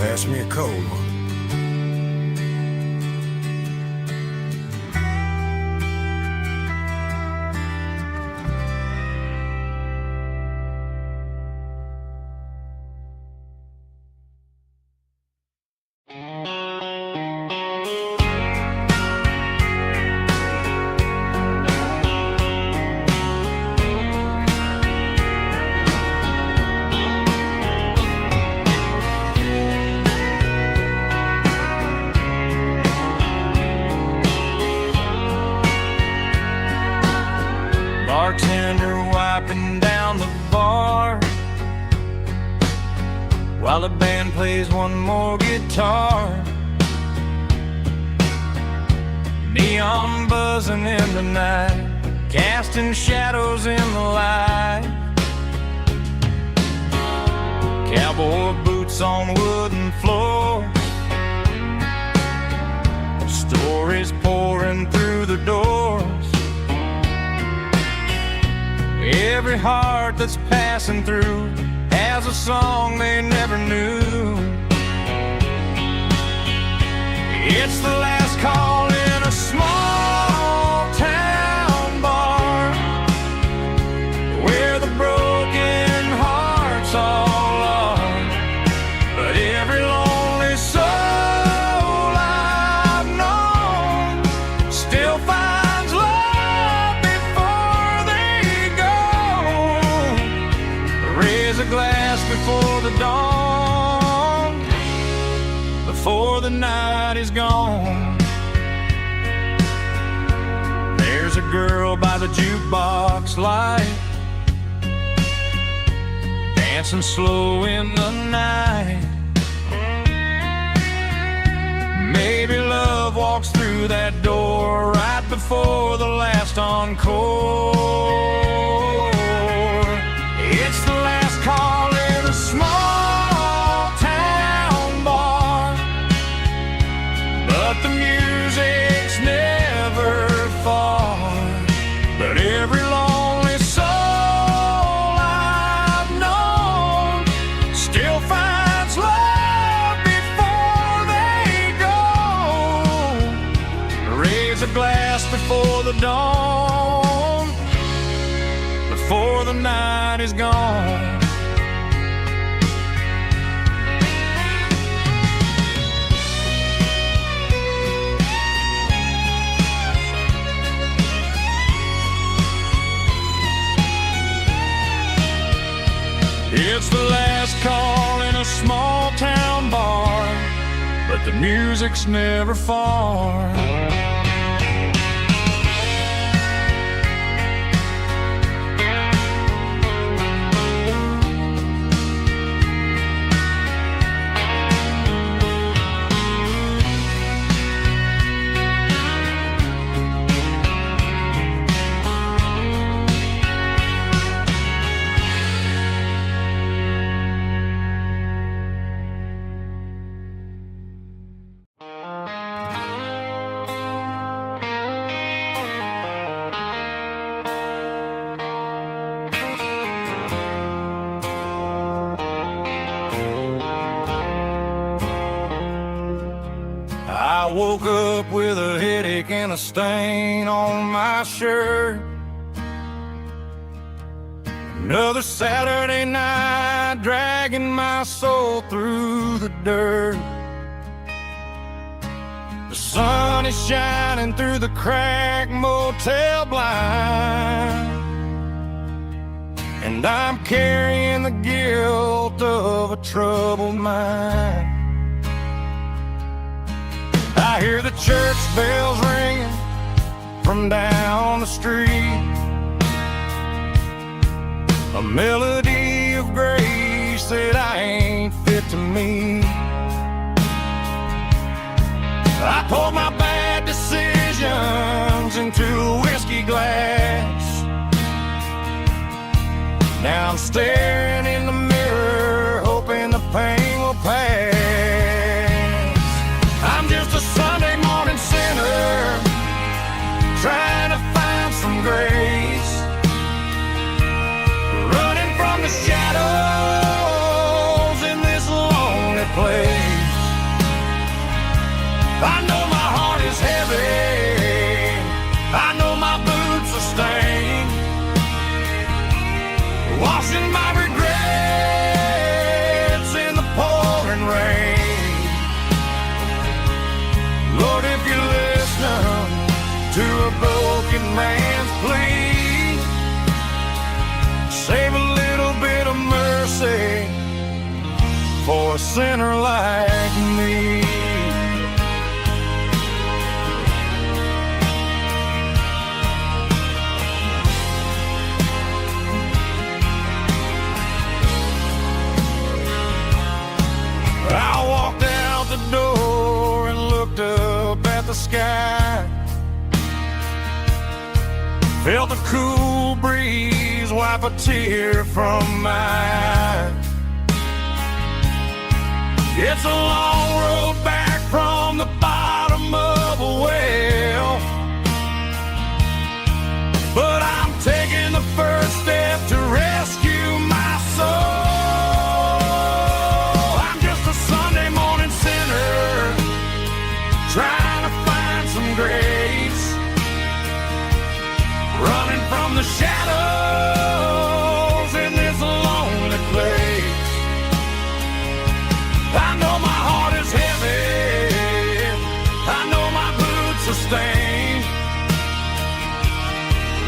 Pass me a cold one. Bartender wiping down the bar while the band plays one more guitar. Neon buzzing in the night, casting shadows in the light. Cowboy boots on wooden floors, stories pouring through the doors. Every heart that's passing through has a song they never knew. It's the last call in a small town bar where the broken hearts all are. But every lonely soul I've known still finds love before they go. Raise a glass before the dawn, before the night is gone. There's a girl by the jukebox light, dancing slow in the night. Maybe love walks through that door right before the last encore. It's the last call in a small town bar, but the music's never far. But every lonely soul I've known still finds love before they go. Raise a glass before the dawn, before the night is gone. It's the last call in a small town bar, but the music's never far. I woke up with a headache and a stain on my shirt. Another Saturday night dragging my soul through the dirt. The sun is shining through the cracked motel blind, and I'm carrying the guilt of a troubled mind. I hear the church bells ringing from down the street, a melody of grace said I ain't fit to meet. I poured my bad decisions into a whiskey glass. Now I'm staring in the mirror, hoping the pain will pass. I'm just a Sunday morning sinner, trying to find some grace, running from the shadows in this lonely place. I know my heart is heavy, I know my boots are stained, washing my regrets in the pouring rain. Lord, if you're listening to a broken man's plea, save a little bit of mercy for a sinner like me. I walked out the door and looked up at the sky, felt the cool breeze wipe a tear from my eye. It's a long road back from the bottom of a well, but I'm taking the first step to rescue my soul. Trying to find some grace, running from the shadows in this lonely place. I know my heart is heavy, I know my boots are stained,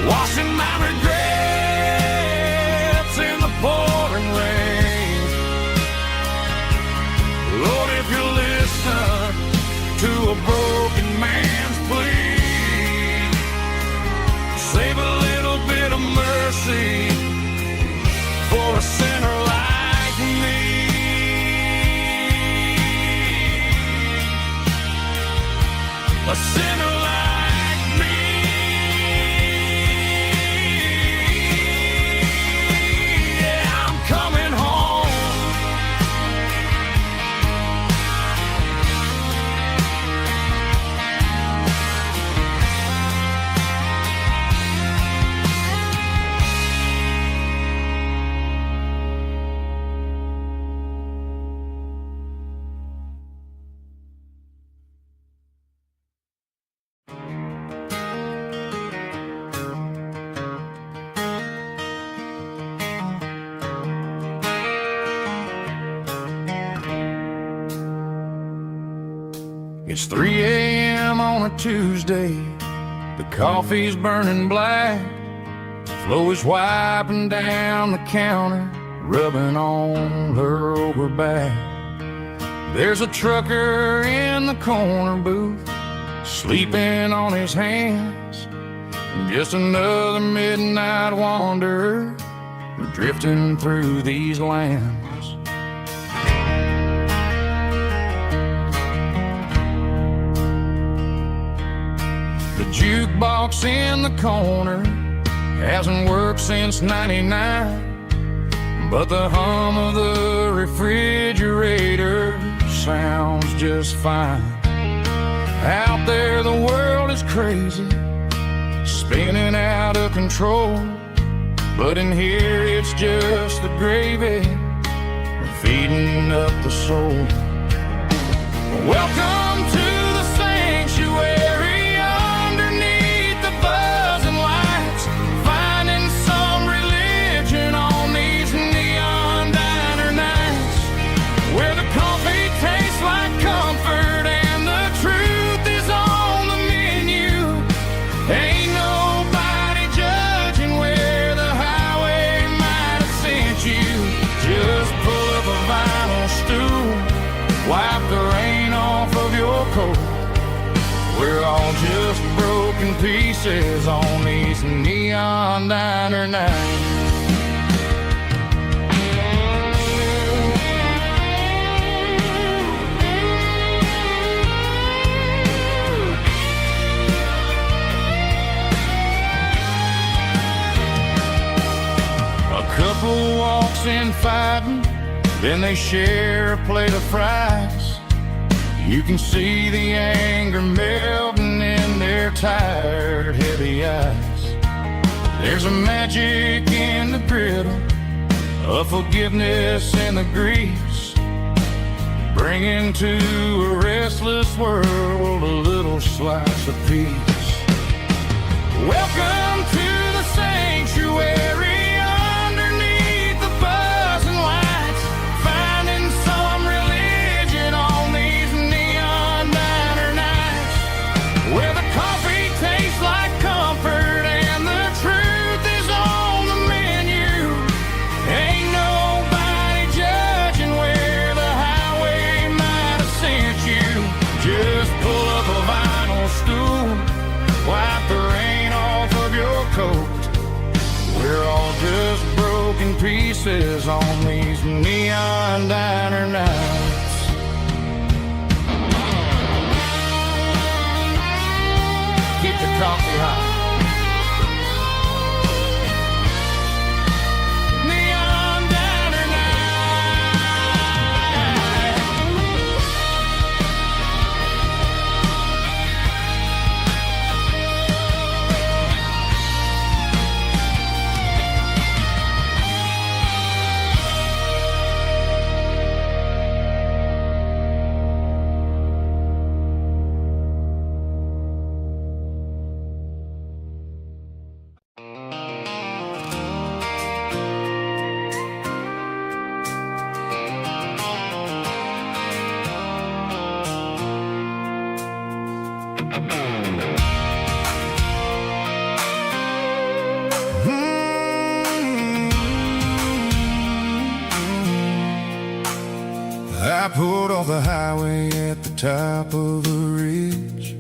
washing my regrets in the pouring rain. Lord, if you're listening to a broken man's plea, save a little bit of mercy for a sinner like me. A sinner like me. Yeah, I'm coming home. It's 3 a.m. on a Tuesday, the coffee's burning black, Flo is wiping down the counter, rubbing on her over back. There's a trucker in the corner booth, sleeping on his hands, just another midnight wanderer drifting through these lands. The jukebox in the corner hasn't worked since '99, but the hum of the refrigerator sounds just fine. Out there the world is crazy, spinning out of control, but in here it's just the gravy feeding up the soul. Welcome to the sanctuary underneath the buzzing lights, finding some religion on these neon diner nights, where the coffee tastes like comfort and the truth is on the menu. Ain't nobody judging where the highway might have sent you. Just pull up a vinyl stool, wipe the rain off of your coat. We're all just broken pieces on these neon diner nights. and fighting, then they share a plate of fries. You can see the anger melting in their tired, heavy eyes. There's a magic in the griddle, a forgiveness in the grease, bringing to a restless world a little slice of peace. Welcome to the sanctuary. Pieces on these neon diner nights. Keep the coffee hot. Neon diner I pulled off the highway at the top of the ridge,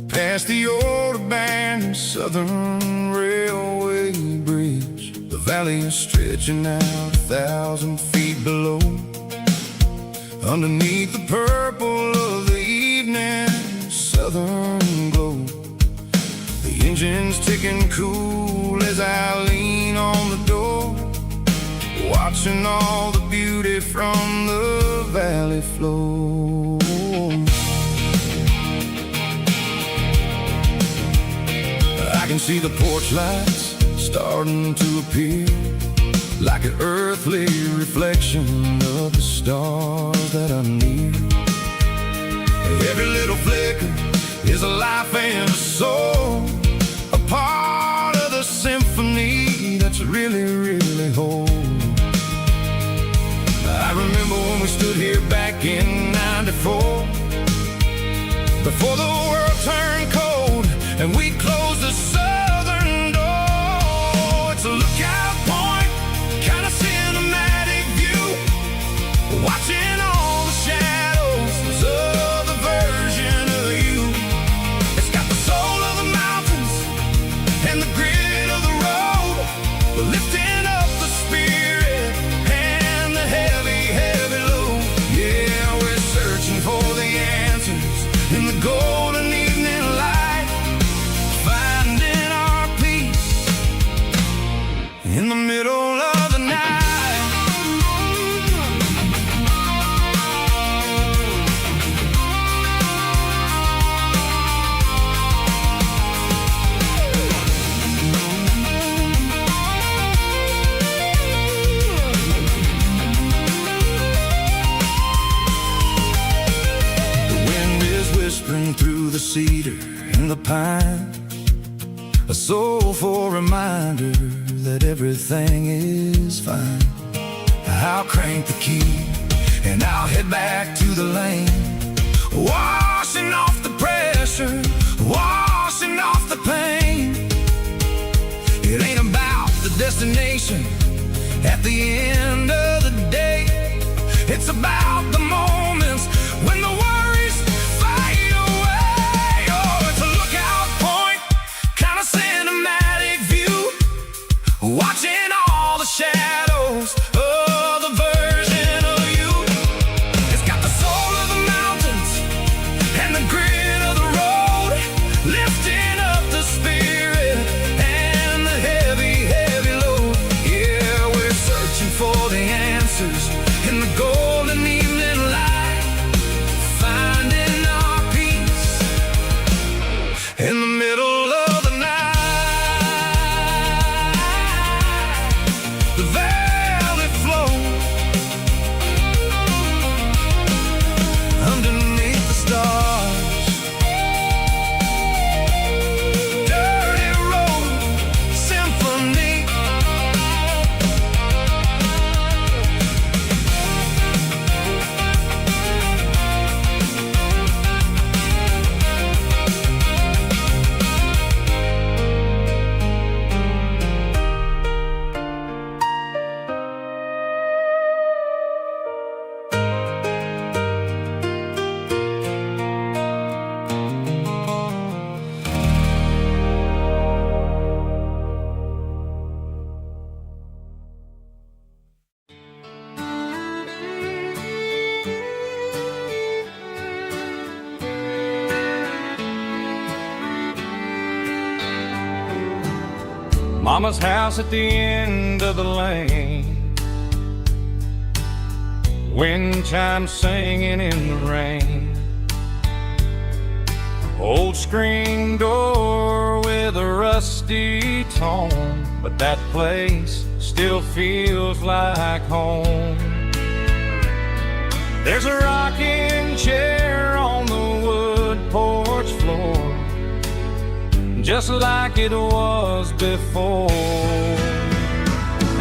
past the old abandoned Southern Railway bridge. The valley is stretching out 1,000 feet below, underneath the purple of the evening southern glow. The engine's ticking cool as I lean on the door, watching all the beauty from the valley flow. I can see the porch lights starting to appear, like an earthly reflection of the stars that are near. Every little flicker is a life and a soul, a part of the symphony that's really, really whole. I remember when we stood here back in '94, before the world turned cold and we closed the southern door. It's a lookout point, kind of cinematic view, watching all the shadows of the version of you. It's got the soul of the mountains and the grit of the road, lifting up the spirit and the heavy, heavy load. Yeah, we're searching for the answers in the golden evening light, finding our peace in the middle of the night. Whispering through the cedar and the pine, a soulful reminder that everything is fine. I'll crank the key and I'll head back to the lane, washing off the pressure, washing off the pain. It ain't about the destination at the end of the day, it's about the moments when the worries fade away. Oh, it's a lookout point, kind of cinematic view, watching all the shadows of the version of you. It's got the soul of the mountains and the grit of the road, lifting up the spirit and the heavy, heavy load. Yeah, we're Mama's house at the end of the lane, wind chimes singing in the rain. Old screen door with a rusty tone, but that place still feels like home. There's a rocking chair on the wood porch floor, just like it was before.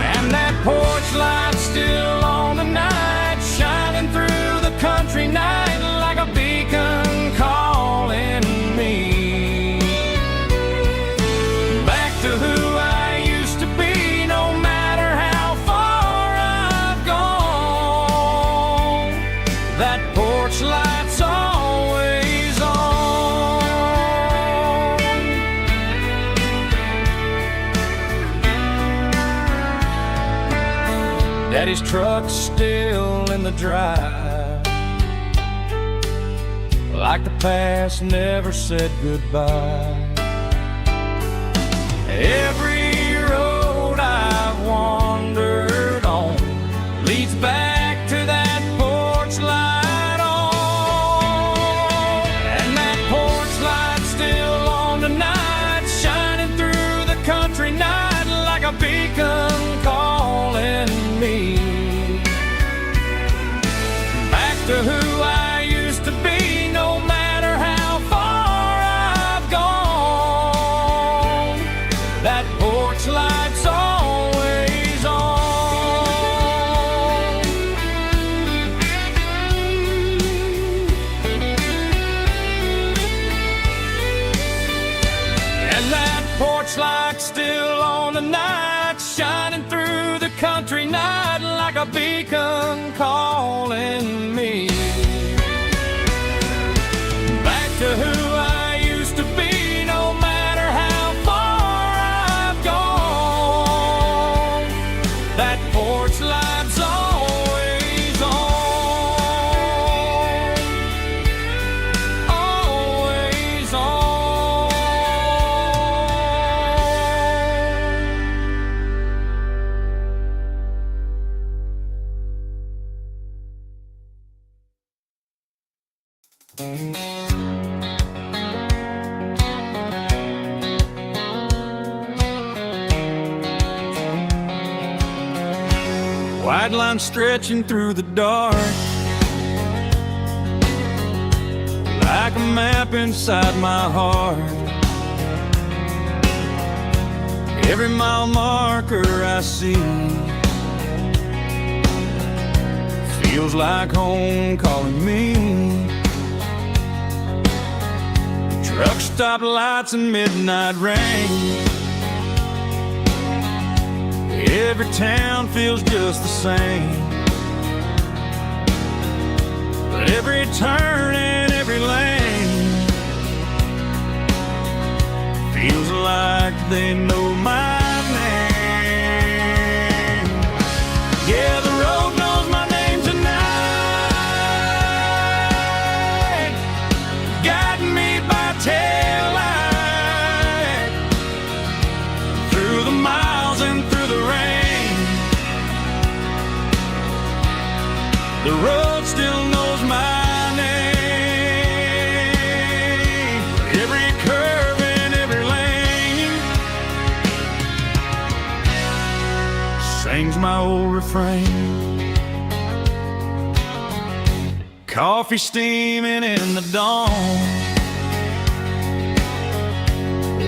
And that porch light's still on tonight, shining through the country night like a beacon calling me back to who I used to be. No matter how far I've gone, that porch light's always on. Daddy's truck's still in the drive, like the past never said goodbye. Every road I've wandered on leads back to that porch light on. And that porch light's still on tonight, shining through the country night like a beacon calling me back to who I used to be. No matter how far I've gone, that porch light's always on. And that porch light's still on tonight, shining through the country night like a beacon calling me back to who I used to be. No matter how far I've gone, that porch light's always on, always on. White line stretching through the dark, like a map inside my heart. Every mile marker I see feels like home calling me. Truck stop lights and midnight rain, every town feels just the same. But every turn and every lane feels like they know my name. Yeah, the road knows my name tonight, guiding me by taillight through the miles and through the rain. The road still knows my name. Every curve and every lane sings my old refrain. Coffee steaming in the dawn,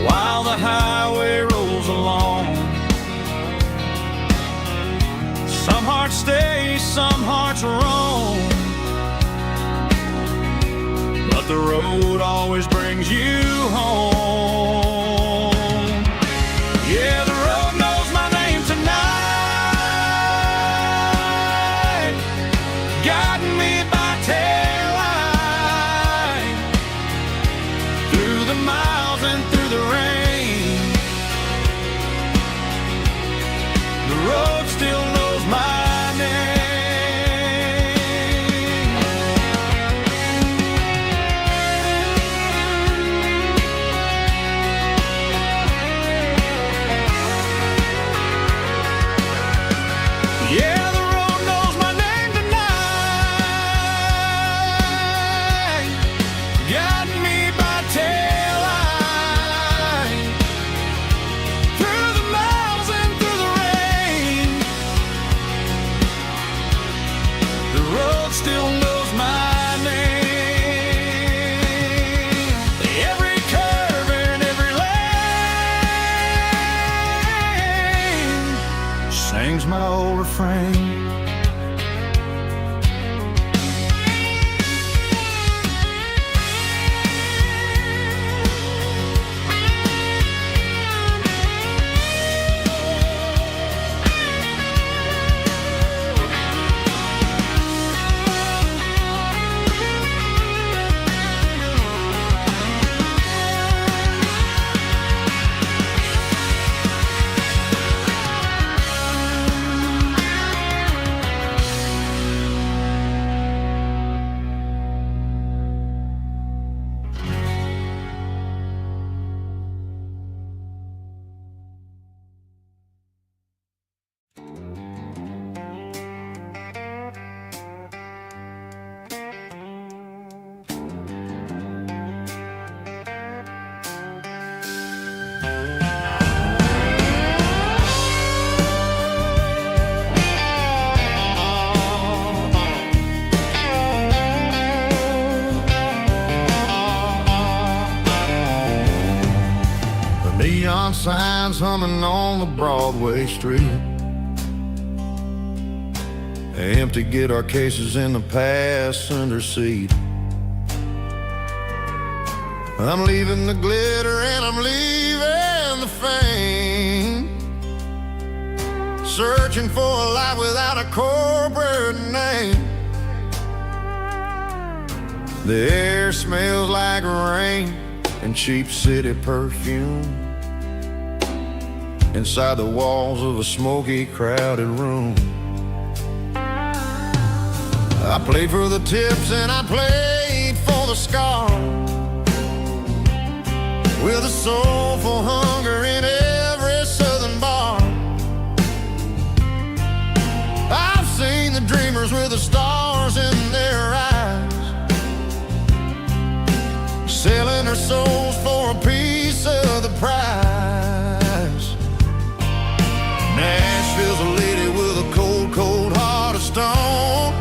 while the highway rolls along. Some hearts stay, some hearts roam, but the road always brings you home. Yeah, the road knows my name tonight, guiding me by taillight through the miles and through the rain. The road still knows my name. dog still knows my name. Every curve and every lane sings my old refrain. Neon signs humming on the Broadway street. Empty guitar cases in the passenger seat. I'm leaving the glitter and I'm leaving the fame. Searching for a life without a corporate name. The air smells like rain and cheap city perfume. Inside the walls of a smoky, crowded room. I played for the tips and I played for the scars, with a soulful hunger in every southern bar. I've seen the dreamers with the stars in their eyes, selling their souls for a piece of the prize. Nashville's a lady with a cold, cold heart of stone.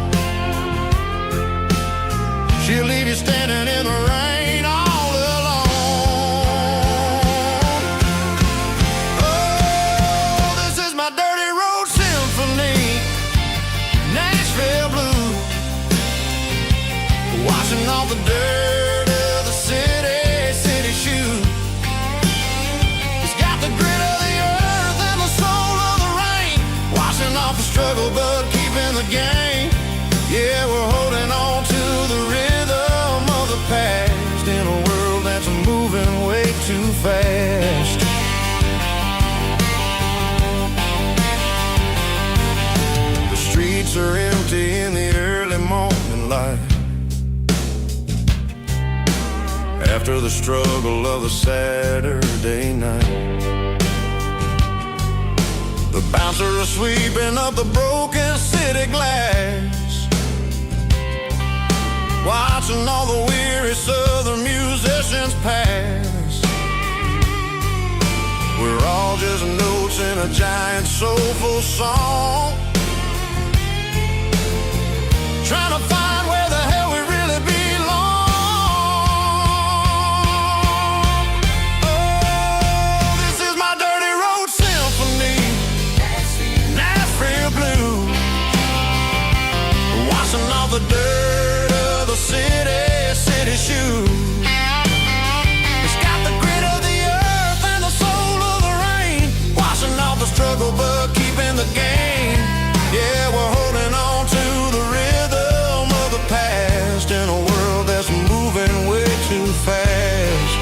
She'll leave you standing in the rain all alone. Oh, this is my dirty road symphony, Nashville blues, washing off the dirt of the city shoes. It's got the grit of the earth and the soul of the rain, washing off the struggle but keeping the game. Yeah, we're holding on to the rhythm of the past in a world that's moving way too fast. The streets are empty in the early morning light, after the struggle of the Saturday night. The bouncers are sweeping up the broken city glass, watching all the weary southern musicians pass. We're all just notes in a giant soulful song, trying to find where the hell we really belong. Oh, this is my dirty road symphony, Nashville blues, washing off the dirt of the city shoes. It's got the grit of the earth and the soul of the rain, washing off the struggle but keeping the game. Yeah, we're holding on to the rhythm of the past in a world that's moving way too fast.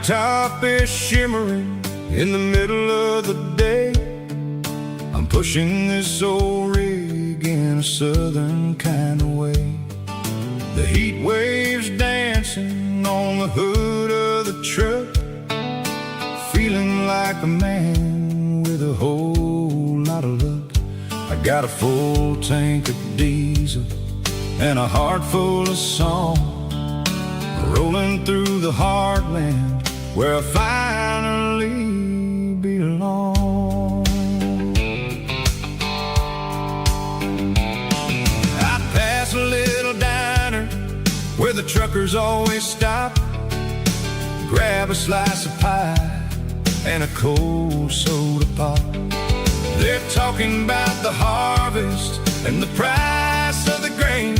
top is shimmering in the middle of the day. I'm pushing this old rig in a southern kind of way. The heat waves dancing on the hood of the truck, feeling like a man with a whole lot of luck. I got a full tank of diesel and a heart full of song, rolling through the heartland where I finally belong. I pass a little diner where the truckers always stop, grab a slice of pie and a cold soda pop. They're talking about the harvest and the price of the grain,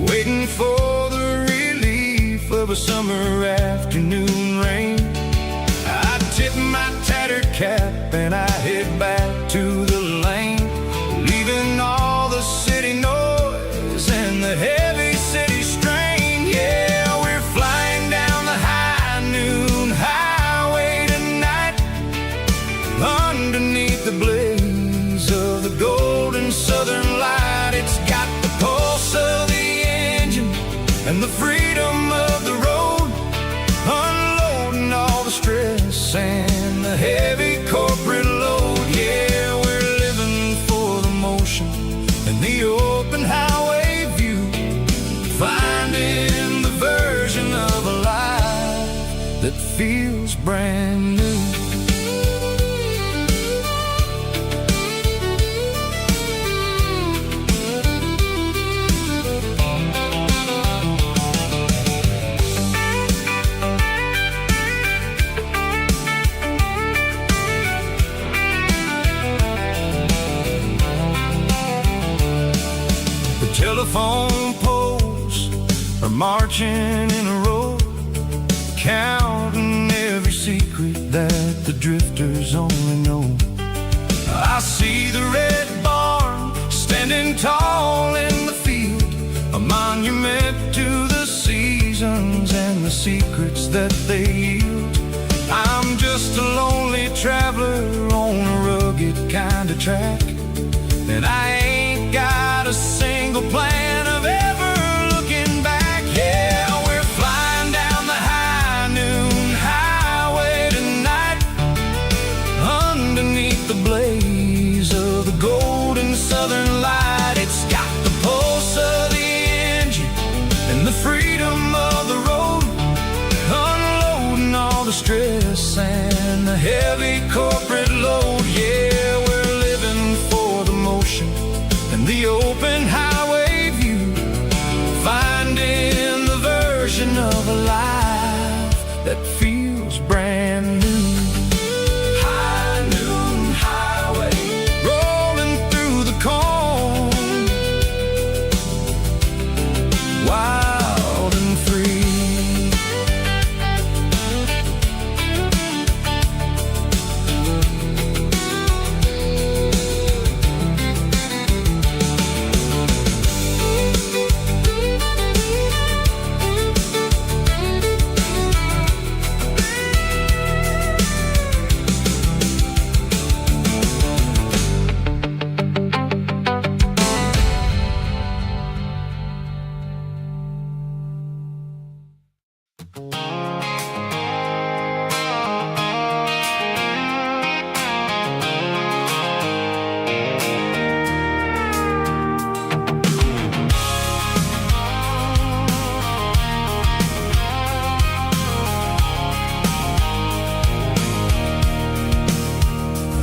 waiting for the relief of a summer afternoon rain. I tip my tattered cap and I head back to the lane, leaving all the city noise and the heavy city strain. Yeah, we're flying down the high noon highway tonight, underneath the blaze of the golden southern light. It's got the pulse of the engine and the freedom of the road, unloading all the stress and the heavy corporate load. Yeah, we're living for the motion and the open highway view, finding the version of a life that feels brand new. Telephone poles are marching in a row, counting every secret that the drifters only know. I see the red barn standing tall in the field, a monument to the seasons and the secrets that they yield. I'm just a lonely traveler on a rugged kind of track, and I ain't got a single plan of ever looking back. Yeah, we're flying down the high noon highway tonight, underneath the blaze of the golden southern light. It's got the pulse of the engine and the freedom of the road, unloading all the stress and the heavy corporate load. Yeah, we're living for the motion and the open highway view, finding the version of a life that feels brand new. High noon highway, rolling through the corn, wild and free.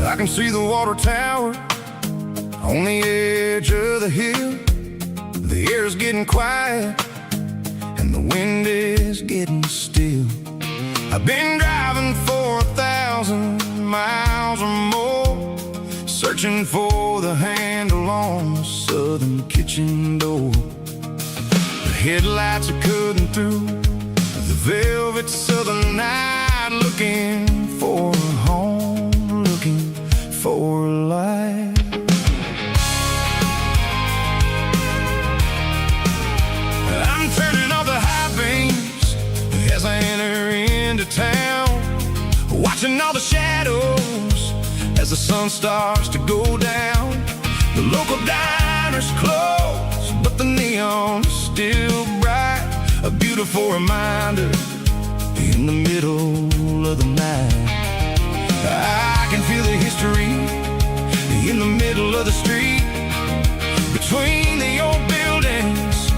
I can see the water tower on the edge of the hill. The air's getting quiet and the wind is getting still. I've been driving for 1,000 miles or more, searching for the handle on the southern kitchen door. The headlights are cutting through the velvet southern night, looking for a home, looking for life. I'm turning off the high beams as I enter into town. sun starts to go down. The local diners close, but the neon's still bright. A beautiful reminder in the middle of the night. I can feel the history in the middle of the street, between the old buildings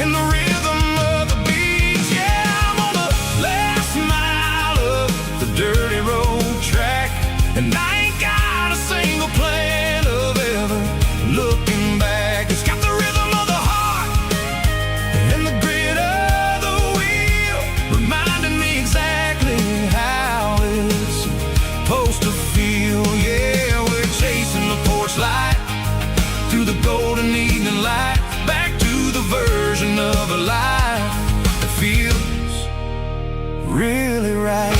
and the rhythm of the beats. Yeah, I'm on the last mile of the dirty road track, and I ain't got a single plan of ever looking back. It's got the rhythm of the heart and the grit of the wheel, reminding me exactly how it's supposed to feel. Yeah, we're chasing the porch light through the golden evening light, back to the version of a life that feels really right.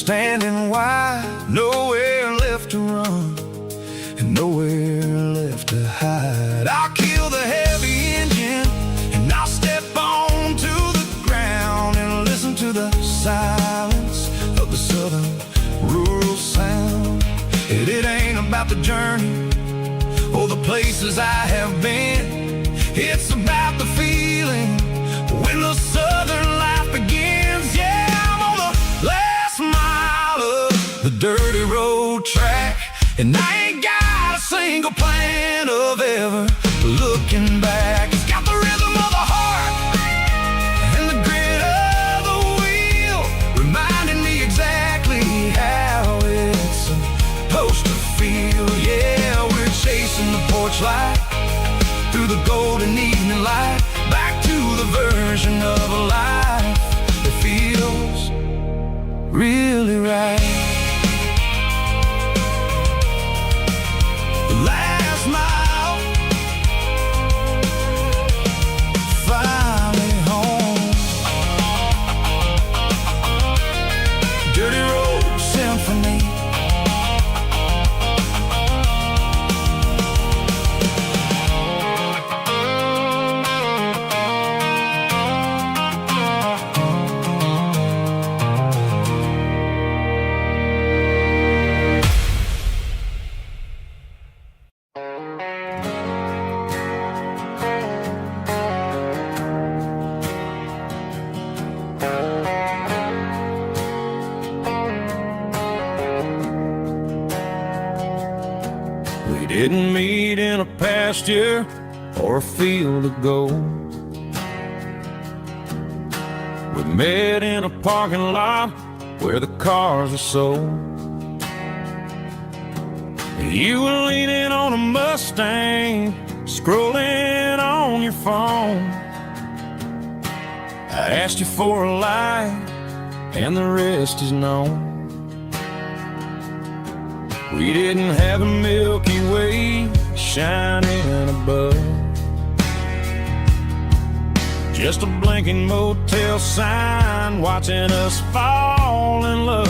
Standing wide, nowhere left to run and nowhere left to hide. I'll kill the heavy engine and I'll step onto the ground and listen to the silence of the southern rural sound. It ain't about the journey or the places I have been. It's about the feeling when the southern life begins. Yeah, I'm on the last mile of the dirty road track, and I ain't got a single plan of ever looking back. It's got the rhythm of the heart and the grit of the wheel, reminding me exactly how it's supposed to feel. Yeah, we're chasing the porch light through the golden evening light, back to the version of a life that feels really right. The last mile, finally home. Dirty Road Symphony. We didn't meet in a pasture or a field of gold. We met in a parking lot where the cars were sold. You were leaning on a Mustang, scrolling on your phone. I asked you for a light, and the rest is known. We didn't have a Milky Way shining above, just a blinking motel sign watching us fall in love.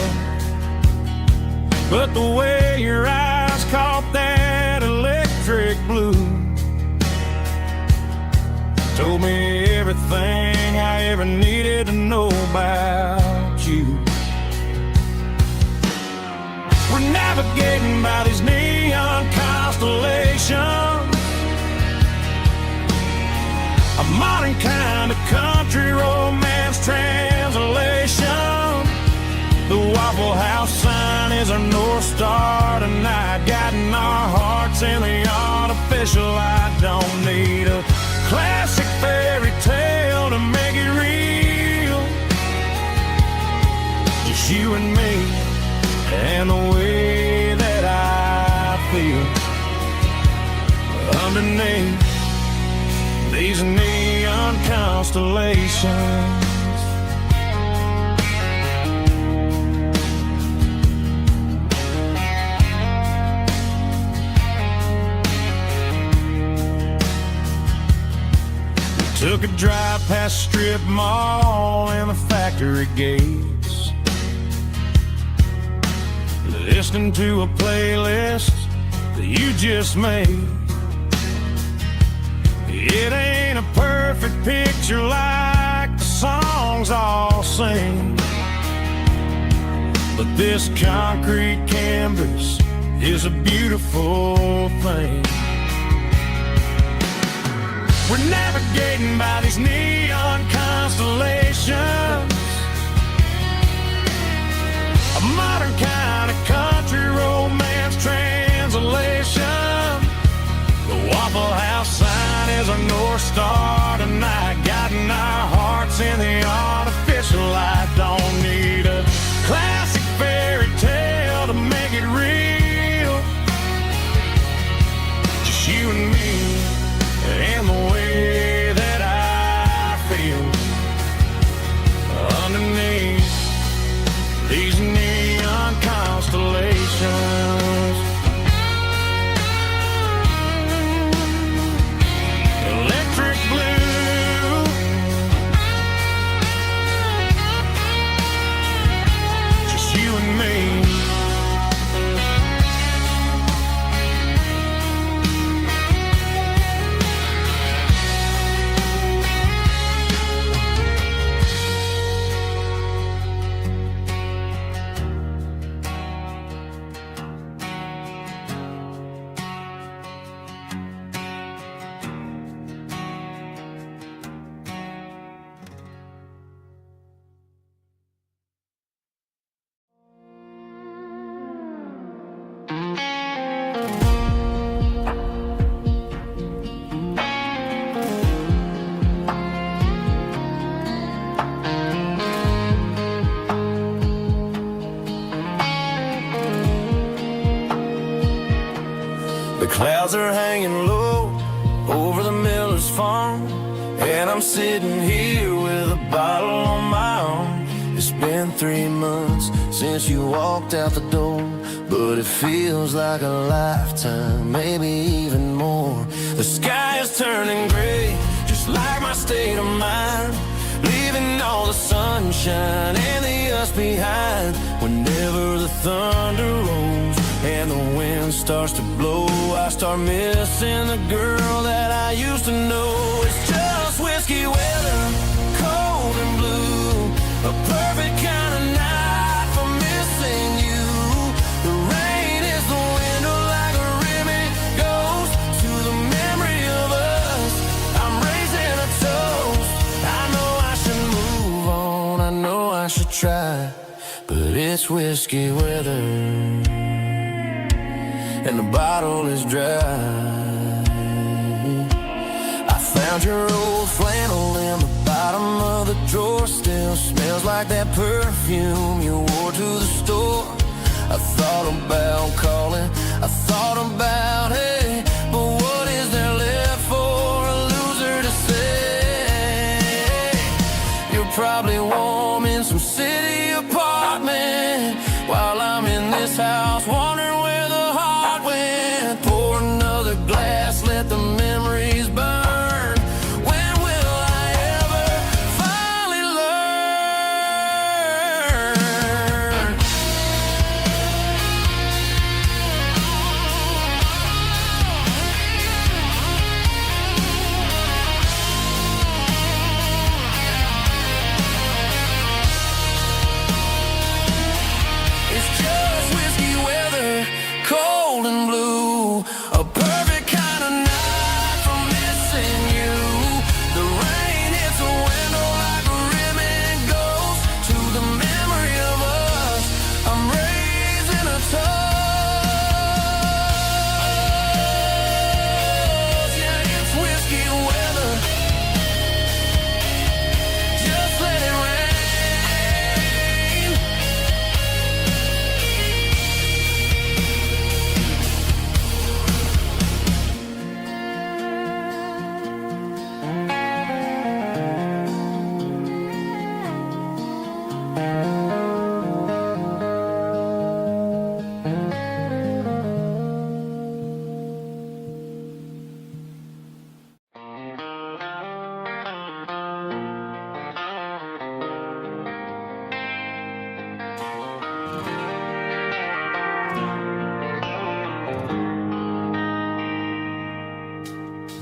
But the way your eyes caught that electric blue told me everything I ever needed to know about you. We're navigating by these neon constellations, a modern kind of country romance translation. The Waffle House sign is our North Star tonight, guiding our hearts in the artificial light. Don't need a classic fairy tale to make it real, just you and me and the way that I feel underneath these neon constellations. Took could drive past strip mall and the factory gates, listening to a playlist that you just made. It ain't a perfect picture like the songs all sing, but this concrete canvas is a beautiful thing. We're navigating by these neon constellations, a modern kind of country romance translation. The Waffle House sign is a North Star tonight, guiding our hearts in the artificial light. Don't need a classic fairy tale to make it real, just you and me and the way that I feel underneath these neon constellations. Electric blue, just you and me. The clouds are hanging low over the miller's farm, and I'm sitting here with a bottle on my arm. It's been 3 months since you walked out the door, but it feels like a lifetime, maybe even more. The sky is turning gray, just like my state of mind, leaving all the sunshine and the us behind. Whenever the thunder rolls and the wind starts to blow, I start missing the girl that I used to know. It's just whiskey weather, cold and blue, a perfect kind of night for missing you. The rain is the window like a ribbon goes to the memory of us. I'm raising a toast. I know I should move on, I know I should try, but it's whiskey weather and the bottle is dry. I found your old flannel in the bottom of the drawer, still smells like that perfume you wore to the store. I thought about calling, I thought about, hey, but what is there left for a loser to say? You're probably warm in some city apartment while I'm in this house wondering where the heart went. Pour another glass, let the memories burn. When will I ever finally learn? It's just whiskey weather, cold and blue, a perfect kind of night for missing you. The rain hits a window like a ribbon goes to the memory of us. I'm raising a toast. Yeah, it's whiskey weather, just let it rain.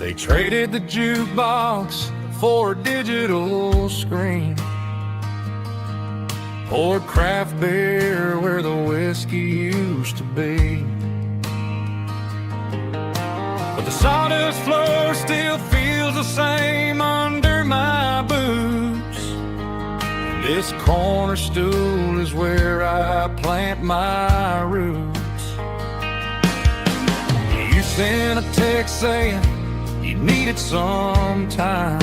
They traded the jukebox for a digital screen, poured craft beer where the whiskey used to be. But the sawdust floor still feels the same under my boots. This corner stool is where I plant my roots. You sent a text saying you needed some time,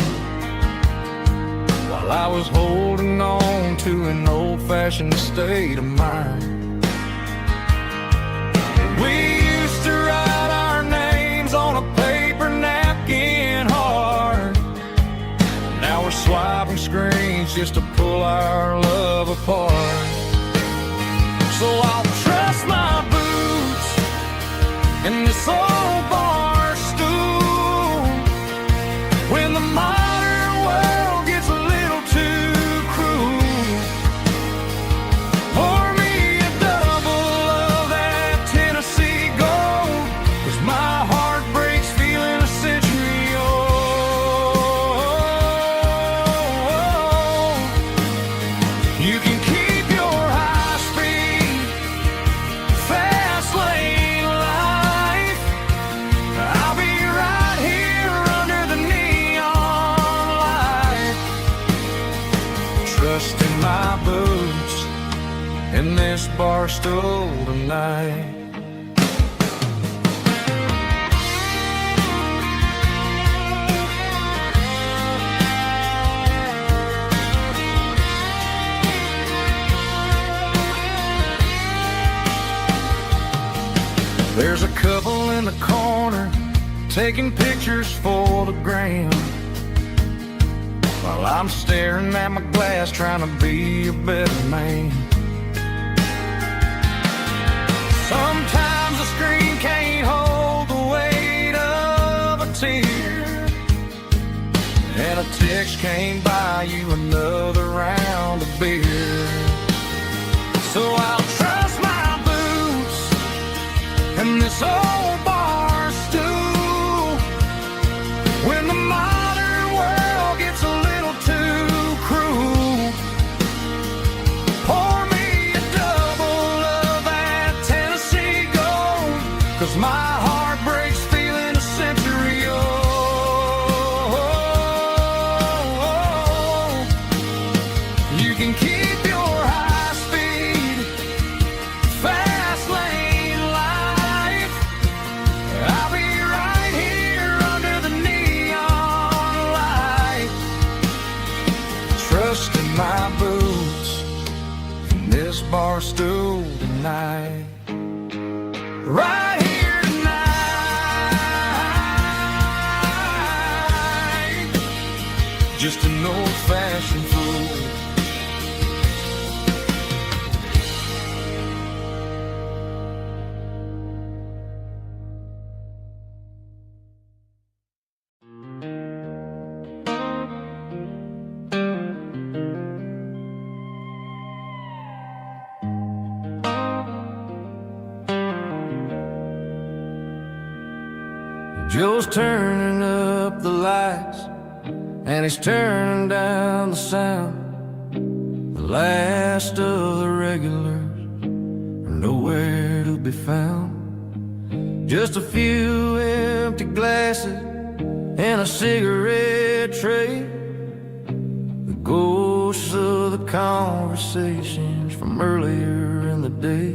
while I was holding on to an old-fashioned state of mind. We used to write our names on a paper napkin hard. Now we're swiping screens just to pull our love apart. So I'll trust my boots in this old bar stool when the modern world gets a little too cruel. Pour me a double of that Tennessee Gold, 'cause my heart breaks feeling a century old. You can keep your high-speed, fast lane life. I'll be right here under the neon light, trusting my boots in this bar stool tonight. There's a couple in the corner taking pictures for the gram, while I'm staring at my glass trying to be a better man. Sometimes the screen can't hold the weight of a tear, and a text can't buy you another round of beer. So I'll trust my boots and this old bar stool when the modern world gets a little too cruel. Pour me a double of that Tennessee Gold, 'cause my heart breaks feeling a century old. You can keep your high-speed, fast lane life. I'll be right here under the neon light, trusting my boots in this bar stool tonight. Right here tonight, just an old-fashioned fool. Joe's turning up the lights and he's turning down the sound. The last of the regulars are nowhere to be found. Just a few empty glasses and a cigarette tray, the ghosts of the conversations from earlier in the day.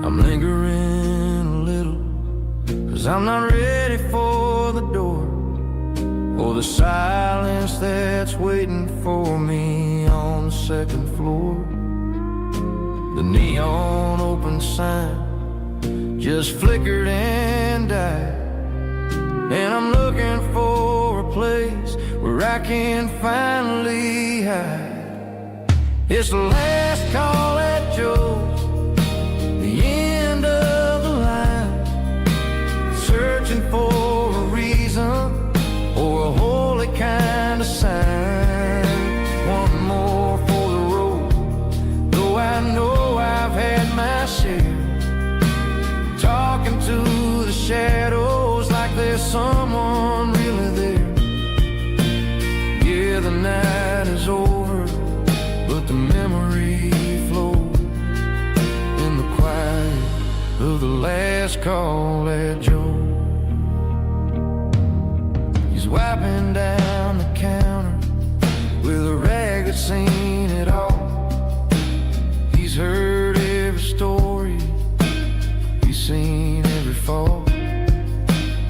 I'm lingering a little, 'cause I'm not ready for the door, or the silence that's waiting for me on the second floor. The neon open sign just flickered and died, and I'm looking for a place where I can finally hide. It's the last call at Joe's, the end of the line, searching for a reason or a holy kind of sign. One more for the road, though I know I've had my share, talking to the shadows like there's some last call at Joe. He's wiping down the counter with a rag that's seen it all. He's heard every story, he's seen every fall.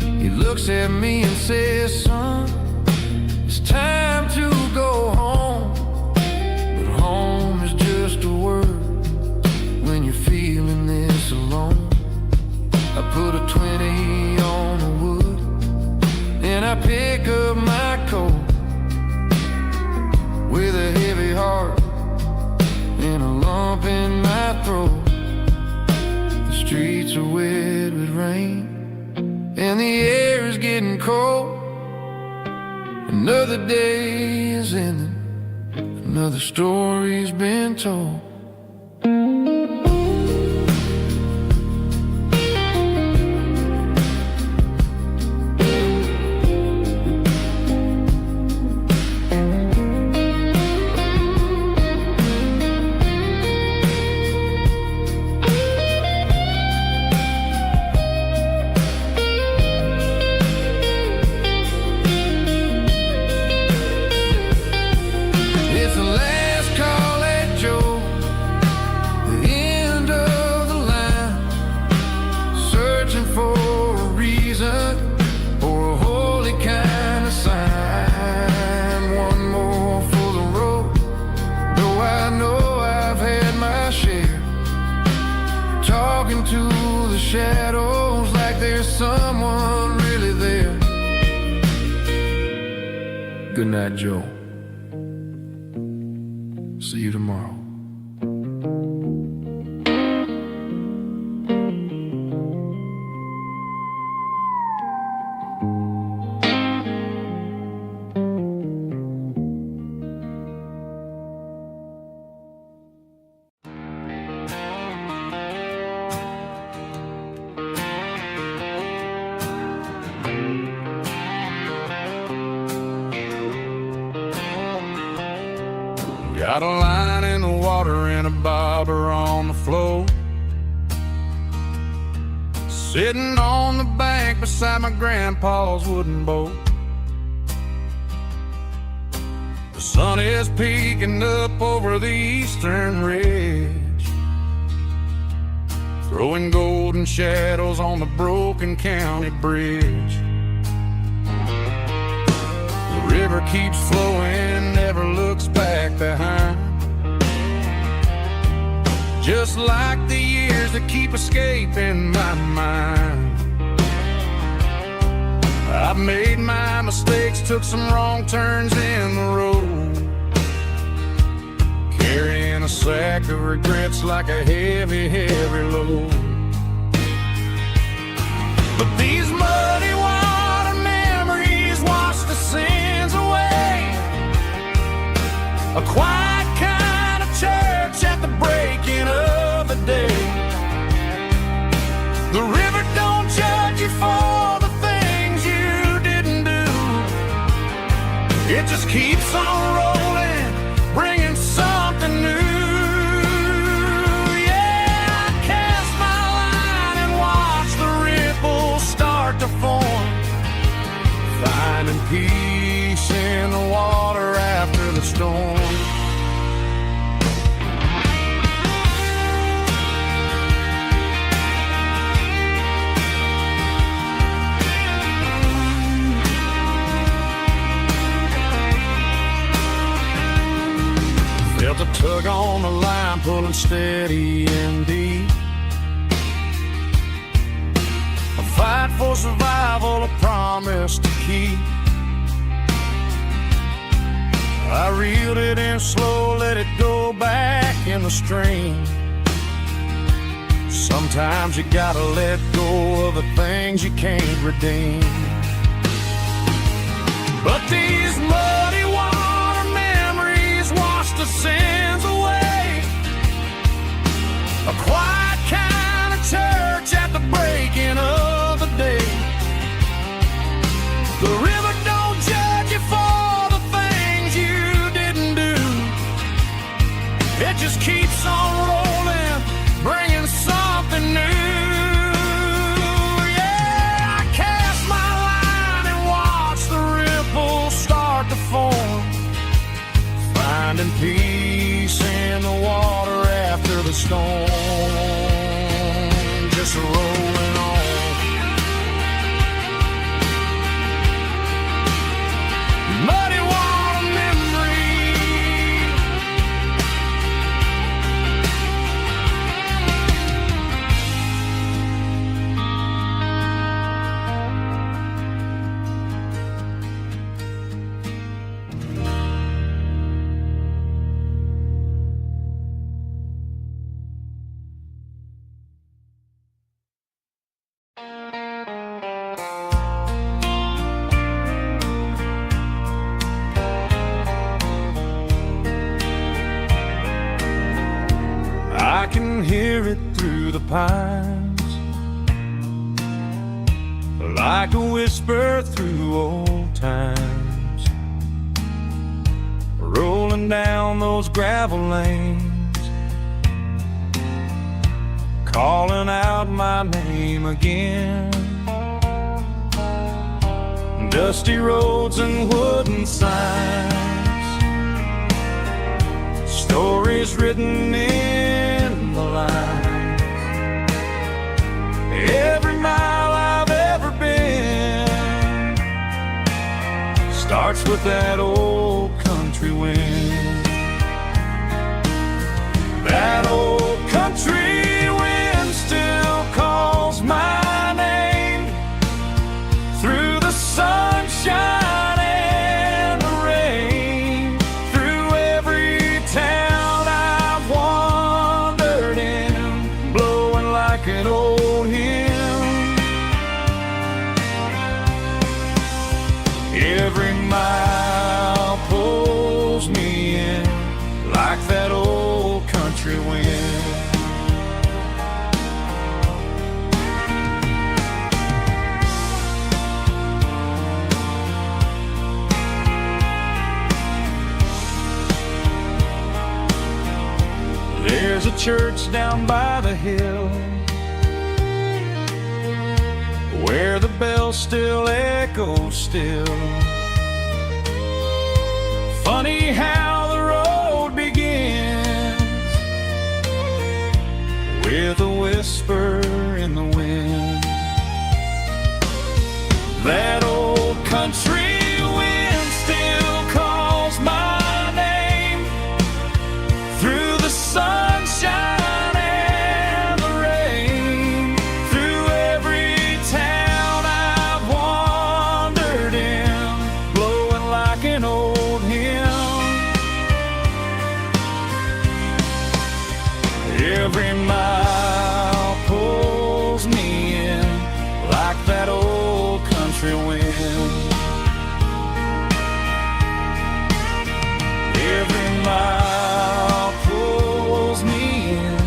He looks at me and says, son, it's time to go home. But home is just a word when you're feeling this alone. I put a 20 on the wood, and I pick up my coat with a heavy heart and a lump in my throat. The streets are wet with rain and the air is getting cold. Another day is ending, another story's been told. To the shadows like there's someone really there. Good night, Joe. See you tomorrow. Got a line in the water and a bobber on the floor, sitting on the bank beside my grandpa's wooden boat. The sun is peeking up over the eastern ridge, throwing golden shadows on the broken county bridge. The river keeps flowing, never looks back behind, just like the years that keep escaping my mind. I've made my mistakes, took some wrong turns in the road, carrying a sack of regrets like a heavy, heavy load. But these muddy water memories wash the sins away. A quiet kind of church at the breaking of the day. The river don't judge you for the things you didn't do. It just keeps on rolling, bringing something new. Yeah, I cast my line and watch the ripples start to form, finding peace in the water after the storm. Felt a tug on the line, pulling steady and deep. A fight for survival, a promise to keep. I reeled it in slow, let it go back in the stream. Sometimes you gotta let go of the things you can't redeem. But these muddy water memories wash the sins away. A quiet kind of church at the breaking of the day. The river don't judge you for the things you didn't do. It just keeps on rolling, bringing something new. storm, just rolling on. Muddy water memory, I can hear it through the pines, like a whisper through old times, rolling down those gravel lanes, calling out my name again. Dusty roads and wooden signs, stories written in the lines. Every mile I've ever been starts with that old country wind. That old country wind still calls my name through the sunshine and the rain, through every town I've wandered in, blowing like an old hymn. Every mile pulls me in like that old country wind. There's a church down by the hill where the bells still echo still. Funny how the road begins with a whisper in the wind. That old country wind still calls my name through the sunshine and the rain, through every town I've wandered in, blowing like an old hymn. Every mile pulls me in like that old country wind. Every mile pulls me in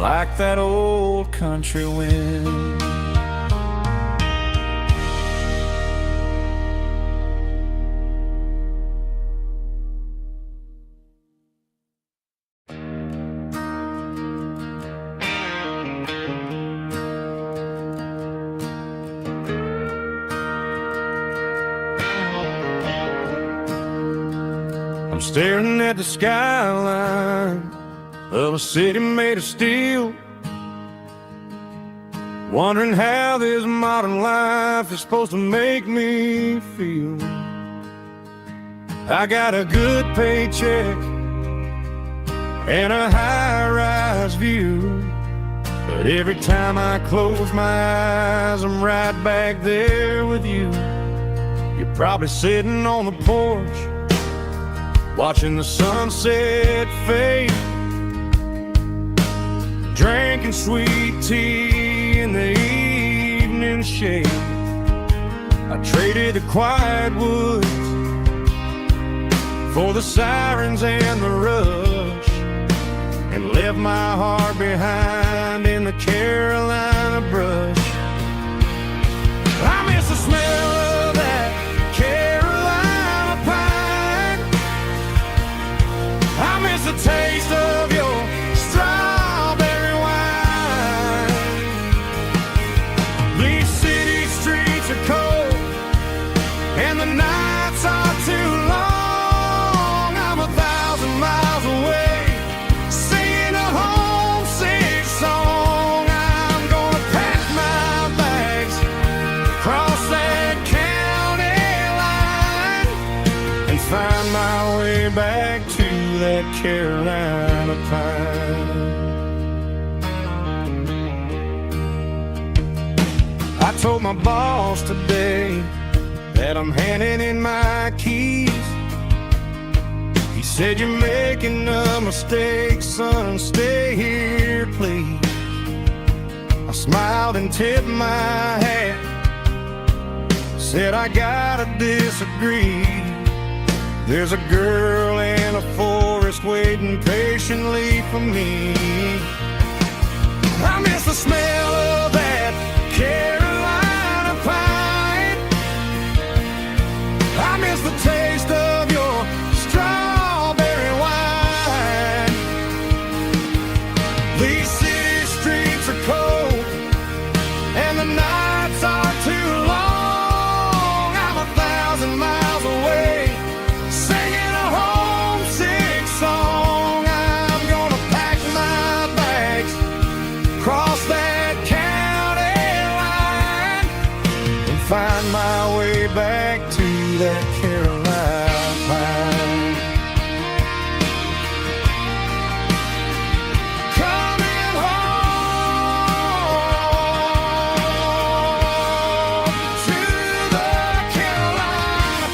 like that old country wind. I'm staring at the skyline of a city made of steel, wondering how this modern life is supposed to make me feel. I got a good paycheck and a high-rise view, but every time I close my eyes, I'm right back there with you. You're probably sitting on the porch watching the sunset fade, drinking sweet tea in the evening shade. I traded the quiet woods for the sirens and the rush, and left my heart behind in the Carolina brush. I miss the smell of that Carolina pine. I miss the taste of your strawberry wine. These city streets are cold and the nights are too long. I'm 1,000 miles away, that Carolina pine. I told my boss today that I'm handing in my keys. He said, "You're making a mistake, son, stay here, please." I smiled and tipped my hat, said, "I gotta disagree. There's a girl in a forest waiting patiently for me." I miss the smell of that Carolina pine. I miss the taste of your strawberry wine. These city streets are cold and the nights are too long. I'm 1,000 miles away singing a homesick song. I'm gonna pack my bags, cross that county line, and find my way back to that Carolina pine. Coming home to the Carolina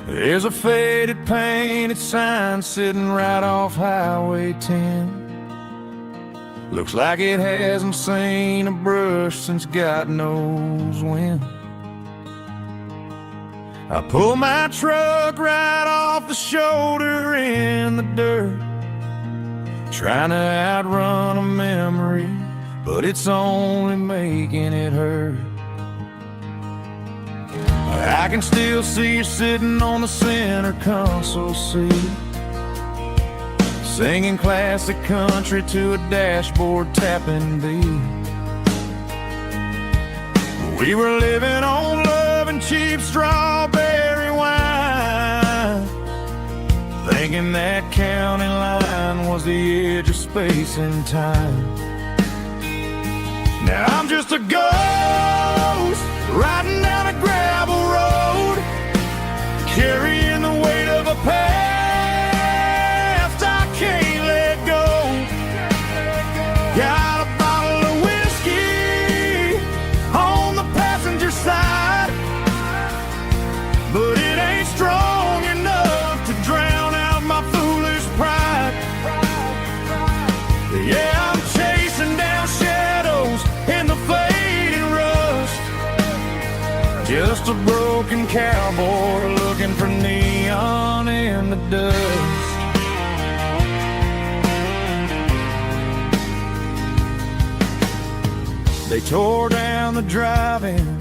There's a faded painted sign sitting right off Highway 10. Looks like it hasn't seen a brush since God knows when. I pull my truck right off the shoulder in the dirt, trying to outrun a memory, but it's only making it hurt. I can still see you sitting on the center console seat, singing classic country to a dashboard tapping beat. We were living on love and cheap strawberry wine, thinking that county line was the edge of space and time. Now I'm just a ghost riding down a gravel road, carrying the weight of a past I can't let go. Got a bottle of whiskey on the passenger side, but it ain't strong enough to drown out my foolish pride. Yeah, I'm chasing down shadows in the fading rust, just a broken cowboy looking for neon in the dust. They tore down the drive-in,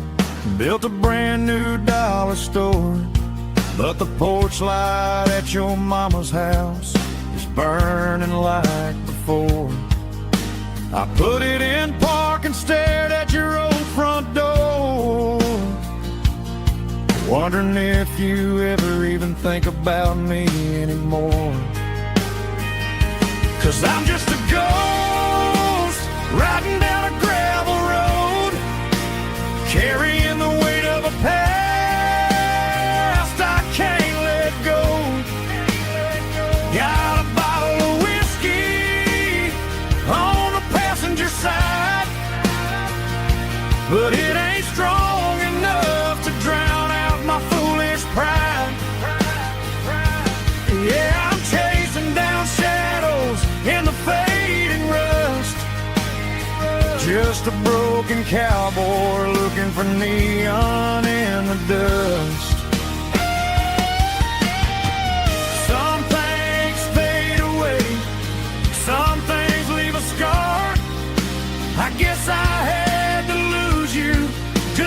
built a brand new dollar store, but the porch light at your mama's house is burning like before. I put it in park and stared at your old front door, wondering if you ever even think about me anymore. 'Cause I'm just a ghost riding down a gravel road, carrying the weight of a past I can't let go. Got a bottle of whiskey on the passenger side, but it ain't strong enough to drown out my foolish pride. Yeah, I'm chasing down shadows in the fading rust, just a broken cowboy looking for neon in the dust. Some things fade away, some things leave a scar. I guess I had to lose you to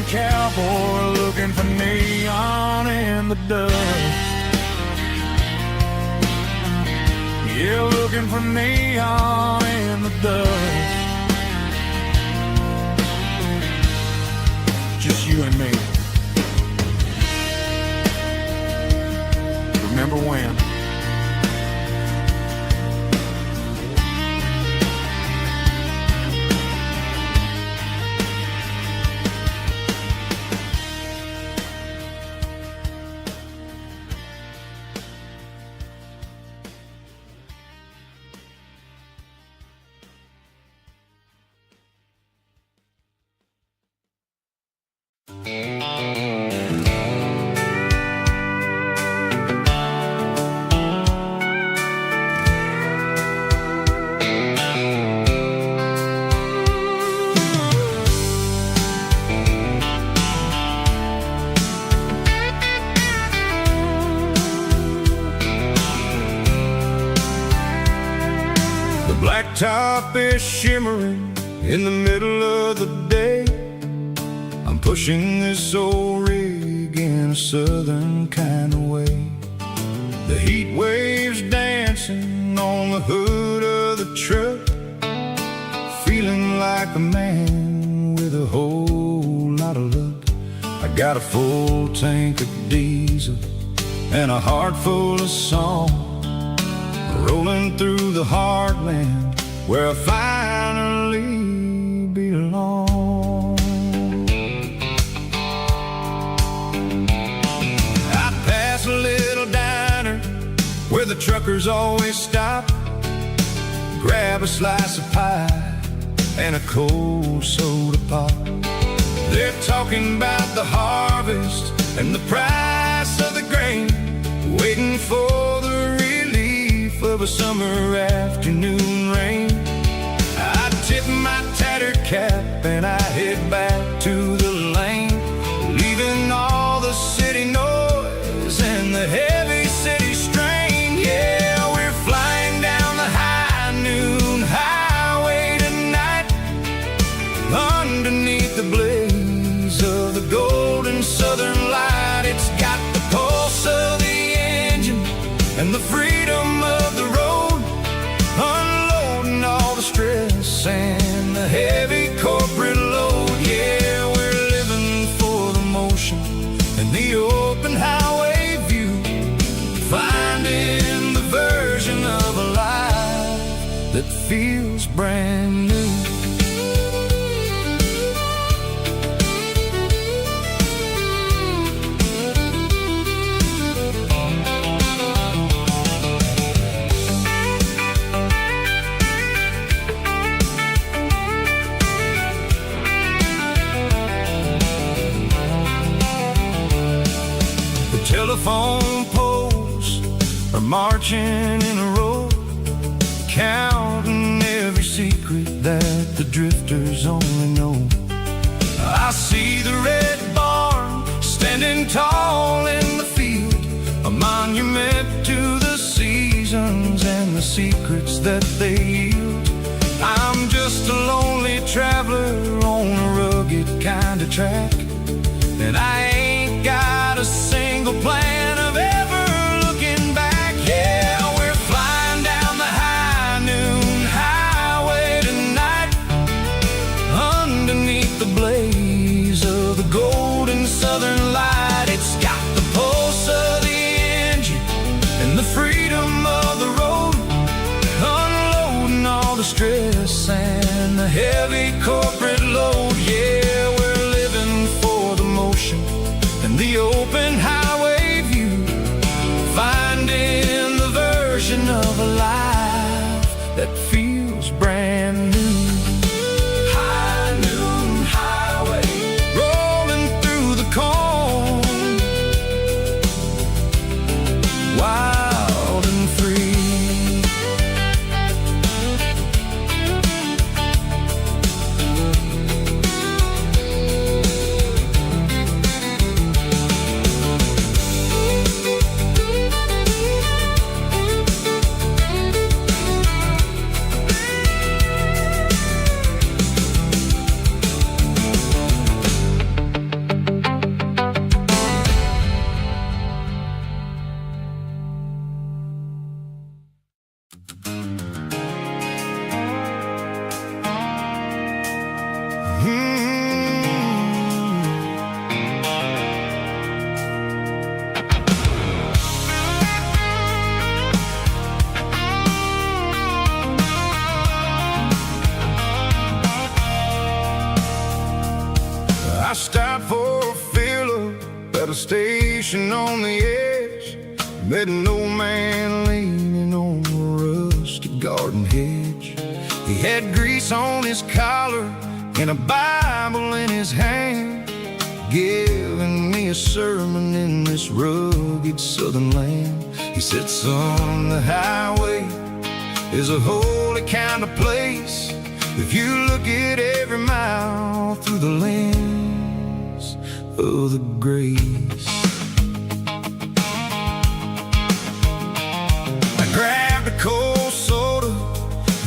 cowboy looking for neon in the dust. Yeah, looking for neon in the dust. Just you and me. Remember when? Blacktop is shimmering in the middle of the day. I'm pushing this old rig in a southern kind of way. The heat waves dancing on the hood of the truck, feeling like a man with a whole lot of luck. I got a full tank of diesel and a heart full of song, rolling through the heartland where I finally belong. I pass a little diner where the truckers always stop, grab a slice of pie and a cold soda pop. They're talking about the harvest and the price of the grain, waiting for the relief of a summer afternoon rain. I tip my tattered cap and I head back to the lane, leaving all the city noise and the heavy city strain. Yeah, we're flying down the high noon highway tonight, underneath the blaze of the golden southern light. It's got the pulse of the engine and the freedom of the road, unloading all the stress and the heavy corporate load. Yeah, we're living for the motion and the open highway view, finding the version of a life that feels brand new. Telephone poles are marching in a row, counting every secret that the drifters only know. I see the red barn standing tall in the field, a monument to the seasons and the secrets that they yield. I'm just a lonely traveler on a rugged kind of track, and I ain't got a single plan of ever looking back. Yeah, we're flying down the high noon highway tonight, underneath the blaze of the golden southern light. It's got the pulse of the engine and the freedom of the road, unloading all the stress and the heavy corporate load. Yeah, we're living for the motion and the open highway view, finding the version of a life that feels brand new. High noon highway, rolling through the corn, wild and free. station on the edge, met an old man leaning on a rusty garden hedge. He had grease on his collar and a Bible in his hand, giving me a sermon in this rugged southern land. He said, son, the highway is a holy kind of place if you look at every mile through the lens of the grace. I grabbed a cold soda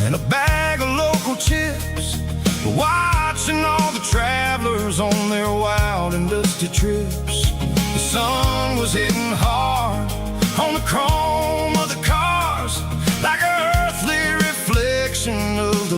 and a bag of local chips, watching all the travelers on their wild and dusty trips. The sun was hitting hard on the cross